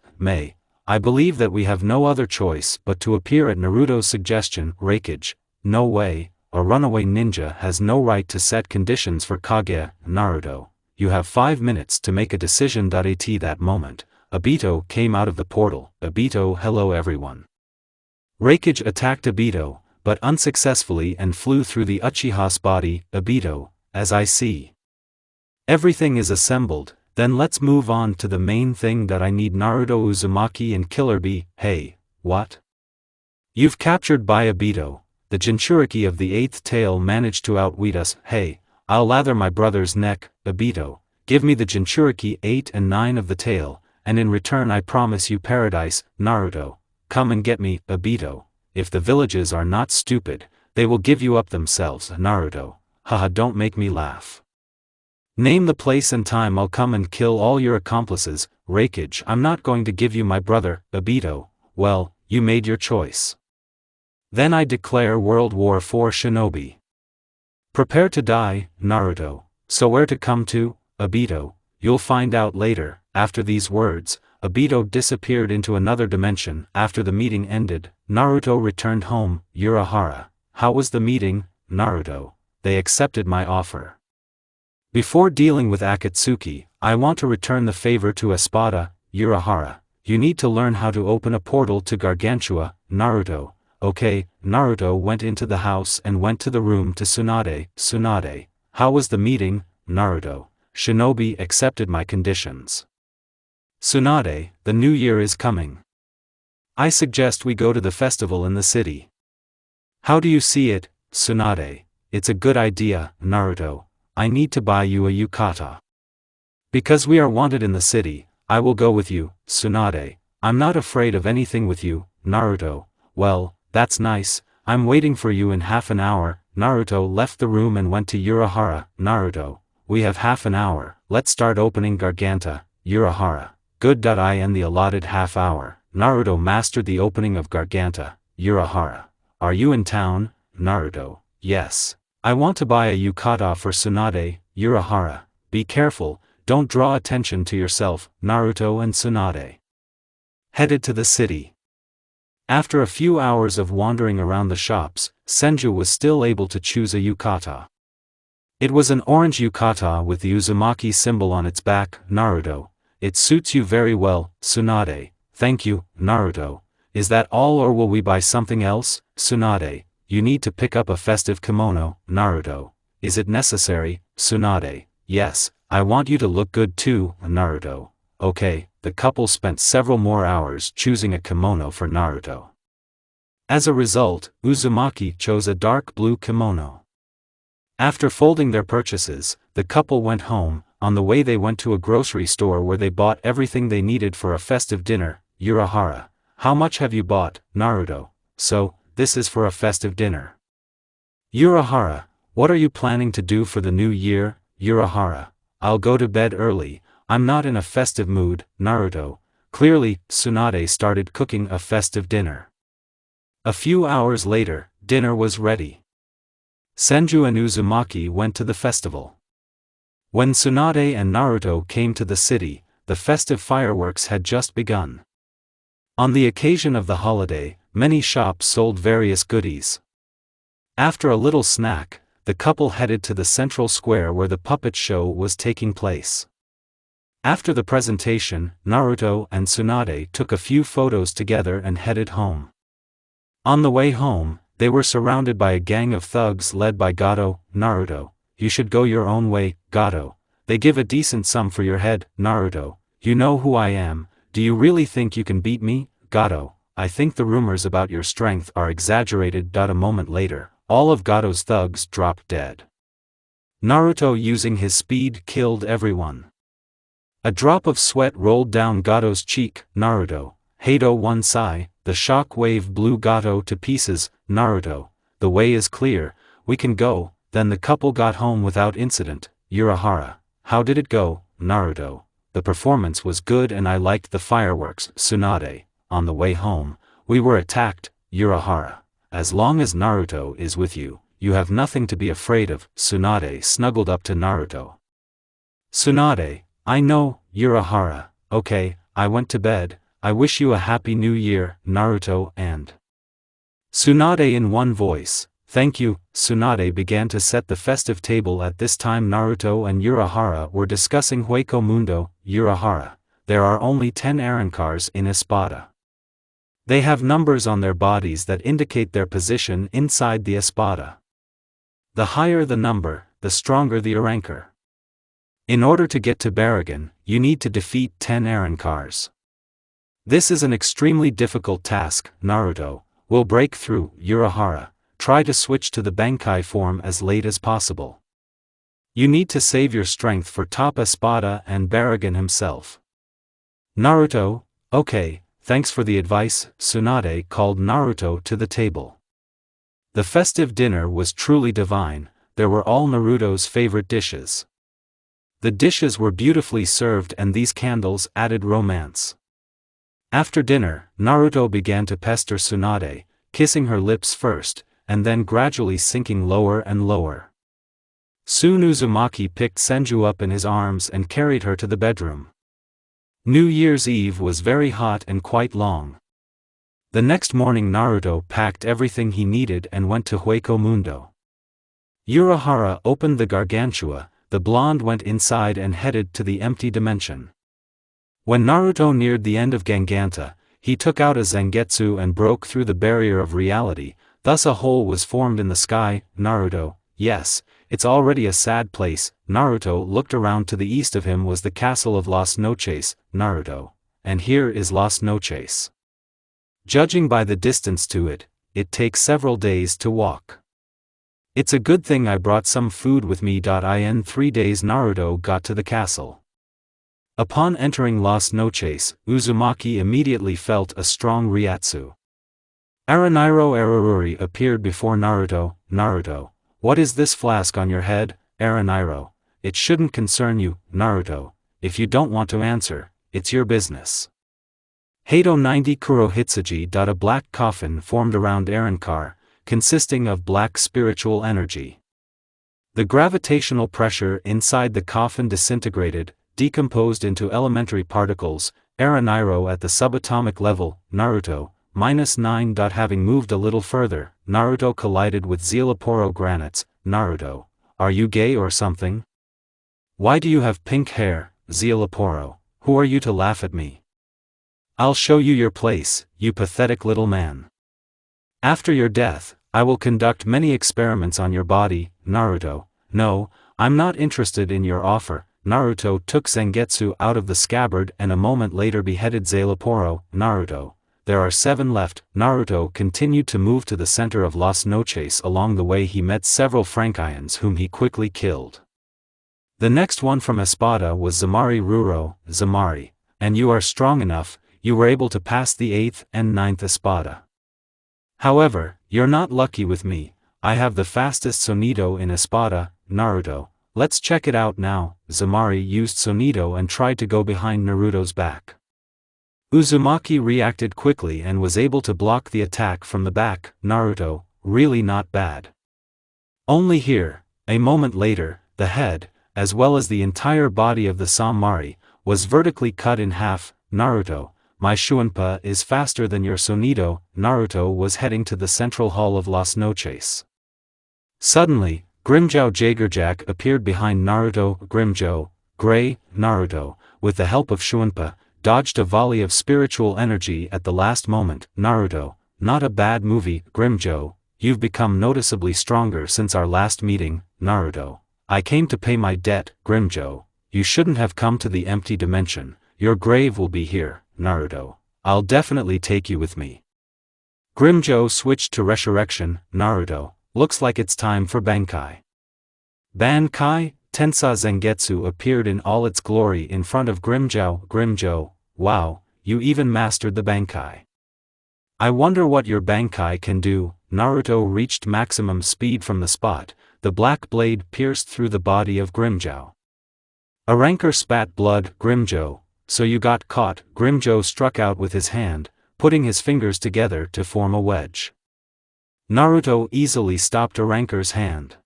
I believe that we have no other choice but to appear at Naruto's suggestion. Raikage, no way, a runaway ninja has no right to set conditions for Kage. Naruto, you have 5 minutes to make a decision. At that moment, Obito came out of the portal. Obito, hello everyone. Raikage attacked Obito, but unsuccessfully and flew through the Uchiha's body. Obito, as I see everything is assembled, then let's move on to the main thing that I need. Naruto, Uzumaki and Killer Bee. Hey, what? You've captured by Obito. The Jinchuriki of the 8th tail managed to outwit us. Hey, I'll lather my brother's neck. Obito, give me the Jinchuriki 8 and 9 of the tail, and in return I promise you paradise, Naruto. Come and get me, Obito. If the villages are not stupid, they will give you up themselves, Naruto. Haha, don't make me laugh. Name the place and time, I'll come and kill all your accomplices. Raikage, I'm not going to give you my brother, Obito. Well, you made your choice. Then I declare World War IV Shinobi. Prepare to die, Naruto. So where to come to, Obito? You'll find out later. After these words, Obito disappeared into another dimension. After the meeting ended, Naruto returned home. Urahara. How was the meeting, Naruto? They accepted my offer. Before dealing with Akatsuki, I want to return the favor to Espada, Urahara. You need to learn how to open a portal to Gargantua, Naruto. Okay, Naruto went into the house and went to the room to Tsunade. Tsunade. How was the meeting, Naruto? Shinobi accepted my conditions. Tsunade, the new year is coming. I suggest we go to the festival in the city. How do you see it, Tsunade? It's a good idea, Naruto. I need to buy you a yukata. Because we are wanted in the city, I will go with you, Tsunade. I'm not afraid of anything with you, Naruto. Well, that's nice, I'm waiting for you in half an hour. Naruto left the room and went to Urahara. Naruto, we have half an hour, let's start opening Garganta. Urahara, good. I in the allotted half hour. Naruto mastered the opening of Garganta. Urahara, are you in town, Naruto? Yes. I want to buy a yukata for Tsunade. Urahara, be careful, don't draw attention to yourself. Naruto and Tsunade headed to the city. After a few hours of wandering around the shops, Senju was still able to choose a yukata. It was an orange yukata with the Uzumaki symbol on its back. Naruto, it suits you very well. Tsunade, thank you, Naruto. Is that all, or will we buy something else? Tsunade, you need to pick up a festive kimono. Naruto, is it necessary? Tsunade, yes, I want you to look good too. Naruto, okay. The couple spent several more hours choosing a kimono for Naruto. As a result, Uzumaki chose a dark blue kimono. After folding their purchases, the couple went home. On the way they went to a grocery store where they bought everything they needed for a festive dinner. Urahara, how much have you bought, Naruto? So, this is for a festive dinner. Urahara, what are you planning to do for the new year? Urahara, I'll go to bed early. I'm not in a festive mood. Naruto, clearly. Tsunade started cooking a festive dinner. A few hours later, dinner was ready. Senju and Uzumaki went to the festival. When Tsunade and Naruto came to the city, the festive fireworks had just begun. On the occasion of the holiday, many shops sold various goodies. After a little snack, the couple headed to the central square where the puppet show was taking place. After the presentation, Naruto and Tsunade took a few photos together and headed home. On the way home, they were surrounded by a gang of thugs led by Gato. Naruto, you should go your own way, Gato. They give a decent sum for your head. Naruto, you know who I am, do you really think you can beat me? Gato, I think the rumors about your strength are exaggerated. A moment later, all of Gato's thugs dropped dead. Naruto using his speed killed everyone. A drop of sweat rolled down Gato's cheek. Naruto, Hato one sigh, the shock wave blew Gato to pieces. Naruto, the way is clear, we can go. Then the couple got home without incident. Urahara, how did it go? Naruto, the performance was good and I liked the fireworks. Tsunade, on the way home, we were attacked. Urahara, as long as Naruto is with you, you have nothing to be afraid of. Tsunade snuggled up to Naruto. Tsunade, I know, Urahara, okay, I went to bed, I wish you a happy new year. Naruto and Tsunade in one voice, thank you. Tsunade began to set the festive table. At this time Naruto and Urahara were discussing Hueco Mundo. Urahara, there are only 10 Arancars in Espada. They have numbers on their bodies that indicate their position inside the Espada. The higher the number, the stronger the Arancor. In order to get to Baragan, you need to defeat 10 Arancars. This is an extremely difficult task. Naruto will break through. Urahara, try to switch to the Bankai form as late as possible. You need to save your strength for Top Espada and Baragan himself. Naruto, okay, thanks for the advice. Tsunade called Naruto to the table. The festive dinner was truly divine. There were all Naruto's favorite dishes. The dishes were beautifully served and these candles added romance. After dinner, Naruto began to pester Tsunade, kissing her lips first, and then gradually sinking lower and lower. Soon Uzumaki picked Senju up in his arms and carried her to the bedroom. New Year's Eve was very hot and quite long. The next morning Naruto packed everything he needed and went to Hueco Mundo. Urahara opened the gargantua, the blonde went inside and headed to the empty dimension. When Naruto neared the end of Ganganta, he took out a Zangetsu and broke through the barrier of reality, thus a hole was formed in the sky. Naruto, yes, it's already a sad place. Naruto looked around. To the east of him was the castle of Las Noches. Naruto, and here is Las Noches. Judging by the distance to it, it takes several days to walk. It's a good thing I brought some food with me. In 3 days Naruto got to the castle. Upon entering Las Noches, Uzumaki immediately felt a strong Ryatsu. Araniro Araruri appeared before Naruto. Naruto, what is this flask on your head? Araniro, it shouldn't concern you. Naruto, if you don't want to answer, it's your business. Hado 90 Kurohitsuji. A black coffin formed around Arankar, consisting of black spiritual energy. The gravitational pressure inside the coffin disintegrated, decomposed into elementary particles. Araniro at the subatomic level. Naruto, -9. Having moved a little further, Naruto collided with Zieloporo granites. Naruto, are you gay or something? Why do you have pink hair? Zieloporo, who are you to laugh at me? I'll show you your place, you pathetic little man. After your death, I will conduct many experiments on your body. Naruto, no, I'm not interested in your offer. Naruto took Zangetsu out of the scabbard and a moment later beheaded Zieloporo. Naruto, there are 7 left. Naruto continued to move to the center of Las Noches. Along the way he met several Frankians whom he quickly killed. The next one from Espada was Zamari Ruro. Zamari, and you are strong enough, you were able to pass the 8th and 9th Espada. However, you're not lucky with me, I have the fastest Sonido in Espada. Naruto, let's check it out now. Zamari used Sonido and tried to go behind Naruto's back. Uzumaki reacted quickly and was able to block the attack from the back. Naruto, really not bad. Only here, a moment later, the head, as well as the entire body of the Samari, was vertically cut in half. Naruto, my Shuanpa is faster than your Sonido. Naruto was heading to the central hall of Las Noches. Suddenly, Grimmjow Jagerjack appeared behind Naruto. Grimmjow, Gray, Naruto, with the help of Shuanpa, dodged a volley of spiritual energy at the last moment. Naruto, not a bad movie. Grimmjow, you've become noticeably stronger since our last meeting. Naruto, I came to pay my debt. Grimmjow, you shouldn't have come to the empty dimension, your grave will be here. Naruto, I'll definitely take you with me. Grimmjow switched to resurrection. Naruto, looks like it's time for Bankai. Bankai, Tensa Zangetsu appeared in all its glory in front of Grimmjow. Grimmjow, wow, you even mastered the Bankai. I wonder what your Bankai can do. Naruto reached maximum speed from the spot, the black blade pierced through the body of Grimmjow. Arankar spat blood. Grimmjow, so you got caught. Grimmjow struck out with his hand, putting his fingers together to form a wedge. Naruto easily stopped Arankar's hand.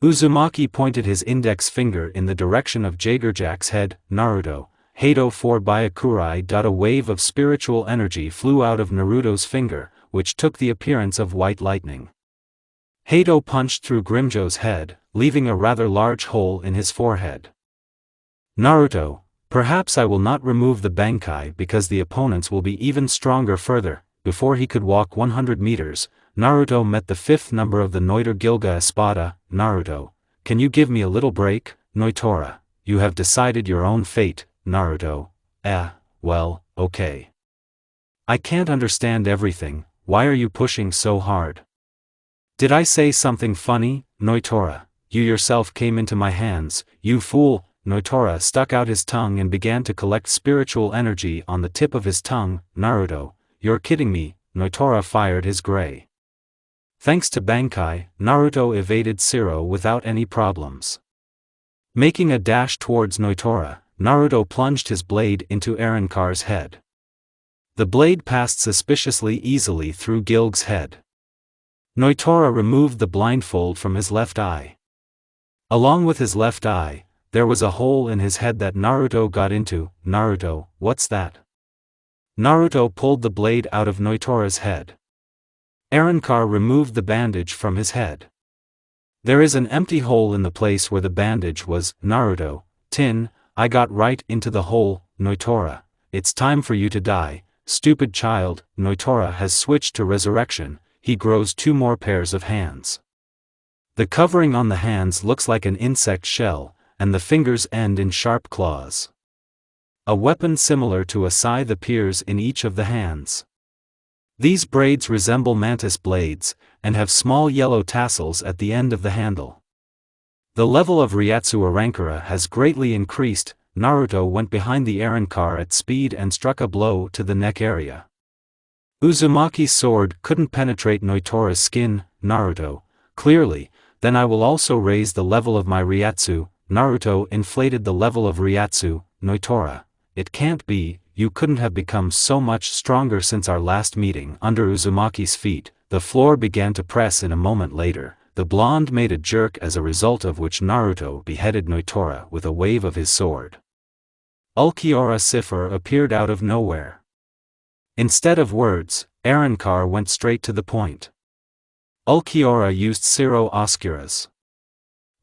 Uzumaki pointed his index finger in the direction of Jagerjack's head. Naruto, Hado 4 Byakurai. A wave of spiritual energy flew out of Naruto's finger, which took the appearance of white lightning. Hado punched through Grimmjow's head, leaving a rather large hole in his forehead. Naruto, perhaps I will not remove the Bankai because the opponents will be even stronger further. Before he could walk 100 meters, Naruto met the 5th number of the Noiter Gilga Espada. Naruto, can you give me a little break? Noitora, you have decided your own fate. Naruto, well, okay. I can't understand everything, why are you pushing so hard? Did I say something funny? Noitora, you yourself came into my hands, you fool. Noitora stuck out his tongue and began to collect spiritual energy on the tip of his tongue. Naruto, you're kidding me. Noitora fired his gray. Thanks to Bankai, Naruto evaded Zero without any problems. Making a dash towards Noitora, Naruto plunged his blade into Arrancar's head. The blade passed suspiciously easily through Gilg's head. Noitora removed the blindfold from his left eye. Along with his left eye, there was a hole in his head that Naruto got into. Naruto, what's that? Naruto pulled the blade out of Noitora's head. Arrancar removed the bandage from his head. There is an empty hole in the place where the bandage was. Naruto, Tin, I got right into the hole. Noitora, it's time for you to die, stupid child. Noitora has switched to resurrection, he grows 2 more pairs of hands. The covering on the hands looks like an insect shell, and the fingers end in sharp claws. A weapon similar to a scythe appears in each of the hands. These braids resemble mantis blades, and have small yellow tassels at the end of the handle. The level of Ryatsu Arrancara has greatly increased. Naruto went behind the Arrancar at speed and struck a blow to the neck area. Uzumaki's sword couldn't penetrate Noitora's skin. Naruto, clearly, then I will also raise the level of my Ryatsu. Naruto inflated the level of Ryatsu. Noitora, it can't be, you couldn't have become so much stronger since our last meeting. Under Uzumaki's feet, the floor began to press. In a moment later, the blonde made a jerk, as a result of which Naruto beheaded Noitora with a wave of his sword. Ulquiorra Cipher appeared out of nowhere. Instead of words, Arrancar went straight to the point. Ulquiorra used Ciro Oscuras.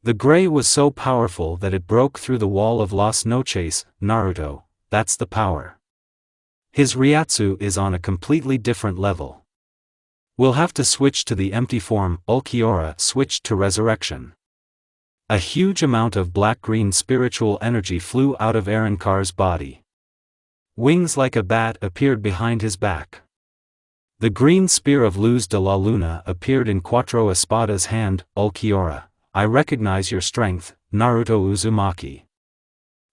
The gray was so powerful that it broke through the wall of Las Noches. Naruto, that's the power. His Ryatsu is on a completely different level. We'll have to switch to the empty form. Ulquiorra switched to resurrection. A huge amount of black-green spiritual energy flew out of Arrancar's body. Wings like a bat appeared behind his back. The green spear of Luz de la Luna appeared in Cuatro Espada's hand. Ulquiorra, I recognize your strength. Naruto Uzumaki.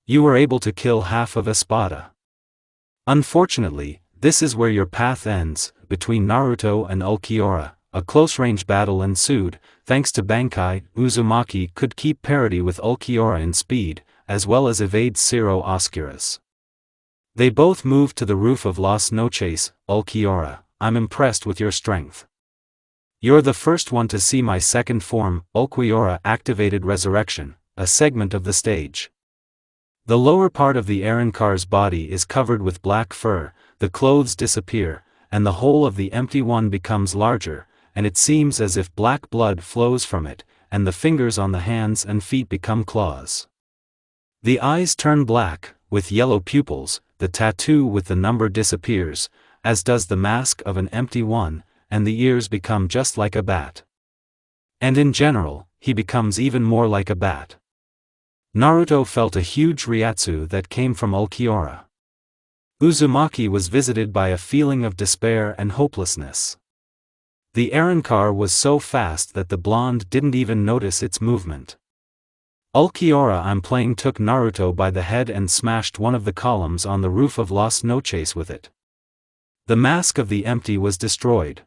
You were able to kill half of Espada. Unfortunately, this is where your path ends. Between Naruto and Ulquiorra, a close-range battle ensued. Thanks to Bankai, Uzumaki could keep parity with Ulquiorra in speed, as well as evade Ciro Oscuras. They both moved to the roof of Las Noches. Ulquiorra, I'm impressed with your strength. You're the first one to see my second form. Ulquiorra activated resurrection, a segment of the stage. The lower part of the Arrancar's body is covered with black fur, the clothes disappear, and the whole of the empty one becomes larger, and it seems as if black blood flows from it, and the fingers on the hands and feet become claws. The eyes turn black, with yellow pupils, the tattoo with the number disappears, as does the mask of an empty one, and the ears become just like a bat. And in general, he becomes even more like a bat. Naruto felt a huge Ryatsu that came from Ulquiorra. Uzumaki was visited by a feeling of despair and hopelessness. The Arrancar was so fast that the blonde didn't even notice its movement. Ulquiorra I'm playing took Naruto by the head and smashed one of the columns on the roof of Las Noches with it. The mask of the empty was destroyed.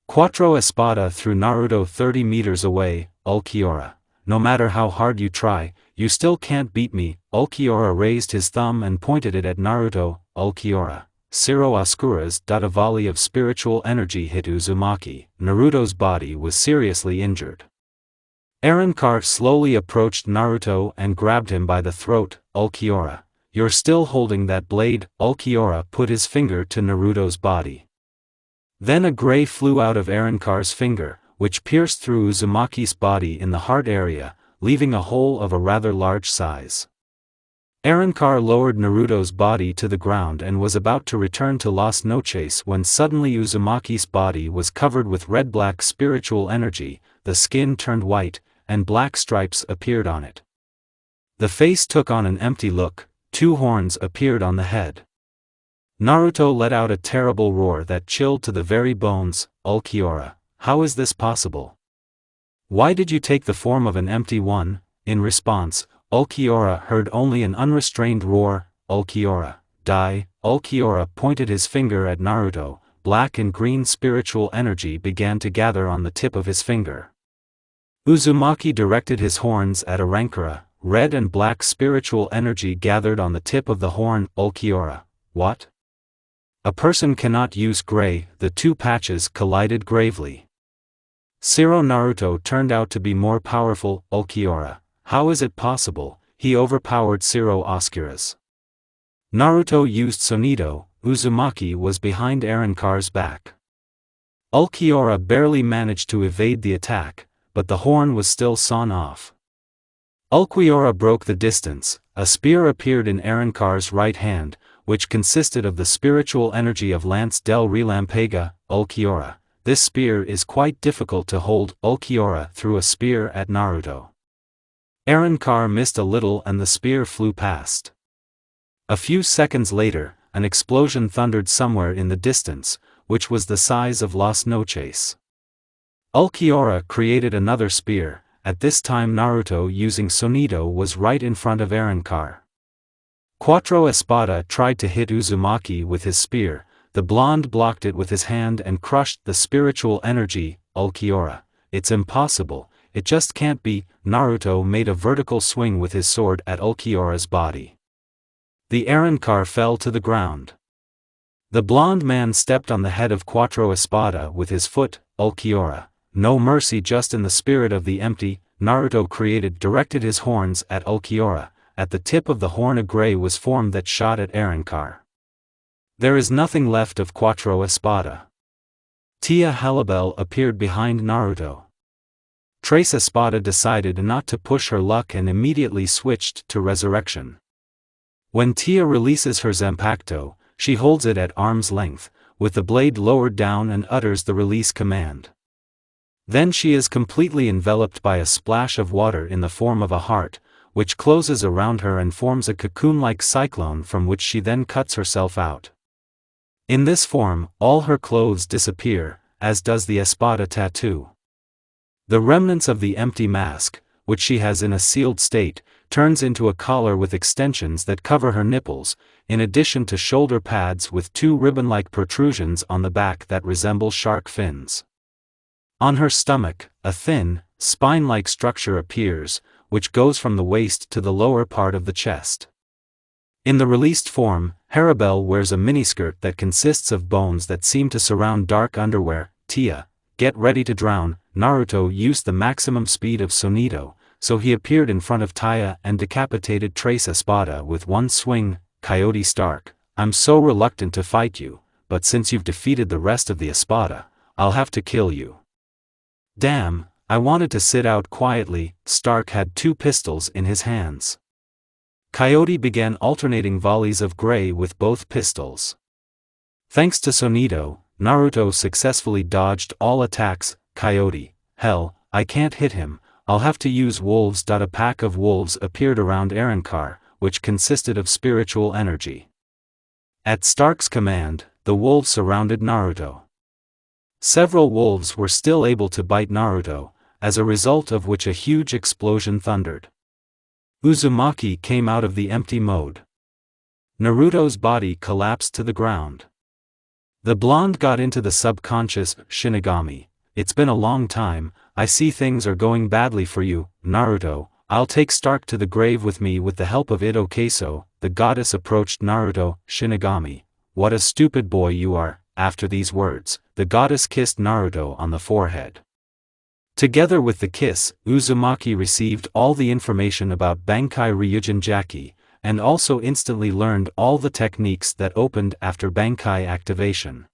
Cuatro Espada threw Naruto 30 meters away. Ulquiorra, no matter how hard you try, you still can't beat me. Ulquiorra raised his thumb and pointed it at Naruto. Ulquiorra, Ciro Oscuras. A volley of spiritual energy hit Uzumaki. Naruto's body was seriously injured. Arrancar slowly approached Naruto and grabbed him by the throat. Ulquiorra, you're still holding that blade. Ulquiorra put his finger to Naruto's body. Then a gray flew out of Arrancar's finger, which pierced through Uzumaki's body in the heart area, leaving a hole of a rather large size. Arrancar lowered Naruto's body to the ground and was about to return to Las Noches when suddenly Uzumaki's body was covered with red-black spiritual energy, the skin turned white, and black stripes appeared on it. The face took on an empty look, 2 horns appeared on the head. Naruto let out a terrible roar that chilled to the very bones. Ulquiorra, how is this possible? Why did you take the form of an empty one? In response, Ulquiorra heard only an unrestrained roar. Ulquiorra, die! Ulquiorra pointed his finger at Naruto. Black and green spiritual energy began to gather on the tip of his finger. Uzumaki directed his horns at Arankara. Red and black spiritual energy gathered on the tip of the horn. Ulquiorra, what? A person cannot use gray. The two patches collided gravely. Shiro Naruto turned out to be more powerful. Ulquiorra, how is it possible? He overpowered Shiro Oscuras. Naruto used Sonido. Uzumaki was behind Arankar's back. Ulquiorra barely managed to evade the attack, but the horn was still sawn off. Ulquiorra broke the distance. A spear appeared in Arankar's right hand, which consisted of the spiritual energy of Lance del Relampega. Ulquiorra, this spear is quite difficult to hold. Ulquiorra threw a spear at Naruto. Arankar missed a little and the spear flew past. A few seconds later, an explosion thundered somewhere in the distance, which was the size of Las Noches. Ulquiorra created another spear. At this time Naruto using Sonido was right in front of Arankar. Quattro Espada tried to hit Uzumaki with his spear. The blonde blocked it with his hand and crushed the spiritual energy. Ulquiorra, it's impossible, it just can't be. Naruto made a vertical swing with his sword at Ulquiorra's body. The Arankar fell to the ground. The blonde man stepped on the head of Quattro Espada with his foot. Ulquiorra, no mercy. Just in the spirit of the empty, Naruto directed his horns at Ulquiorra. At the tip of the horn a gray was formed that shot at Arankar. There is nothing left of Quattro Espada. Tia Halibel appeared behind Naruto. Trace Espada decided not to push her luck and immediately switched to resurrection. When Tia releases her Zanpakuto, she holds it at arm's length, with the blade lowered down and utters the release command. Then she is completely enveloped by a splash of water in the form of a heart, which closes around her and forms a cocoon-like cyclone from which she then cuts herself out. In this form, all her clothes disappear, as does the Espada tattoo. The remnants of the empty mask, which she has in a sealed state, turns into a collar with extensions that cover her nipples, in addition to shoulder pads with two ribbon-like protrusions on the back that resemble shark fins. On her stomach, a thin, spine-like structure appears, which goes from the waist to the lower part of the chest. In the released form, Haribel wears a miniskirt that consists of bones that seem to surround dark underwear. Tia, get ready to drown. Naruto used the maximum speed of Sonido, so he appeared in front of Tia and decapitated Trace Espada with one swing. Coyote Stark, I'm so reluctant to fight you, but since you've defeated the rest of the Espada, I'll have to kill you. Damn, I wanted to sit out quietly. Stark had two pistols in his hands. Coyote began alternating volleys of gray with both pistols. Thanks to Sonido, Naruto successfully dodged all attacks. Coyote, hell, I can't hit him, I'll have to use wolves. A pack of wolves appeared around Arankar, which consisted of spiritual energy. At Stark's command, the wolves surrounded Naruto. Several wolves were still able to bite Naruto, as a result of which a huge explosion thundered. Uzumaki came out of the empty mode. Naruto's body collapsed to the ground. The blonde got into the subconscious. Shinigami, it's been a long time, I see things are going badly for you. Naruto, I'll take Stark to the grave with me with the help of Ito Keiso. The goddess approached Naruto. Shinigami, what a stupid boy you are. After these words, the goddess kissed Naruto on the forehead. Together with the kiss, Uzumaki received all the information about Bankai Ryujin Jaki, and also instantly learned all the techniques that opened after Bankai activation.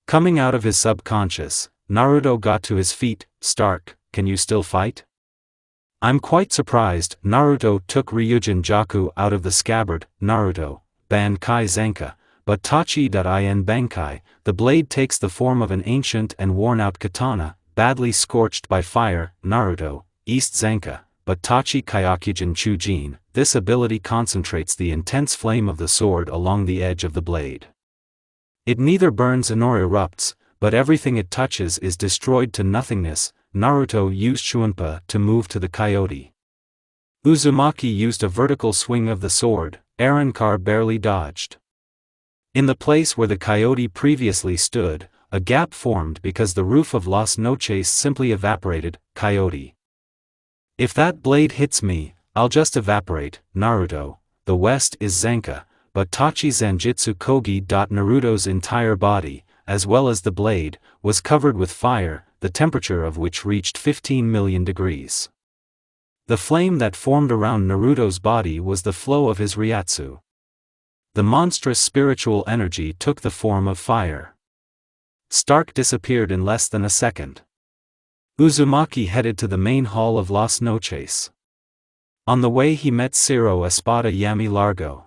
Coming out of his subconscious, Naruto got to his feet. Stark, can you still fight? I'm quite surprised. Naruto took Ryujin Jaku out of the scabbard. Naruto, Bankai Zenka, but Tachi.in Bankai, the blade takes the form of an ancient and worn-out katana, badly scorched by fire. Naruto, East Zenka, but Tachi Kyokujin Chujin, this ability concentrates the intense flame of the sword along the edge of the blade. It neither burns nor erupts, but everything it touches is destroyed to nothingness. Naruto used Shunpa to move to the coyote. Uzumaki used a vertical swing of the sword, Arrancar barely dodged. In the place where the coyote previously stood, a gap formed because the roof of Las Noches simply evaporated. Coyote. If that blade hits me, I'll just evaporate. Naruto. The west is Zanka, but Tachi Zanjitsu Kogi. Naruto's entire body, as well as the blade, was covered with fire, the temperature of which reached 15 million degrees. The flame that formed around Naruto's body was the flow of his Ryatsu. The monstrous spiritual energy took the form of fire. Stark disappeared in less than a second. Uzumaki headed to the main hall of Las Noches. On the way he met Ciro Espada Yami Largo.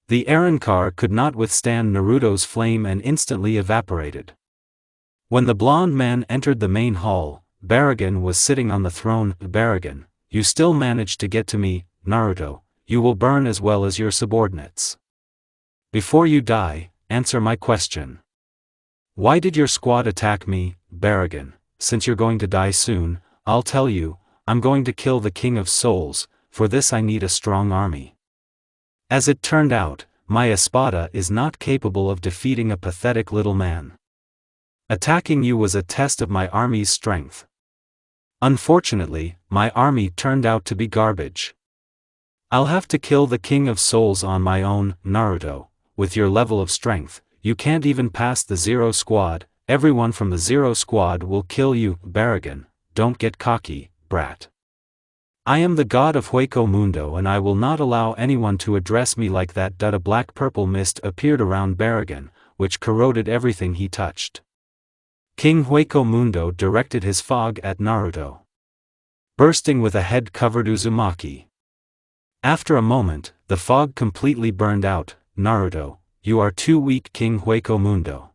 The Arrancar could not withstand Naruto's flame and instantly evaporated. When the blonde man entered the main hall, Baragan was sitting on the throne. Baragan, you still managed to get to me, Naruto, you will burn as well as your subordinates. Before you die, answer my question. Why did your squad attack me, Baragan? Since you're going to die soon, I'll tell you, I'm going to kill the King of Souls. For this I need a strong army. As it turned out, my Espada is not capable of defeating a pathetic little man. Attacking you was a test of my army's strength. Unfortunately, my army turned out to be garbage. I'll have to kill the King of Souls on my own. Naruto, with your level of strength, you can't even pass the Zero Squad. Everyone from the Zero Squad will kill you. Baragan, don't get cocky, brat. I am the god of Hueco Mundo and I will not allow anyone to address me like that. A black-purple mist appeared around Baragan, which corroded everything he touched. King Hueco Mundo directed his fog at Naruto. Bursting with a head-covered Uzumaki. After a moment, the fog completely burned out. Naruto, you are too weak. King Hueco Mundo.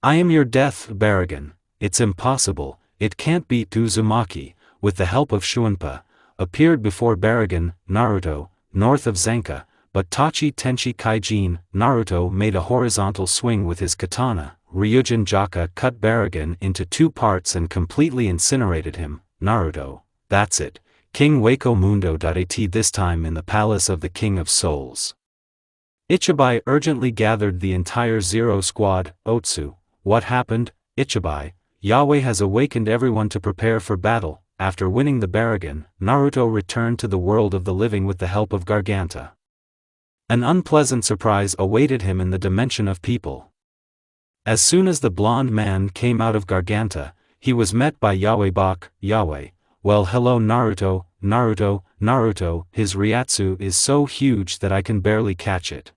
I am your death. Baragan, it's impossible, it can't be. Uzumaki, with the help of Shunpa, appeared before Baragan. Naruto, north of Zanka, but Tachi Tenshi Kaijin. Naruto made a horizontal swing with his katana. Ryujin Jaka cut Baragan into 2 parts and completely incinerated him. Naruto, that's it. King Hueco Mundo. At this time in the palace of the King of Souls, Ichibai urgently gathered the entire Zero Squad. Otsu, what happened? Ichibai, Yahweh has awakened everyone to prepare for battle. After winning the Baragan, Naruto returned to the world of the living with the help of Garganta. An unpleasant surprise awaited him in the dimension of people. As soon as the blonde man came out of Garganta, he was met by Yahweh Bak. Yahweh, well, hello Naruto. Naruto, his Ryatsu is so huge that I can barely catch it.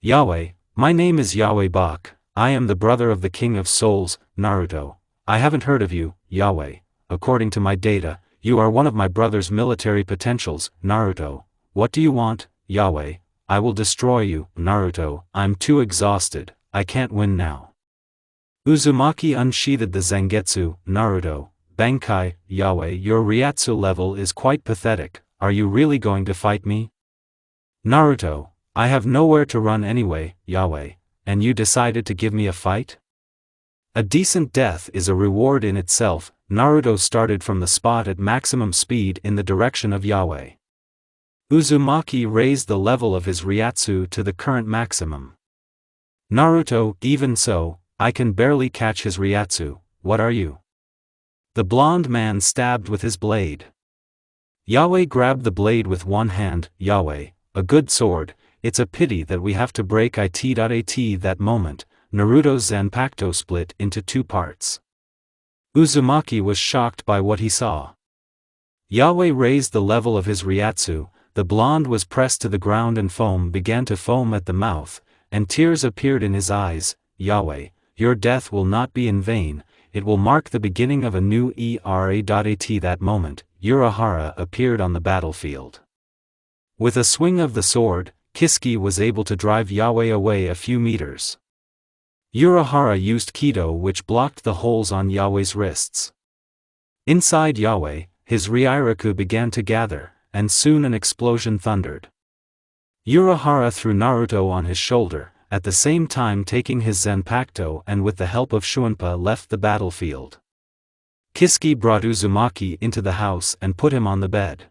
Yahweh, my name is Yahweh Bak, I am the brother of the King of Souls. Naruto, I haven't heard of you. Yahweh, according to my data, you are one of my brother's military potentials. Naruto, what do you want? Yahweh, I will destroy you. Naruto, I'm too exhausted, I can't win now. Uzumaki unsheathed the Zangetsu. Naruto, Bankai, Yahweh, your Ryatsu level is quite pathetic, are you really going to fight me? Naruto, I have nowhere to run anyway. Yahweh, and you decided to give me a fight? A decent death is a reward in itself. Naruto started from the spot at maximum speed in the direction of Yahweh. Uzumaki raised the level of his Ryatsu to the current maximum. Naruto, even so, I can barely catch his Ryatsu. What are you? The blonde man stabbed with his blade. Yahweh grabbed the blade with one hand. Yahweh, a good sword, it's a pity that we have to break it. At that moment, Naruto's Zanpakuto split into 2 parts. Uzumaki was shocked by what he saw. Yahweh raised the level of his Ryatsu, the blonde was pressed to the ground and foam began to foam at the mouth, and tears appeared in his eyes. Yahweh, your death will not be in vain, it will mark the beginning of a new era. At that moment, Urahara appeared on the battlefield. With a swing of the sword, Kisuke was able to drive Yahweh away a few meters. Urahara used Kido, which blocked the holes on Yahweh's wrists. Inside Yahweh, his Ryairaku began to gather, and soon an explosion thundered. Urahara threw Naruto on his shoulder, at the same time taking his Zanpakuto and with the help of Shunpa left the battlefield. Kisuke brought Uzumaki into the house and put him on the bed.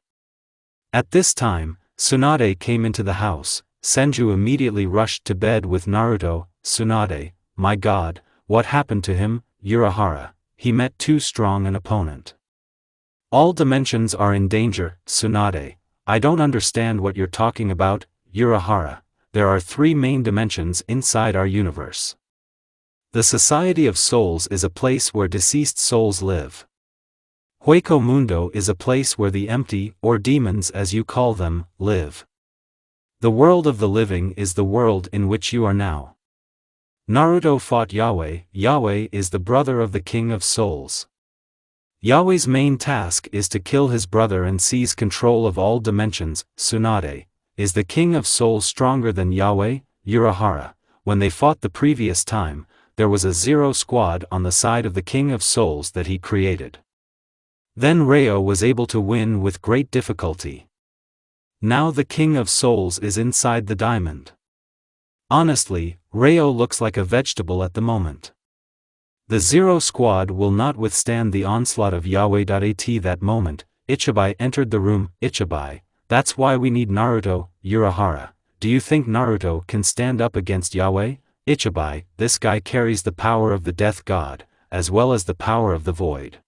At this time, Tsunade came into the house. Senju immediately rushed to bed with Naruto. Tsunade, my god, what happened to him? Urahara, he met too strong an opponent. All dimensions are in danger. Tsunade, I don't understand what you're talking about. Urahara, there are 3 main dimensions inside our universe. The Society of Souls is a place where deceased souls live. Hueco Mundo is a place where the empty, or demons as you call them, live. The world of the living is the world in which you are now. Naruto fought Yahweh. Yahweh is the brother of the King of Souls. Yahweh's main task is to kill his brother and seize control of all dimensions. Tsunade, is the King of Souls stronger than Yahweh? Urahara, when they fought the previous time, there was a Zero Squad on the side of the King of Souls that he created. Then Reo was able to win with great difficulty. Now the King of Souls is inside the diamond. Honestly, Reo looks like a vegetable at the moment. The Zero Squad will not withstand the onslaught of Yahweh.at that moment. Ichibai entered the room. Ichibai, that's why we need Naruto. Urahara, do you think Naruto can stand up against Yahweh? Ichibai, this guy carries the power of the Death God, as well as the power of the Void.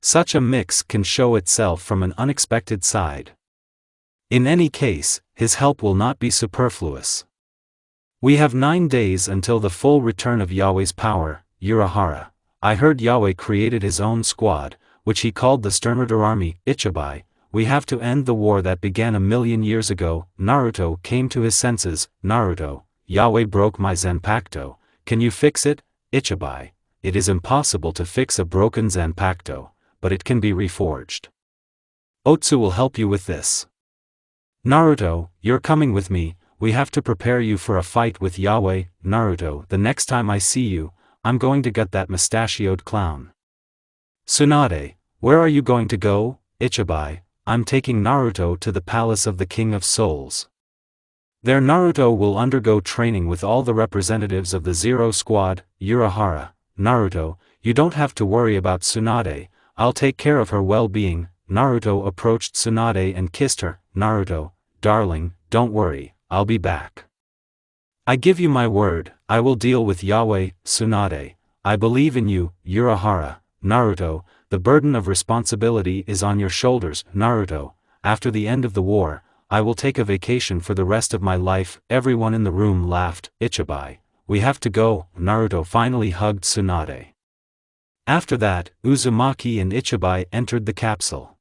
Such a mix can show itself from an unexpected side. In any case, his help will not be superfluous. We have 9 days until the full return of Yahweh's power. Urahara, I heard Yahweh created his own squad, which he called the Sternritter Army. Ichibai, we have to end the war that began 1,000,000 years ago. Naruto came to his senses. Naruto, Yahweh broke my Zanpakuto, can you fix it? Ichibai, it is impossible to fix a broken Zanpakuto, but it can be reforged. Otsu will help you with this. Naruto, you're coming with me, we have to prepare you for a fight with Yahweh. Naruto, the next time I see you, I'm going to get that mustachioed clown. Tsunade, where are you going to go? Ichibai, I'm taking Naruto to the palace of the King of Souls. There Naruto will undergo training with all the representatives of the Zero Squad. Urahara, Naruto, you don't have to worry about Tsunade, I'll take care of her well-being. Naruto approached Tsunade and kissed her. Naruto, darling, don't worry, I'll be back. I give you my word, I will deal with Yahweh. Tsunade, I believe in you. Urahara, Naruto, the burden of responsibility is on your shoulders. Naruto, after the end of the war, I will take a vacation for the rest of my life. Everyone in the room laughed. Ichibai, we have to go. Naruto finally hugged Tsunade. After that, Uzumaki and Ichibai entered the capsule.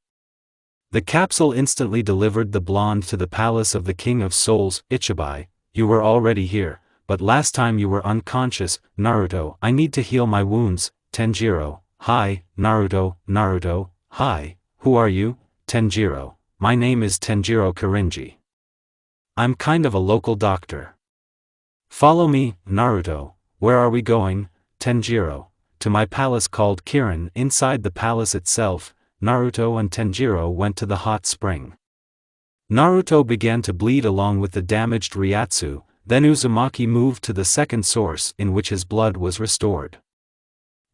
The capsule instantly delivered the blonde to the palace of the King of Souls. Ichibai, you were already here, but last time you were unconscious. Naruto, I need to heal my wounds. Tenjiro, hi. Naruto, Naruto, hi, who are you? Tenjiro, my name is Tenjiro Kirinji. I'm kind of a local doctor. Follow me. Naruto, where are we going? Tenjiro, to my palace called Kirin. Inside the palace itself, Naruto and Tenjiro went to the hot spring. Naruto began to bleed along with the damaged Ryatsu, then Uzumaki moved to the second source in which his blood was restored.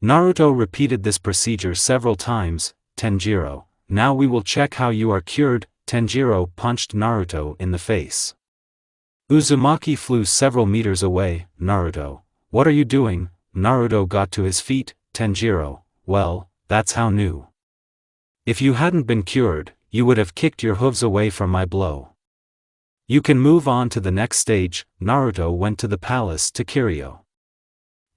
Naruto repeated this procedure several times. Tenjiro, now we will check how you are cured. Tenjiro punched Naruto in the face. Uzumaki flew several meters away. Naruto, what are you doing? Naruto got to his feet. Tenjiro, well, that's how new. If you hadn't been cured, you would have kicked your hooves away from my blow. You can move on to the next stage. Naruto went to the palace to Kiryu.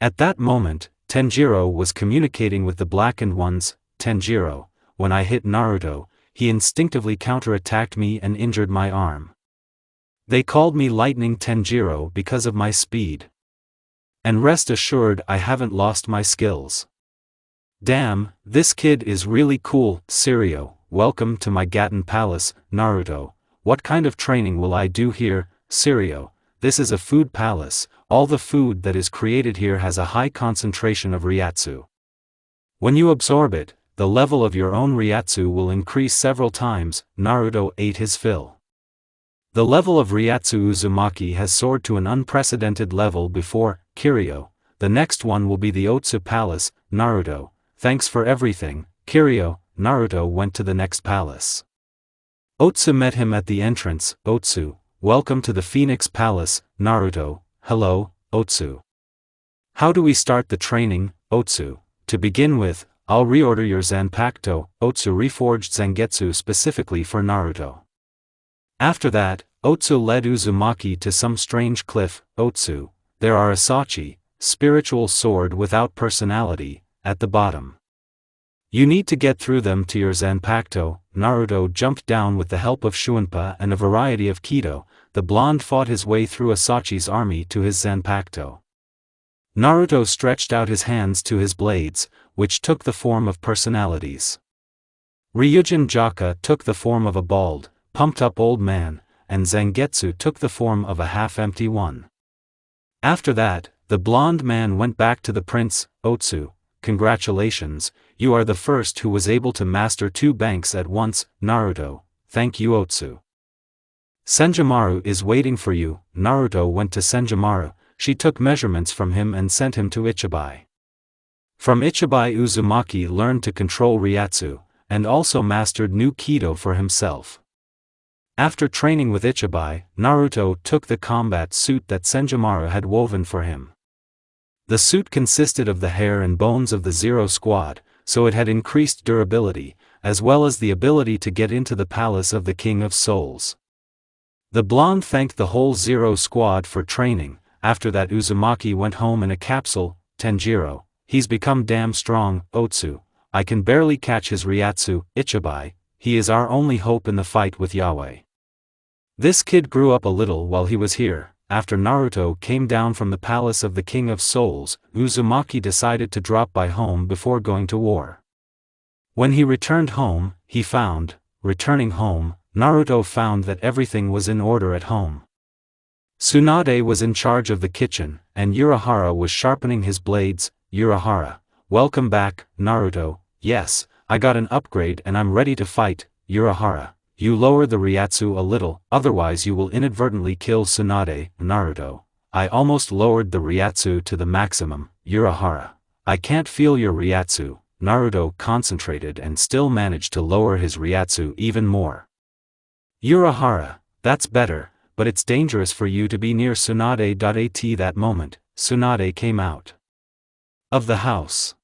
At that moment, Tenjiro was communicating with the blackened ones. Tenjiro, when I hit Naruto, he instinctively counterattacked me and injured my arm. They called me Lightning Tenjiro because of my speed. And rest assured I haven't lost my skills. Damn, this kid is really cool. Sirio, welcome to my Gatten Palace. Naruto, what kind of training will I do here? Sirio, this is a food palace, all the food that is created here has a high concentration of Ryatsu. When you absorb it, the level of your own Ryatsu will increase several times. Naruto ate his fill. The level of Ryatsu Uzumaki has soared to an unprecedented level before. Kiryu, the next one will be the Otsu Palace. Naruto, thanks for everything, Kiryu." Naruto went to the next palace. Otsu met him at the entrance. "Otsu, welcome to the Phoenix Palace." Naruto: "Hello, Otsu. How do we start the training?" Otsu: "To begin with, I'll reorder your Zanpakuto." Otsu reforged Zangetsu specifically for Naruto. After that, Otsu led Uzumaki to some strange cliff. "Otsu, there are Asachi, spiritual sword without personality, at the bottom. You need to get through them to your Zanpakuto." Naruto jumped down with the help of Shuinpa and a variety of Kido. The blonde fought his way through Asachi's army to his Zanpakuto. Naruto stretched out his hands to his blades, which took the form of personalities. Ryujin Jaka took the form of a bald, pumped-up old man, and Zangetsu took the form of a half-empty one. After that, the blonde man went back to the prince. "Otsu, congratulations, you are the first who was able to master 2 banks at once." Naruto: "Thank you, Otsu. Senjomaru is waiting for you." Naruto went to Senjomaru. She took measurements from him and sent him to Ichibai. From Ichibai, Uzumaki learned to control Ryatsu, and also mastered new Kido for himself. After training with Ichibai, Naruto took the combat suit that Senjomaru had woven for him. The suit consisted of the hair and bones of the Zero Squad, so it had increased durability, as well as the ability to get into the palace of the King of Souls. The blonde thanked the whole Zero Squad for training. After that, Uzumaki went home in a capsule. "Tanjiro, he's become damn strong." "Otsu, I can barely catch his Ryatsu." "Ichibai, he is our only hope in the fight with Yahweh. This kid grew up a little while he was here." After Naruto came down from the palace of the King of Souls, Uzumaki decided to drop by home before going to war. When he returned home, returning home, Naruto found that everything was in order at home. Tsunade was in charge of the kitchen, and Urahara was sharpening his blades. "Urahara, welcome back." Naruto: "Yes, I got an upgrade and I'm ready to fight." Urahara: "You lower the Ryatsu a little, otherwise you will inadvertently kill Tsunade." Naruto: "I almost lowered the Ryatsu to the maximum." Urahara: "I can't feel your Ryatsu." Naruto concentrated and still managed to lower his Ryatsu even more. Urahara: "That's better, but it's dangerous for you to be near Tsunade." At that moment, Tsunade came out of the house.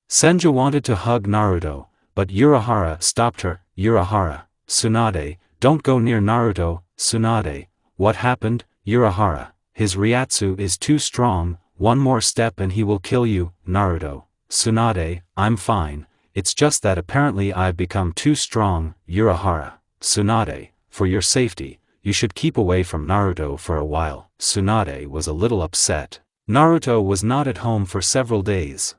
Senju wanted to hug Naruto, but Urahara stopped her. Urahara: "Tsunade, don't go near Naruto." Tsunade: "What happened?" Urahara: "His Ryatsu is too strong, one more step and he will kill you." Naruto: "Tsunade, I'm fine, it's just that apparently I've become too strong." Urahara: "Tsunade, for your safety, you should keep away from Naruto for a while." Tsunade was a little upset. Naruto was not at home for several days.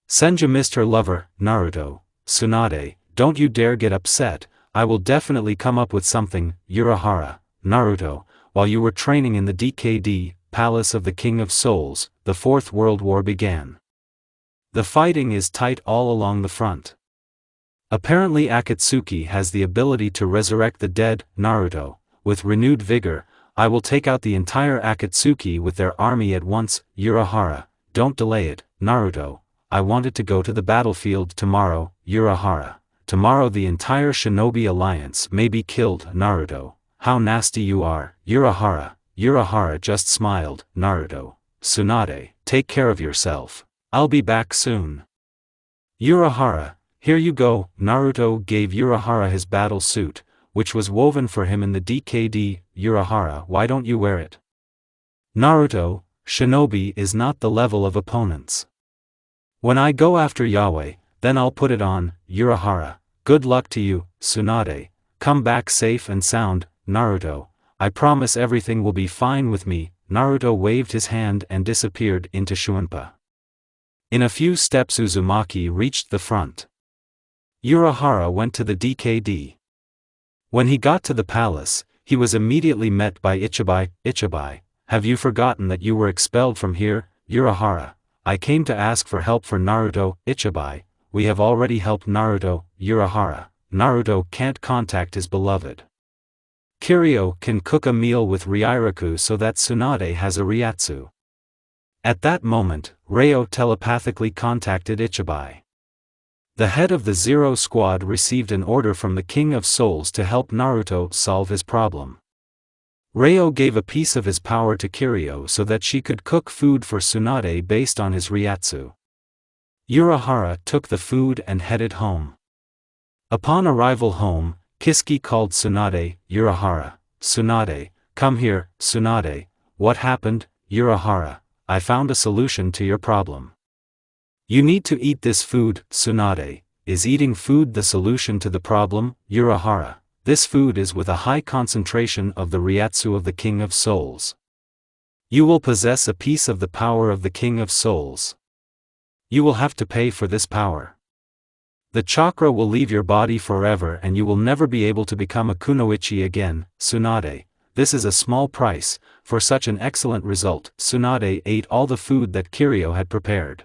Senju missed her lover. Naruto: "Tsunade, don't you dare get upset, I will definitely come up with something." Urahara: "Naruto, while you were training in the DKD, Palace of the King of Souls, the Fourth World War began. The fighting is tight all along the front. Apparently Akatsuki has the ability to resurrect the dead." Naruto: "With renewed vigor, I will take out the entire Akatsuki with their army at once." Urahara: "Don't delay it." Naruto: "I wanted to go to the battlefield tomorrow." Urahara: "Tomorrow the entire Shinobi Alliance may be killed." Naruto: "How nasty you are." Urahara: Urahara just smiled. Naruto: "Tsunade, take care of yourself. I'll be back soon." Urahara: "Here you go." Naruto gave Urahara his battle suit, which was woven for him in the DKD. Urahara: "Why don't you wear it?" Naruto: "Shinobi is not the level of opponents. When I go after Yahweh, then I'll put it on." Urahara: "Good luck to you, Tsunade. Come back safe and sound." Naruto: "I promise everything will be fine with me." Naruto waved his hand and disappeared into Shuinpa. In a few steps Uzumaki reached the front. Urahara went to the DKD. When he got to the palace, he was immediately met by Ichibai. "Ichibai, have you forgotten that you were expelled from here?" Urahara: "I came to ask for help for Naruto." Ichibai: "We have already helped Naruto." Urahara: "Naruto can't contact his beloved. Kiryu can cook a meal with Ryiraku so that Tsunade has a Ryatsu." At that moment, Ryo telepathically contacted Ichibai. The head of the Zero Squad received an order from the King of Souls to help Naruto solve his problem. Ryo gave a piece of his power to Kiryu so that she could cook food for Tsunade based on his Ryatsu. Urahara took the food and headed home. Upon arrival home, Kisuke called Tsunade. Urahara, Tsunade, come here. Tsunade, what happened? Urahara, I found a solution to your problem. You need to eat this food. Tsunade, is eating food the solution to the problem? Urahara, this food is with a high concentration of the Ryatsu of the King of Souls. You will possess a piece of the power of the King of Souls. You will have to pay for this power. The chakra will leave your body forever and you will never be able to become a kunoichi again. Tsunade, this is a small price for such an excellent result. Tsunade ate all the food that Kiryu had prepared.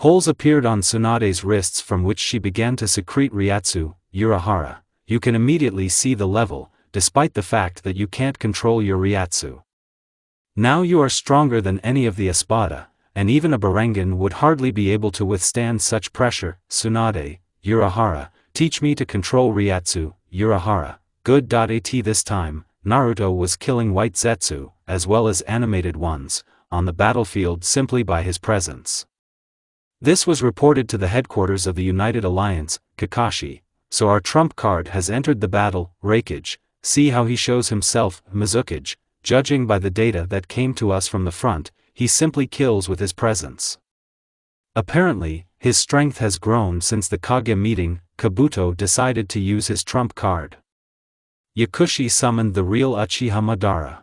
Holes appeared on Tsunade's wrists from which she began to secrete Ryatsu. Urahara, you can immediately see the level, despite the fact that you can't control your Ryatsu. Now you are stronger than any of the Espada, and even a Barangan would hardly be able to withstand such pressure. Tsunade, Urahara, teach me to control Ryatsu. Urahara, good. At this time, Naruto was killing white Zetsu, as well as animated ones, on the battlefield simply by his presence. This was reported to the headquarters of the United Alliance, Kakashi, so our trump card has entered the battle. Raikage, see how he shows himself. Mizukage, judging by the data that came to us from the front, he simply kills with his presence. Apparently, his strength has grown since the Kage meeting. Kabuto decided to use his trump card. Yakushi summoned the real Uchiha Madara.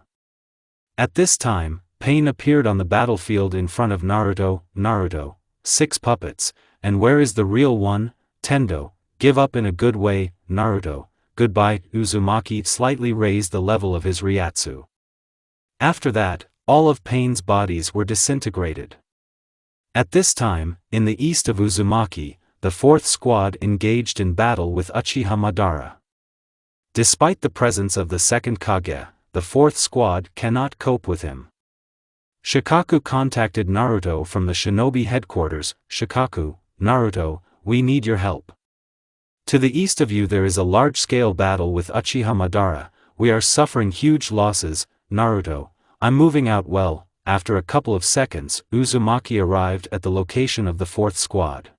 At this time, Pain appeared on the battlefield in front of Naruto. Naruto, 6 puppets, and where is the real one? Tendo, give up in a good way. Naruto, goodbye. Uzumaki slightly raised the level of his Ryatsu. After that, all of Pain's bodies were disintegrated. At this time, in the east of Uzumaki, the 4th squad engaged in battle with Uchiha Madara. Despite the presence of the 2nd Kage, the 4th squad cannot cope with him. Shikaku contacted Naruto from the shinobi headquarters. Shikaku, Naruto, we need your help. To the east of you there is a large-scale battle with Uchiha Madara, we are suffering huge losses. Naruto, I'm moving out. Well, after a couple of seconds, Uzumaki arrived at the location of the 4th squad.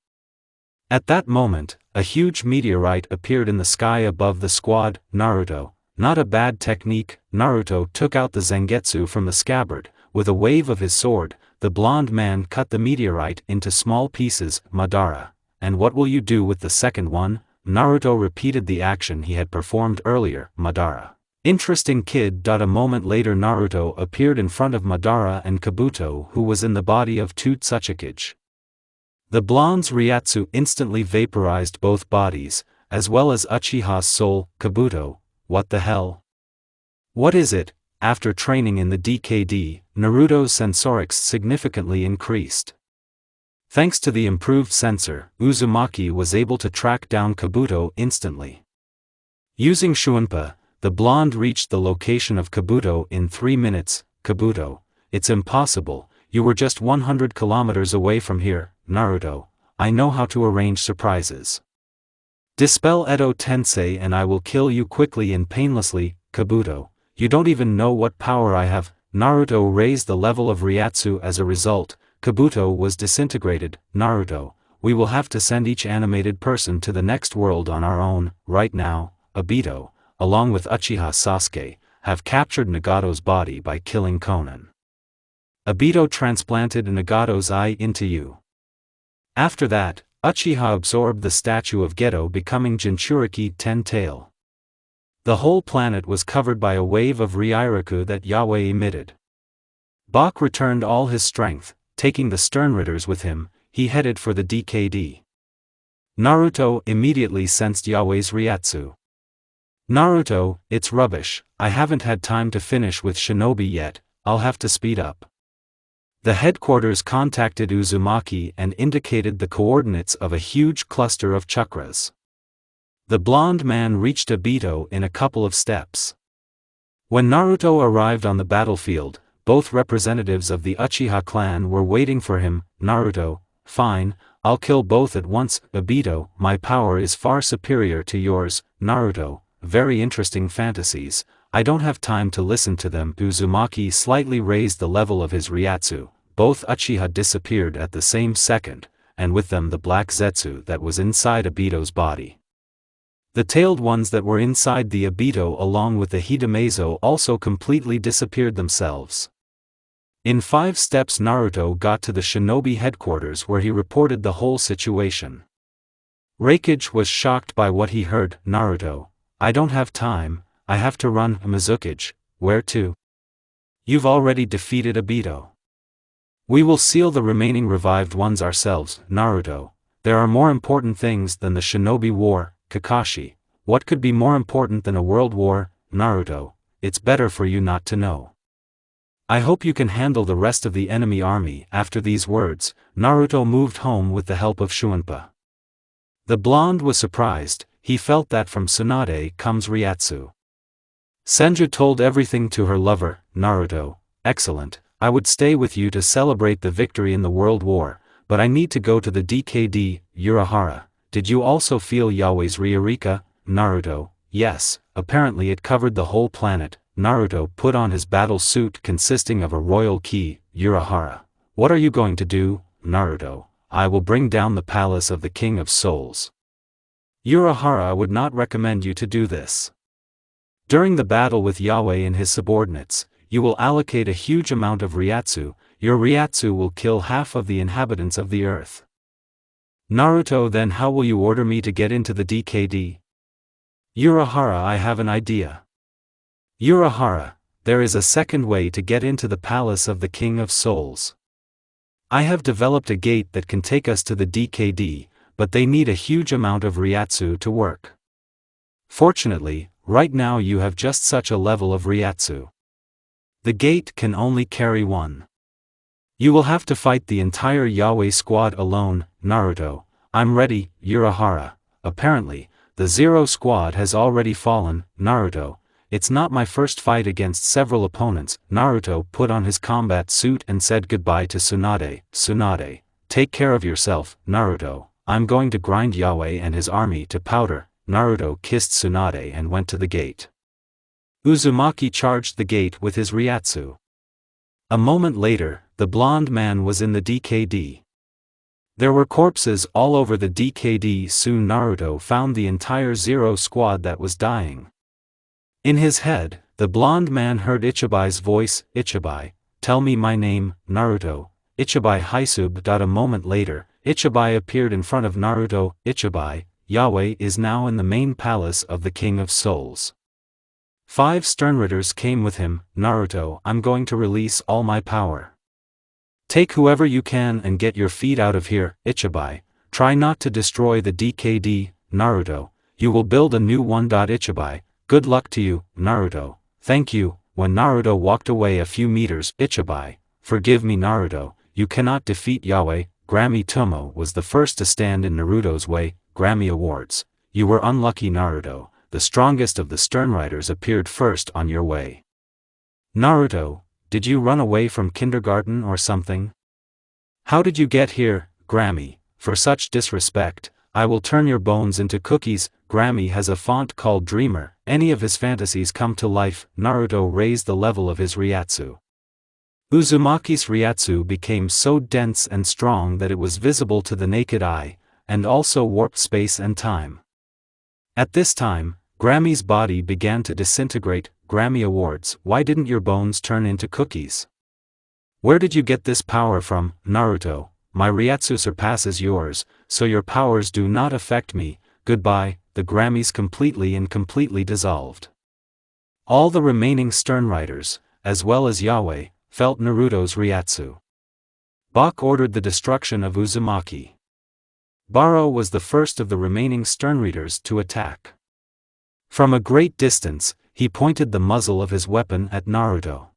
At that moment, a huge meteorite appeared in the sky above the squad. Naruto, not a bad technique. Naruto took out the Zangetsu from the scabbard. With a wave of his sword, the blonde man cut the meteorite into small pieces. Madara, and what will you do with the second one? Naruto repeated the action he had performed earlier. Madara, interesting kid. A moment later Naruto appeared in front of Madara and Kabuto, who was in the body of Tsuchikage. The blonde's Ryatsu instantly vaporized both bodies, as well as Uchiha's soul. Kabuto, what the hell? What is it? After training in the DKD, Naruto's sensorics significantly increased. Thanks to the improved sensor, Uzumaki was able to track down Kabuto instantly. Using Shuunpa, the blonde reached the location of Kabuto in 3 minutes. Kabuto, it's impossible, you were just 100 kilometers away from here. Naruto, I know how to arrange surprises. Dispel Edo Tensei and I will kill you quickly and painlessly. Kabuto, you don't even know what power I have. Naruto raised the level of Ryatsu. As a result, Kabuto was disintegrated. Naruto, we will have to send each animated person to the next world on our own. Right now, Obito, along with Uchiha Sasuke, have captured Nagato's body by killing Konan. Obito transplanted Nagato's eye into you. After that, Uchiha absorbed the statue of Geto, becoming Jinchuriki 10-tail. The whole planet was covered by a wave of Ryairaku that Yahweh emitted. Bach returned all his strength, taking the Sternritters with him. He headed for the DKD. Naruto immediately sensed Yahweh's Ryatsu. Naruto, it's rubbish, I haven't had time to finish with Shinobi yet, I'll have to speed up. The headquarters contacted Uzumaki and indicated the coordinates of a huge cluster of chakras. The blonde man reached Obito in a couple of steps. When Naruto arrived on the battlefield, both representatives of the Uchiha clan were waiting for him. Naruto, fine, I'll kill both at once. Obito, my power is far superior to yours. Naruto, very interesting fantasies, I don't have time to listen to them. Uzumaki slightly raised the level of his Ryatsu. Both Uchiha disappeared at the same second, and with them the black Zetsu that was inside Obito's body. The tailed ones that were inside the Obito along with the Hidamezo also completely disappeared themselves. In 5 steps Naruto got to the shinobi headquarters where he reported the whole situation. Raikage was shocked by what he heard. Naruto, I don't have time, I have to run. Mizukage, where to? You've already defeated Obito. We will seal the remaining revived ones ourselves. Naruto, there are more important things than the shinobi war. Kakashi, what could be more important than a world war? Naruto, it's better for you not to know. I hope you can handle the rest of the enemy army. After these words, Naruto moved home with the help of Shuunpa. The blonde was surprised, he felt that from Tsunade comes Ryatsu. Senju told everything to her lover. Naruto, excellent, I would stay with you to celebrate the victory in the world war, but I need to go to the DKD. Urahara, did you also feel Yahweh's Ryurika? Naruto, yes, apparently it covered the whole planet. Naruto put on his battle suit consisting of a royal ki. Urahara, what are you going to do? Naruto, I will bring down the palace of the King of Souls. Urahara would not recommend you to do this. During the battle with Yahweh and his subordinates, you will allocate a huge amount of Ryatsu. Your Ryatsu will kill half of the inhabitants of the earth. Naruto, then how will you order me to get into the DKD? Urahara, I have an idea. Urahara, there is a second way to get into the palace of the King of Souls. I have developed a gate that can take us to the DKD, but they need a huge amount of Ryatsu to work. Fortunately, right now you have just such a level of Ryatsu. The gate can only carry one. You will have to fight the entire Yahweh squad alone. Naruto, I'm ready. Urahara, apparently, the Zero squad has already fallen. Naruto, it's not my first fight against several opponents. Naruto put on his combat suit and said goodbye to Tsunade. Tsunade, take care of yourself. Naruto, I'm going to grind Yahweh and his army to powder. Naruto kissed Tsunade and went to the gate. Uzumaki charged the gate with his Ryatsu. A moment later, the blonde man was in the DKD. There were corpses all over the DKD. Soon Naruto found the entire Zero squad that was dying. In his head, the blonde man heard Ichibay's voice. Ichibai, tell me my name. Naruto, Ichibai Hisub. A moment later, Ichibai appeared in front of Naruto. Ichibai, Yahweh is now in the main palace of the King of Souls. 5 Sternritters came with him. Naruto, I'm going to release all my power. Take whoever you can and get your feet out of here. Ichibai, try not to destroy the DKD. Naruto, you will build a new one. Ichibai, good luck to you. Naruto, thank you. When Naruto walked away a few meters, Ichibai, forgive me. Naruto, you cannot defeat Yahweh. Grammy Tomo was the first to stand in Naruto's way. Grammy Awards, you were unlucky. Naruto, the strongest of the Sternriders appeared first on your way. Naruto, did you run away from kindergarten or something? How did you get here? Grammy, for such disrespect, I will turn your bones into cookies. Grammy has a font called Dreamer. Any of his fantasies come to life. Naruto raised the level of his Ryatsu. Uzumaki's Ryatsu became so dense and strong that it was visible to the naked eye, and also warped space and time. At this time, Grammy's body began to disintegrate. Grammy Awards, why didn't your bones turn into cookies? Where did you get this power from? Naruto, my Ryatsu surpasses yours, so your powers do not affect me. Goodbye. The Grammys completely dissolved. All the remaining Sternriders, as well as Yahweh, felt Naruto's Ryatsu. Bak ordered the destruction of Uzumaki. Baro was the first of the remaining Sternriders to attack. From a great distance, he pointed the muzzle of his weapon at Naruto.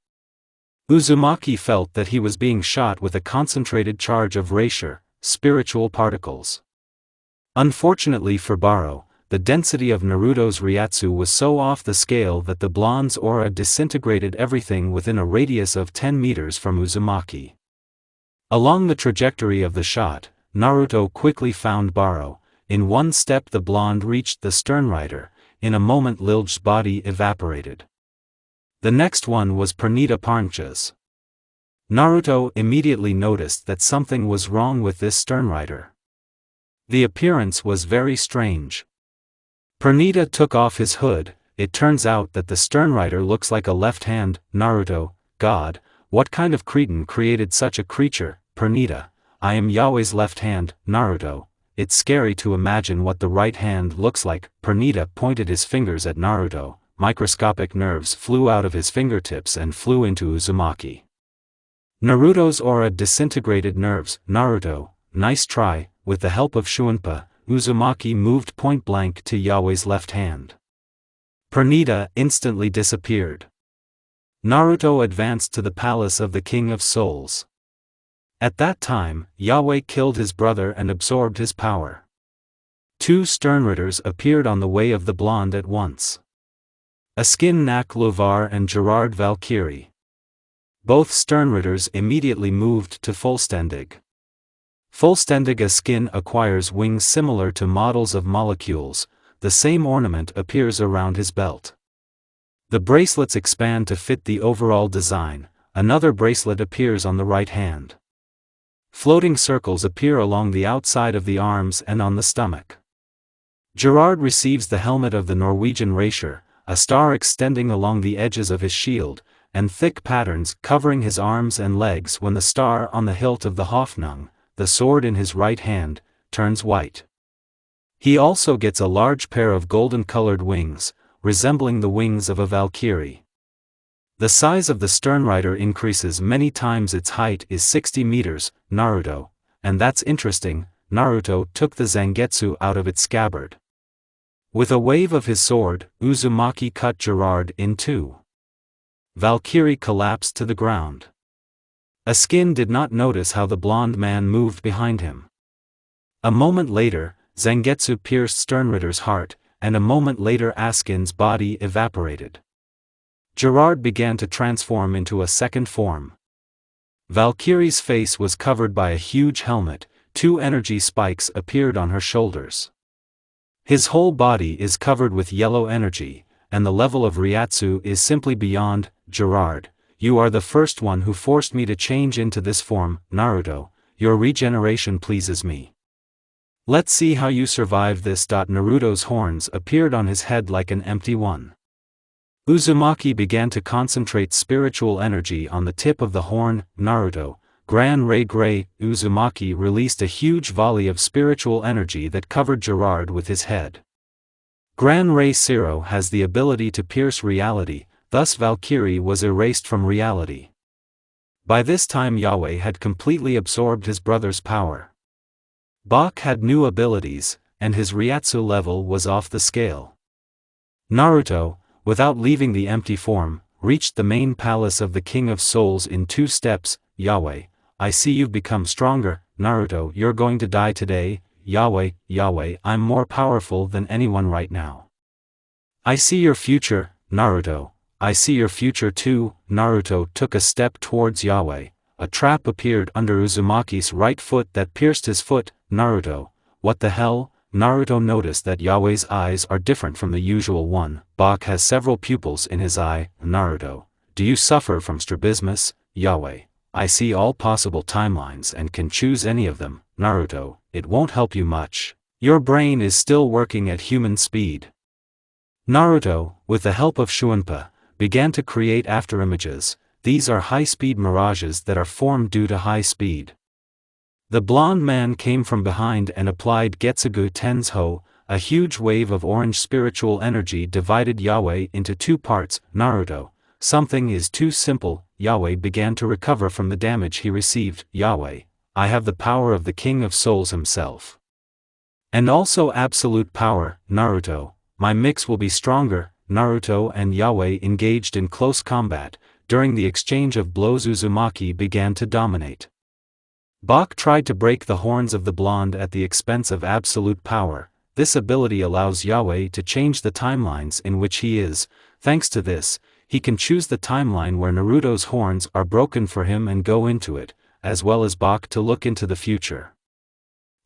Uzumaki felt that he was being shot with a concentrated charge of Reisher, spiritual particles. Unfortunately for Baro, the density of Naruto's Ryatsu was so off the scale that the blonde's aura disintegrated everything within a radius of 10 meters from Uzumaki. Along the trajectory of the shot, Naruto quickly found Baro. In one step the blonde reached the stern rider. In a moment Lilj's body evaporated. The next one was Pernita Parncha's. Naruto immediately noticed that something was wrong with this stern rider. The appearance was very strange. Pernita took off his hood. It turns out that the stern rider looks like a left hand. Naruto, God, what kind of cretin created such a creature? Pernita, I am Yahweh's left hand. Naruto, it's scary to imagine what the right hand looks like. Pernita pointed his fingers at Naruto. Microscopic nerves flew out of his fingertips and flew into Uzumaki. Naruto's aura disintegrated nerves. Naruto, nice try. With the help of Shunpa, Uzumaki moved point-blank to Yahweh's left hand. Pernita instantly disappeared. Naruto advanced to the palace of the King of Souls. At that time, Yahweh killed his brother and absorbed his power. Two Sternritters appeared on the way of the blonde at once. Askin Nak Lovar and Gerard Valkyrie. Both Sternritters immediately moved to Fullständig. Fullständig Askin acquires wings similar to models of molecules. The same ornament appears around his belt. The bracelets expand to fit the overall design. Another bracelet appears on the right hand. Floating circles appear along the outside of the arms and on the stomach. Gerard receives the helmet of the Norwegian Racer, a star extending along the edges of his shield, and thick patterns covering his arms and legs when the star on the hilt of the Hoffnung, the sword in his right hand, turns white. He also gets a large pair of golden-colored wings, resembling the wings of a Valkyrie. The size of the Sternrider increases many times. Its height is 60 meters, Naruto, and that's interesting. Naruto took the Zangetsu out of its scabbard. With a wave of his sword, Uzumaki cut Gerard in two. Valkyrie collapsed to the ground. Askin did not notice how the blonde man moved behind him. A moment later, Zangetsu pierced Sternritter's heart, and a moment later Askin's body evaporated. Gerard began to transform into a second form. Valkyrie's face was covered by a huge helmet. Two energy spikes appeared on her shoulders. His whole body is covered with yellow energy, and the level of Ryatsu is simply beyond. Gerard, you are the first one who forced me to change into this form. Naruto, your regeneration pleases me. Let's see how you survive this. Naruto's horns appeared on his head like an empty one. Uzumaki began to concentrate spiritual energy on the tip of the horn. Naruto, Gran Ray Gray. Uzumaki released a huge volley of spiritual energy that covered Gerard with his head. Gran Ray Zero has the ability to pierce reality, thus Valkyrie was erased from reality. By this time Yahweh had completely absorbed his brother's power. Bak had new abilities, and his Ryatsu level was off the scale. Naruto, without leaving the empty form, reached the main palace of the King of Souls in 2 steps. Yahweh, I see you've become stronger. Naruto, you're going to die today. Yahweh, Yahweh, I'm more powerful than anyone right now. I see your future. Naruto, I see your future too. Naruto took a step towards Yahweh. A trap appeared under Uzumaki's right foot that pierced his foot. Naruto, what the hell? Naruto noticed that Yahweh's eyes are different from the usual one. Bak has several pupils in his eye. Naruto, do you suffer from strabismus? Yahweh, I see all possible timelines and can choose any of them. Naruto, it won't help you much. Your brain is still working at human speed. Naruto, with the help of Shunpa, began to create afterimages. These are high-speed mirages that are formed due to high speed. The blonde man came from behind and applied Getsugu Tensho. A huge wave of orange spiritual energy divided Yahweh into 2 parts. Naruto, something is too simple. Yahweh began to recover from the damage he received. Yahweh, I have the power of the King of Souls himself. And also absolute power. Naruto, my mix will be stronger. Naruto and Yahweh engaged in close combat. During the exchange of blows Uzumaki began to dominate. Bak tried to break the horns of the blonde at the expense of absolute power. this ability allows Yahweh to change the timelines in which he is. Thanks to this, he can choose the timeline where Naruto's horns are broken for him and go into it, as well as Bak to look into the future.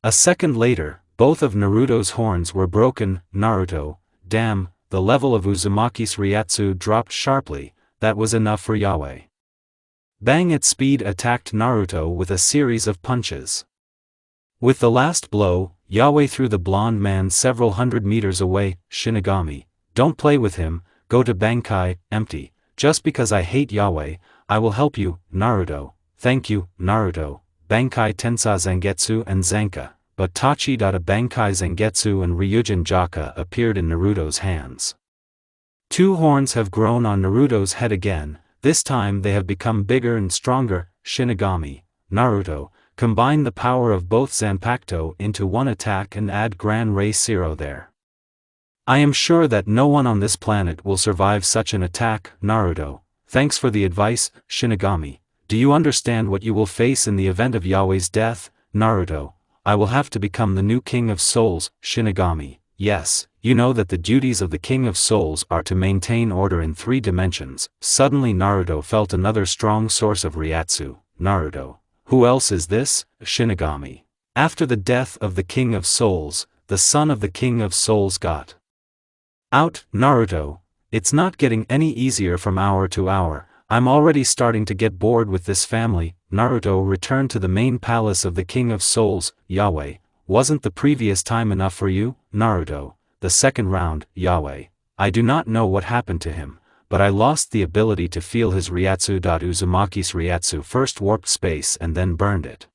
A second later, both of Naruto's horns were broken. Naruto, damn, the level of Uzumaki's Ryatsu dropped sharply. That was enough for Yahweh. Bang at speed attacked Naruto with a series of punches. With the last blow, Yahweh threw the blonde man several hundred meters away. Shinigami, don't play with him, go to Bankai, empty. Just because I hate Yahweh, I will help you, Naruto. Thank you, Naruto. Bankai Tensa Zangetsu and Zanka, but Tachi-Data Bankai Zangetsu and Ryujin Jaka appeared in Naruto's hands. Two horns have grown on Naruto's head again, this time they have become bigger and stronger. Shinigami, Naruto, combine the power of both Zanpakuto into one attack and add Gran Ray Zero there. I am sure that no one on this planet will survive such an attack. Naruto, thanks for the advice. Shinigami, do you understand what you will face in the event of Yahweh's death? Naruto, I will have to become the new King of Souls. Shinigami, yes, you know that the duties of the King of Souls are to maintain order in 3 dimensions. Suddenly Naruto felt another strong source of Ryatsu. Naruto, who else is this? Shinigami, after the death of the King of Souls, the son of the King of Souls got out. Naruto, it's not getting any easier from hour to hour. I'm already starting to get bored with this family. Naruto returned to the main palace of the King of Souls. Yahweh, wasn't the previous time enough for you? Naruto, the second round. Yahweh, I do not know what happened to him, but I lost the ability to feel his Ryatsu. Uzumaki's Ryatsu first warped space and then burned it.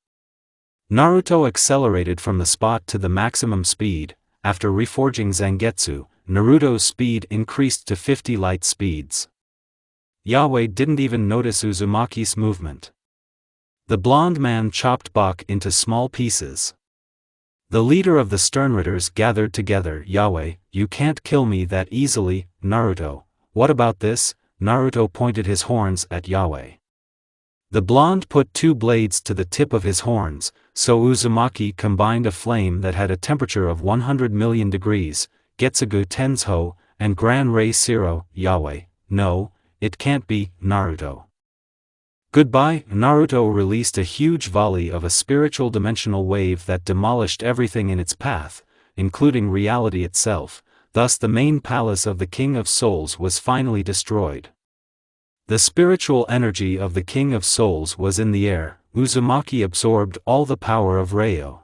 Naruto accelerated from the spot to the maximum speed. After reforging Zangetsu, Naruto's speed increased to 50 light speeds. Yahweh didn't even notice Uzumaki's movement. The blonde man chopped Bak into small pieces. The leader of the Sternritters gathered together. Yahweh, you can't kill me that easily. Naruto, what about this? Naruto pointed his horns at Yahweh. The blonde put 2 blades to the tip of his horns, so Uzumaki combined a flame that had a temperature of 100 million degrees, Getsugu Tensho, and Gran Ray Zero. Yahweh, no, it can't be. Naruto. Goodbye. Naruto released a huge volley of a spiritual dimensional wave that demolished everything in its path, including reality itself. Thus the main palace of the King of Souls was finally destroyed. The spiritual energy of the King of Souls was in the air. Uzumaki absorbed all the power of Ryo.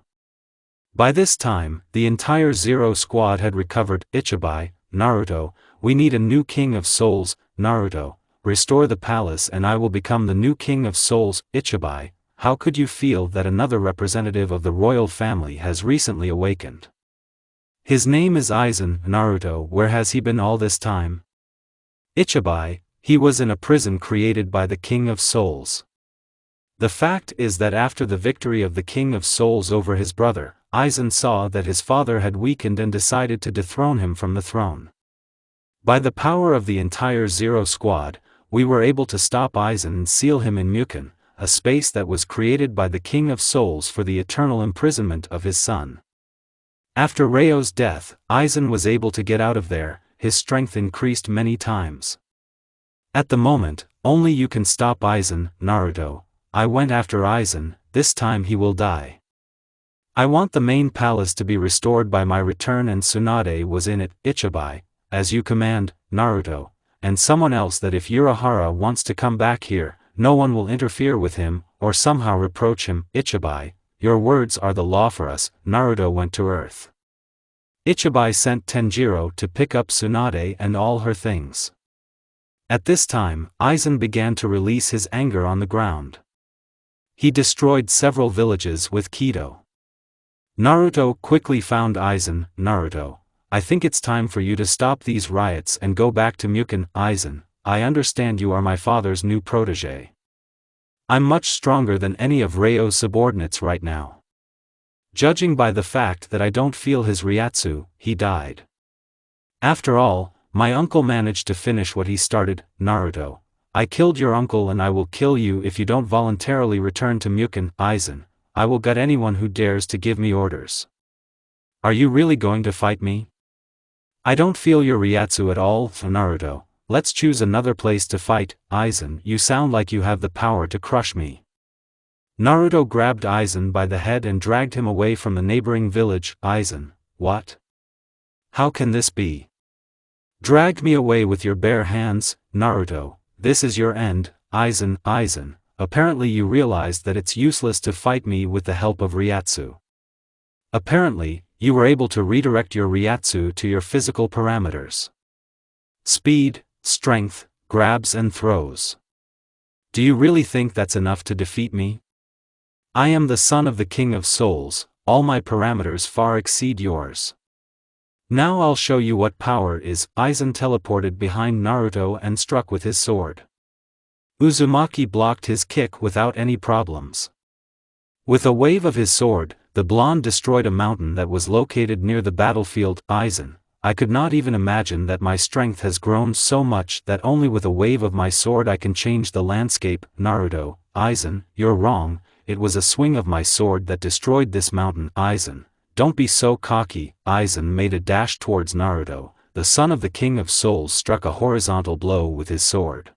By this time, the entire Zero Squad had recovered. Ichibai, Naruto, we need a new King of Souls. Naruto, restore the palace and I will become the new King of Souls. Ichibai, how could you feel that another representative of the royal family has recently awakened? His name is Aizen. Naruto, where has he been all this time? Ichibai, he was in a prison created by the King of Souls. The fact is that after the victory of the King of Souls over his brother, Aizen saw that his father had weakened and decided to dethrone him from the throne. By the power of the entire Zero Squad, we were able to stop Aizen and seal him in Muken, a space that was created by the King of Souls for the eternal imprisonment of his son. After Ryo's death, Aizen was able to get out of there. His strength increased many times. At the moment, only you can stop Aizen. Naruto, I went after Aizen, this time he will die. I want the main palace to be restored by my return and Tsunade was in it. Ichibai, as you command. Naruto, and someone else that if Urahara wants to come back here, no one will interfere with him, or somehow reproach him. Ichibai, your words are the law for us. Naruto went to Earth. Ichibai sent Tenjiro to pick up Tsunade and all her things. At this time, Aizen began to release his anger on the ground. He destroyed several villages with Kido. Naruto quickly found Aizen. Naruto, I think it's time for you to stop these riots and go back to Muken. Aizen, I understand you are my father's new protege. I'm much stronger than any of Ryo's subordinates right now. Judging by the fact that I don't feel his Ryatsu, he died. After all, my uncle managed to finish what he started. Naruto, I killed your uncle and I will kill you if you don't voluntarily return to Muken. Aizen, I will gut anyone who dares to give me orders. Are you really going to fight me? I don't feel your Ryatsu at all, Naruto. Let's choose another place to fight. Aizen, you sound like you have the power to crush me. Naruto grabbed Aizen by the head and dragged him away from the neighboring village. Aizen, what? How can this be? Dragged me away with your bare hands, Naruto. This is your end, Aizen. Apparently you realized that it's useless to fight me with the help of Ryatsu. Apparently, you were able to redirect your Ryatsu to your physical parameters. Speed, strength, grabs and throws. Do you really think that's enough to defeat me? I am the son of the King of Souls, all my parameters far exceed yours. Now I'll show you what power is. Aizen teleported behind Naruto and struck with his sword. Uzumaki blocked his kick without any problems. With a wave of his sword, the blonde destroyed a mountain that was located near the battlefield. Aizen, I could not even imagine that my strength has grown so much that only with a wave of my sword I can change the landscape. Naruto, Aizen, you're wrong, it was a swing of my sword that destroyed this mountain. Aizen, don't be so cocky. Aizen made a dash towards Naruto. The son of the King of Souls struck a horizontal blow with his sword.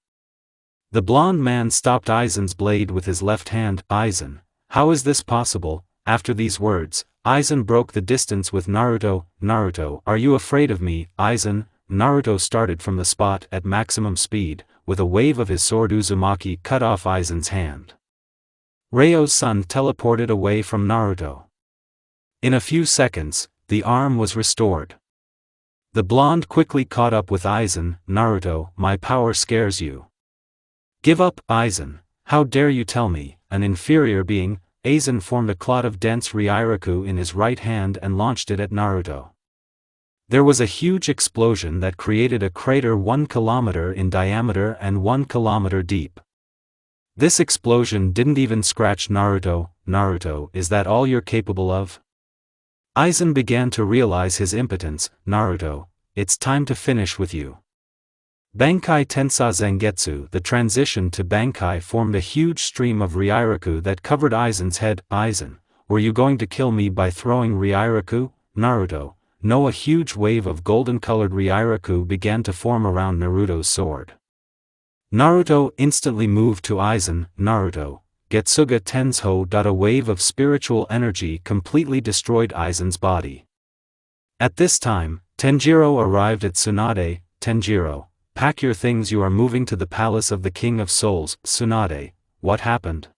The blonde man stopped Aizen's blade with his left hand. Aizen, how is this possible? After these words, Aizen broke the distance with Naruto. Naruto, are you afraid of me? Aizen, Naruto started from the spot at maximum speed. With a wave of his sword Uzumaki cut off Aizen's hand. Ryo's son teleported away from Naruto. In a few seconds, the arm was restored. The blonde quickly caught up with Aizen. Naruto, my power scares you. Give up, Aizen, how dare you tell me, an inferior being. Aizen formed a clot of dense Ryaku in his right hand and launched it at Naruto. There was a huge explosion that created a crater 1 kilometer in diameter and 1 kilometer deep. This explosion didn't even scratch Naruto. Naruto, is that all you're capable of? Aizen began to realize his impotence. Naruto, it's time to finish with you. Bankai Tensa Zangetsu. The transition to Bankai formed a huge stream of Ryaku that covered Aizen's head. Aizen, were you going to kill me by throwing Ryaku? Naruto, no. A huge wave of golden-colored Ryaku began to form around Naruto's sword. Naruto instantly moved to Aizen. Naruto, Getsuga Tensho. A wave of spiritual energy completely destroyed Aizen's body. At this time, Tenjiro arrived at Tsunade. Tenjiro, pack your things, you are moving to the palace of the King of Souls. Tsunade, what happened?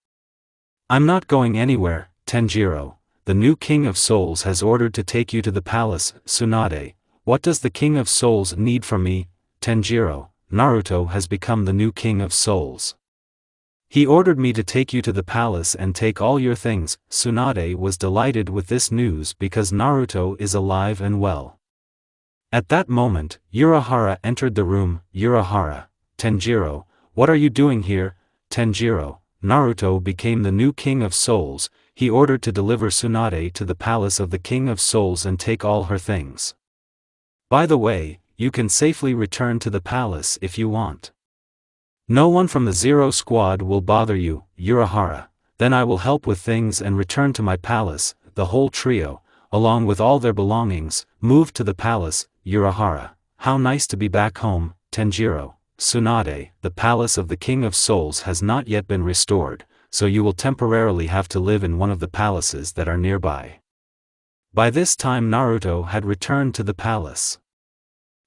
I'm not going anywhere, Tenjiro. The new King of Souls has ordered to take you to the palace. Tsunade, what does the King of Souls need from me? Tenjiro, Naruto has become the new King of Souls. He ordered me to take you to the palace and take all your things. Tsunade was delighted with this news because Naruto is alive and well. At that moment, Urahara entered the room. Urahara, Tenjiro, what are you doing here? Tenjiro, Naruto became the new King of Souls. He ordered to deliver Tsunade to the palace of the King of Souls and take all her things. By the way, you can safely return to the palace if you want. No one from the Zero Squad will bother you, Urahara. Then I will help with things and return to my palace. The whole trio, along with all their belongings, moved to the palace. Urahara, how nice to be back home. Tenjiro, Tsunade, the palace of the King of Souls has not yet been restored, so you will temporarily have to live in one of the palaces that are nearby. By this time Naruto had returned to the palace.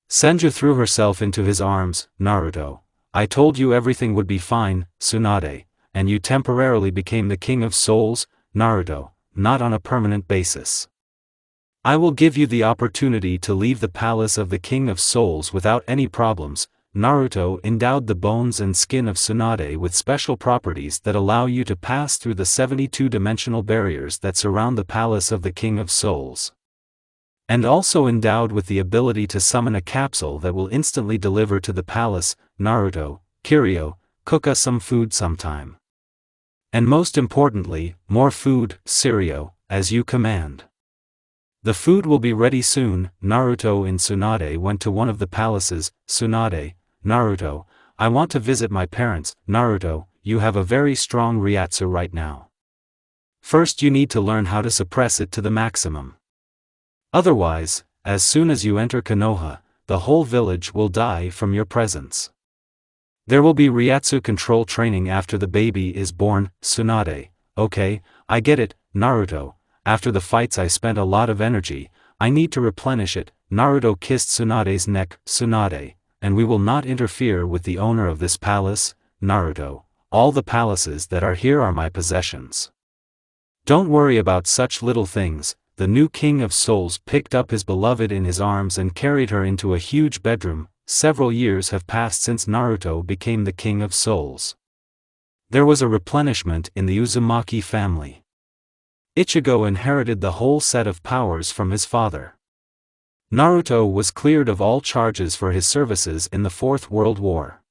Senju threw herself into his arms. Naruto, I told you everything would be fine, Tsunade, and you temporarily became the King of Souls. Naruto, not on a permanent basis. I will give you the opportunity to leave the palace of the King of Souls without any problems. Naruto endowed the bones and skin of Tsunade with special properties that allow you to pass through the 72-dimensional barriers that surround the palace of the King of Souls. And also endowed with the ability to summon a capsule that will instantly deliver to the palace. Naruto, Kiryu, cook us some food sometime. And most importantly, more food, Sirio, as you command. The food will be ready soon. Naruto and Tsunade went to one of the palaces. Tsunade, Naruto, I want to visit my parents. Naruto, you have a very strong Ryatsu right now. First you need to learn how to suppress it to the maximum. Otherwise, as soon as you enter Konoha, the whole village will die from your presence. There will be Ryatsu control training after the baby is born. Tsunade. Okay, I get it, Naruto. After the fights I spent a lot of energy, I need to replenish it. Naruto kissed Tsunade's neck. Tsunade, and we will not interfere with the owner of this palace, Naruto. All the palaces that are here are my possessions. Don't worry about such little things. The new King of Souls picked up his beloved in his arms and carried her into a huge bedroom. Several years have passed since Naruto became the King of Souls. There was a replenishment in the Uzumaki family. Ichigo inherited the whole set of powers from his father. Naruto was cleared of all charges for his services in the Fourth World War.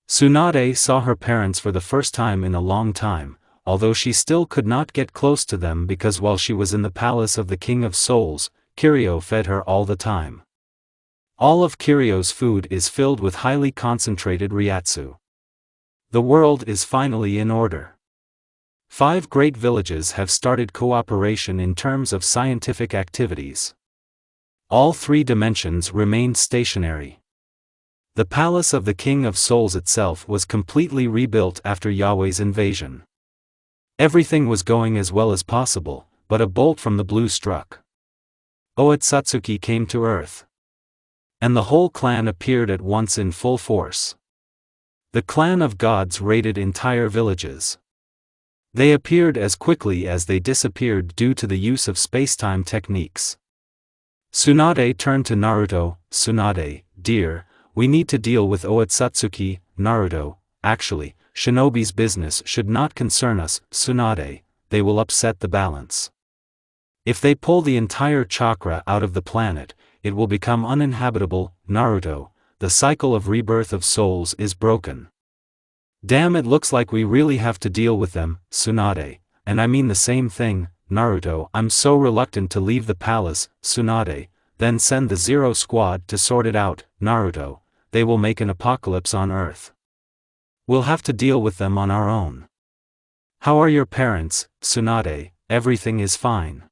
Tsunade saw her parents for the first time in a long time, although she still could not get close to them because while she was in the palace of the King of Souls, Kiryu fed her all the time. All of Kiryu's food is filled with highly concentrated Ryatsu. The world is finally in order. 5 great villages have started cooperation in terms of scientific activities. All 3 dimensions remained stationary. The palace of the King of Souls itself was completely rebuilt after Yahweh's invasion. Everything was going as well as possible, but a bolt from the blue struck. Otsutsuki came to Earth. And the whole clan appeared at once in full force. The clan of gods raided entire villages. They appeared as quickly as they disappeared due to the use of spacetime techniques. Tsunade turned to Naruto. Tsunade, dear, we need to deal with Otsutsuki. Naruto, actually, Shinobi's business should not concern us. Tsunade, they will upset the balance. If they pull the entire chakra out of the planet, it will become uninhabitable. Naruto, the cycle of rebirth of souls is broken. Damn, it looks like we really have to deal with them. Tsunade, and I mean the same thing. Naruto, I'm so reluctant to leave the palace. Tsunade, then send the Zero Squad to sort it out. Naruto, they will make an apocalypse on Earth. We'll have to deal with them on our own. How are your parents? Tsunade, everything is fine.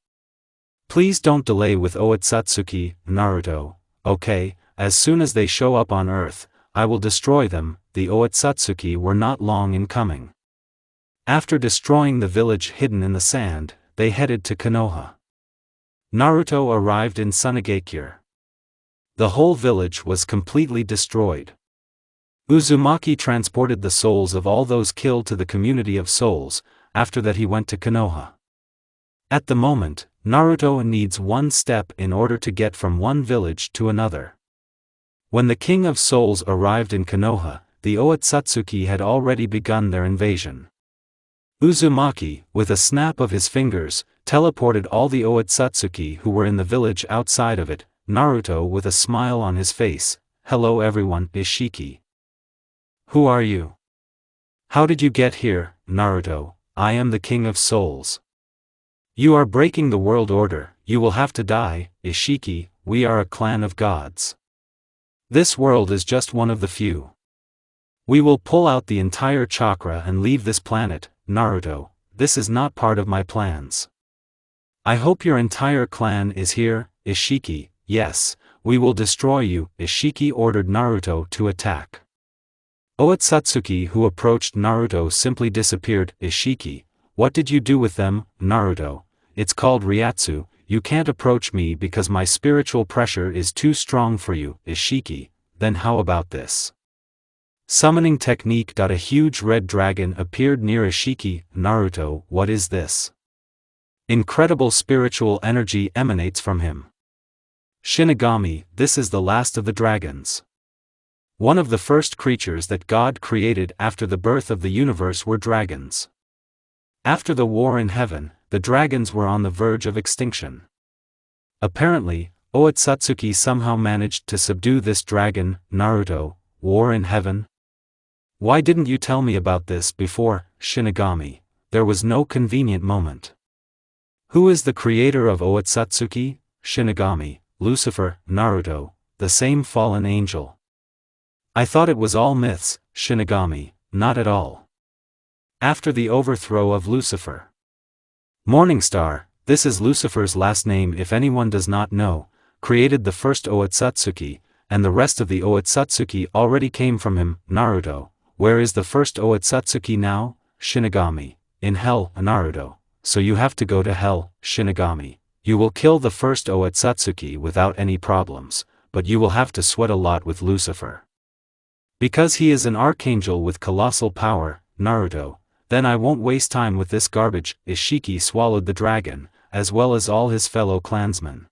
Please don't delay with Otsutsuki. Naruto, okay, as soon as they show up on Earth, I will destroy them. The Otsutsuki were not long in coming. After destroying the village hidden in the sand, they headed to Konoha. Naruto arrived in Tsunagakure. The whole village was completely destroyed. Uzumaki transported the souls of all those killed to the community of souls. After that he went to Konoha. At the moment, Naruto needs one step in order to get from one village to another. When the King of Souls arrived in Konoha, the Otsutsuki had already begun their invasion. Uzumaki, with a snap of his fingers, teleported all the Otsutsuki who were in the village outside of it. Naruto with a smile on his face, hello everyone. Ishiki. Who are you? How did you get here? Naruto, I am the King of Souls. You are breaking the world order, you will have to die. Ishiki, we are a clan of gods. This world is just one of the few. We will pull out the entire chakra and leave this planet. Naruto, this is not part of my plans. I hope your entire clan is here. Ishiki, yes, we will destroy you. Ishiki ordered Naruto to attack. Otsutsuki who approached Naruto simply disappeared. Ishiki, what did you do with them? Naruto, it's called Ryatsu, you can't approach me because my spiritual pressure is too strong for you. Ishiki, then how about this? Summoning technique. A huge red dragon appeared near Ishiki. Naruto, what is this? Incredible spiritual energy emanates from him. Shinigami, this is the last of the dragons. One of the first creatures that God created after the birth of the universe were dragons. After the war in heaven, the dragons were on the verge of extinction. Apparently, Otsutsuki somehow managed to subdue this dragon. Naruto, war in heaven? Why didn't you tell me about this before? Shinigami, there was no convenient moment. Who is the creator of Otsutsuki? Shinigami, Lucifer. Naruto, the same fallen angel. I thought it was all myths. Shinigami, not at all. After the overthrow of Lucifer, Morningstar, this is Lucifer's last name if anyone does not know, created the first Otsutsuki, and the rest of the Otsutsuki already came from him. Naruto, where is the first Otsutsuki now? Shinigami, in hell, Naruto, so you have to go to hell, Shinigami. You will kill the first Otsutsuki without any problems, but you will have to sweat a lot with Lucifer. Because he is an archangel with colossal power, Naruto, then I won't waste time with this garbage. Ishiki swallowed the dragon, as well as all his fellow clansmen.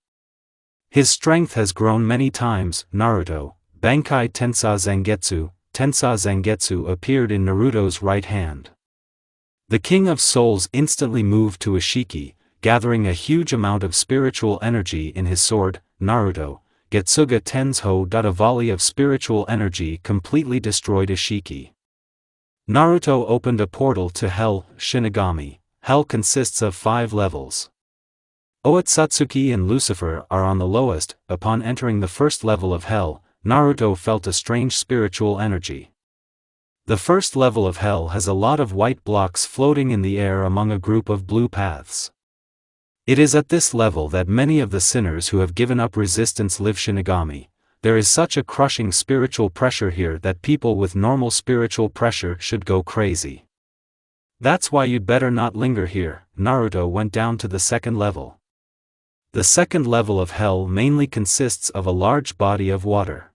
His strength has grown many times. Naruto, Bankai Tensa Zangetsu appeared in Naruto's right hand. The King of Souls instantly moved to Ishiki, gathering a huge amount of spiritual energy in his sword. Naruto, Getsuga Tensho. A volley of spiritual energy completely destroyed Ishiki. Naruto opened a portal to Hell. Shinigami, Hell consists of 5 levels. Otsutsuki and Lucifer are on the lowest. Upon entering the first level of Hell, Naruto felt a strange spiritual energy. The first level of Hell has a lot of white blocks floating in the air among a group of blue paths. It is at this level that many of the sinners who have given up resistance live. Shinigami, there is such a crushing spiritual pressure here that people with normal spiritual pressure should go crazy. That's why you'd better not linger here. Naruto went down to the second level. The second level of Hell mainly consists of a large body of water.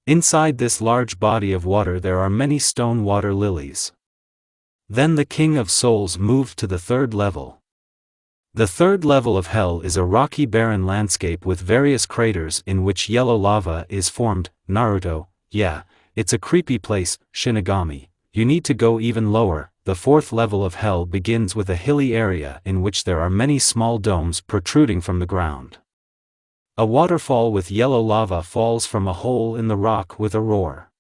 Inside this large body of water there are many stone water lilies. Then the King of Souls moved to the third level. The third level of Hell is a rocky barren landscape with various craters in which yellow lava is formed. Naruto, yeah, it's a creepy place. Shinigami, you need to go even lower. The fourth level of Hell begins with a hilly area in which there are many small domes protruding from the ground. A waterfall with yellow lava falls from a hole in the rock with a roar.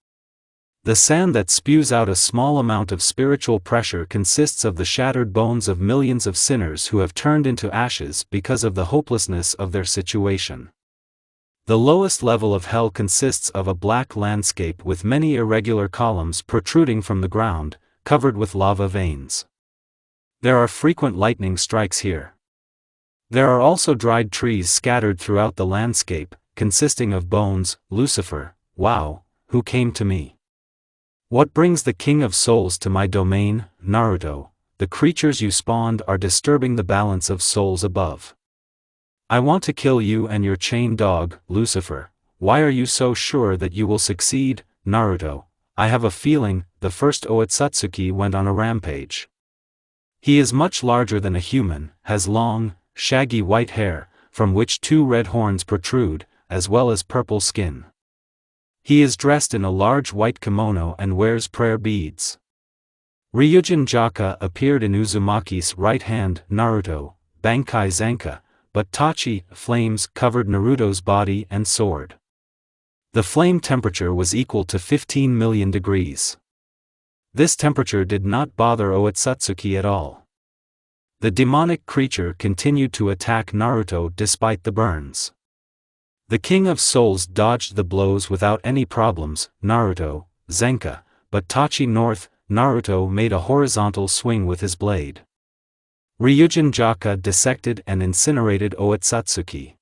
The sand that spews out a small amount of spiritual pressure consists of the shattered bones of millions of sinners who have turned into ashes because of the hopelessness of their situation. The lowest level of Hell consists of a black landscape with many irregular columns protruding from the ground, covered with lava veins. There are frequent lightning strikes here. There are also dried trees scattered throughout the landscape, consisting of bones. Lucifer, wow, who came to me? What brings the King of Souls to my domain? Naruto, the creatures you spawned are disturbing the balance of souls above. I want to kill you and your chain dog. Lucifer, why are you so sure that you will succeed? Naruto, I have a feeling. The first Otsutsuki went on a rampage. He is much larger than a human, has long, shaggy white hair, from which 2 red horns protrude, as well as purple skin. He is dressed in a large white kimono and wears prayer beads. Ryujin Jaka appeared in Uzumaki's right hand. Naruto, Bankai Zanka, but Tachi, flames covered Naruto's body and sword. The flame temperature was equal to 15 million degrees. This temperature did not bother Otsutsuki at all. The demonic creature continued to attack Naruto despite the burns. The King of Souls dodged the blows without any problems. Naruto, Zenka, but Tachi North. Naruto made a horizontal swing with his blade. Ryujin Jaka dissected and incinerated Otsutsuki.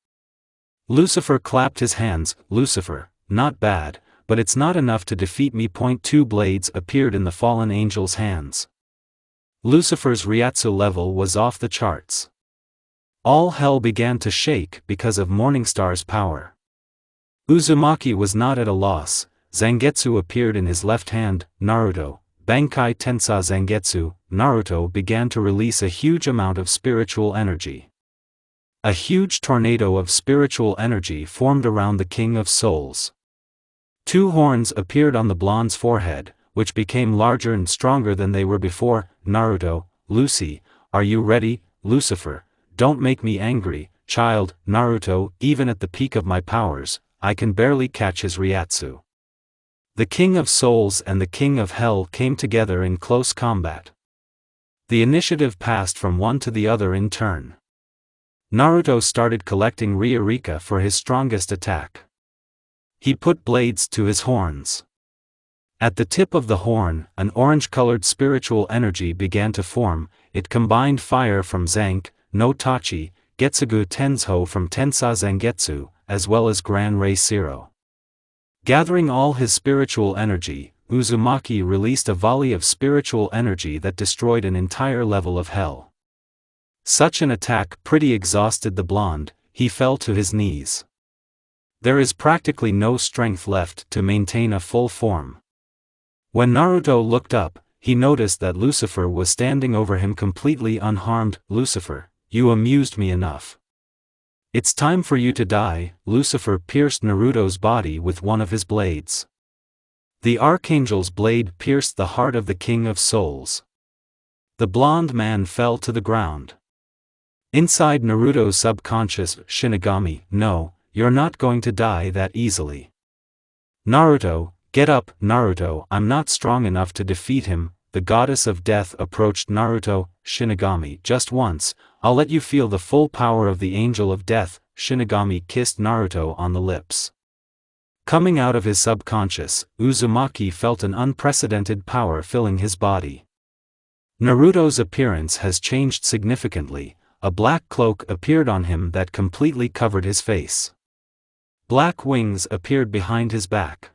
Lucifer clapped his hands. Lucifer, not bad, but it's not enough to defeat me. 2 blades appeared in the fallen angel's hands. Lucifer's Ryatsu level was off the charts. All hell began to shake because of Morningstar's power. Uzumaki was not at a loss. Zangetsu appeared in his left hand. Naruto, Bankai Tensa Zangetsu. Naruto began to release a huge amount of spiritual energy. A huge tornado of spiritual energy formed around the King of Souls. 2 horns appeared on the blonde's forehead, which became larger and stronger than they were before. Naruto, Lucy, are you ready? Lucifer, don't make me angry, child. Naruto, even at the peak of my powers, I can barely catch his Ryatsu. The King of Souls and the King of Hell came together in close combat. The initiative passed from one to the other in turn. Naruto started collecting Ryurika for his strongest attack. He put blades to his horns. At the tip of the horn, an orange-colored spiritual energy began to form. It combined fire from Zank, no Tachi, Getsugu Tensho from Tensa Zangetsu, as well as Gran Rei Zero. Gathering all his spiritual energy, Uzumaki released a volley of spiritual energy that destroyed an entire level of hell. Such an attack pretty exhausted the blonde, he fell to his knees. There is practically no strength left to maintain a full form. When Naruto looked up, he noticed that Lucifer was standing over him completely unharmed. Lucifer, you amused me enough. It's time for you to die. Lucifer pierced Naruto's body with one of his blades. The Archangel's blade pierced the heart of the King of Souls. The blonde man fell to the ground. Inside Naruto's subconscious, Shinigami, no, you're not going to die that easily. Naruto, get up. Naruto, I'm not strong enough to defeat him. The goddess of death approached Naruto. Shinigami, just once, I'll let you feel the full power of the angel of death. Shinigami kissed Naruto on the lips. Coming out of his subconscious, Uzumaki felt an unprecedented power filling his body. Naruto's appearance has changed significantly. A black cloak appeared on him that completely covered his face. Black wings appeared behind his back.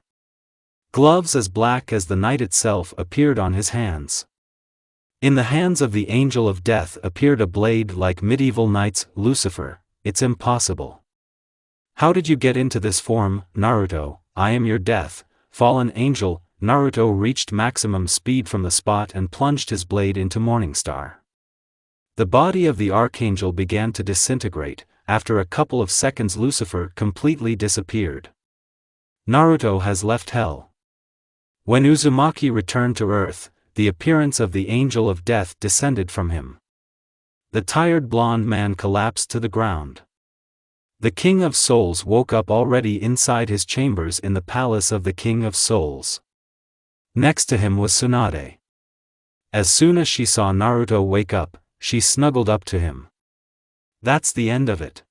Gloves as black as the night itself appeared on his hands. In the hands of the angel of death appeared a blade like medieval knights. Lucifer, it's impossible. How did you get into this form? Naruto, I am your death, fallen angel. Naruto reached maximum speed from the spot and plunged his blade into Morningstar. The body of the Archangel began to disintegrate. After a couple of seconds Lucifer completely disappeared. Naruto has left hell. When Uzumaki returned to Earth, the appearance of the angel of death descended from him. The tired blonde man collapsed to the ground. The King of Souls woke up already inside his chambers in the palace of the King of Souls. Next to him was Tsunade. As soon as she saw Naruto wake up, she snuggled up to him. That's the end of it.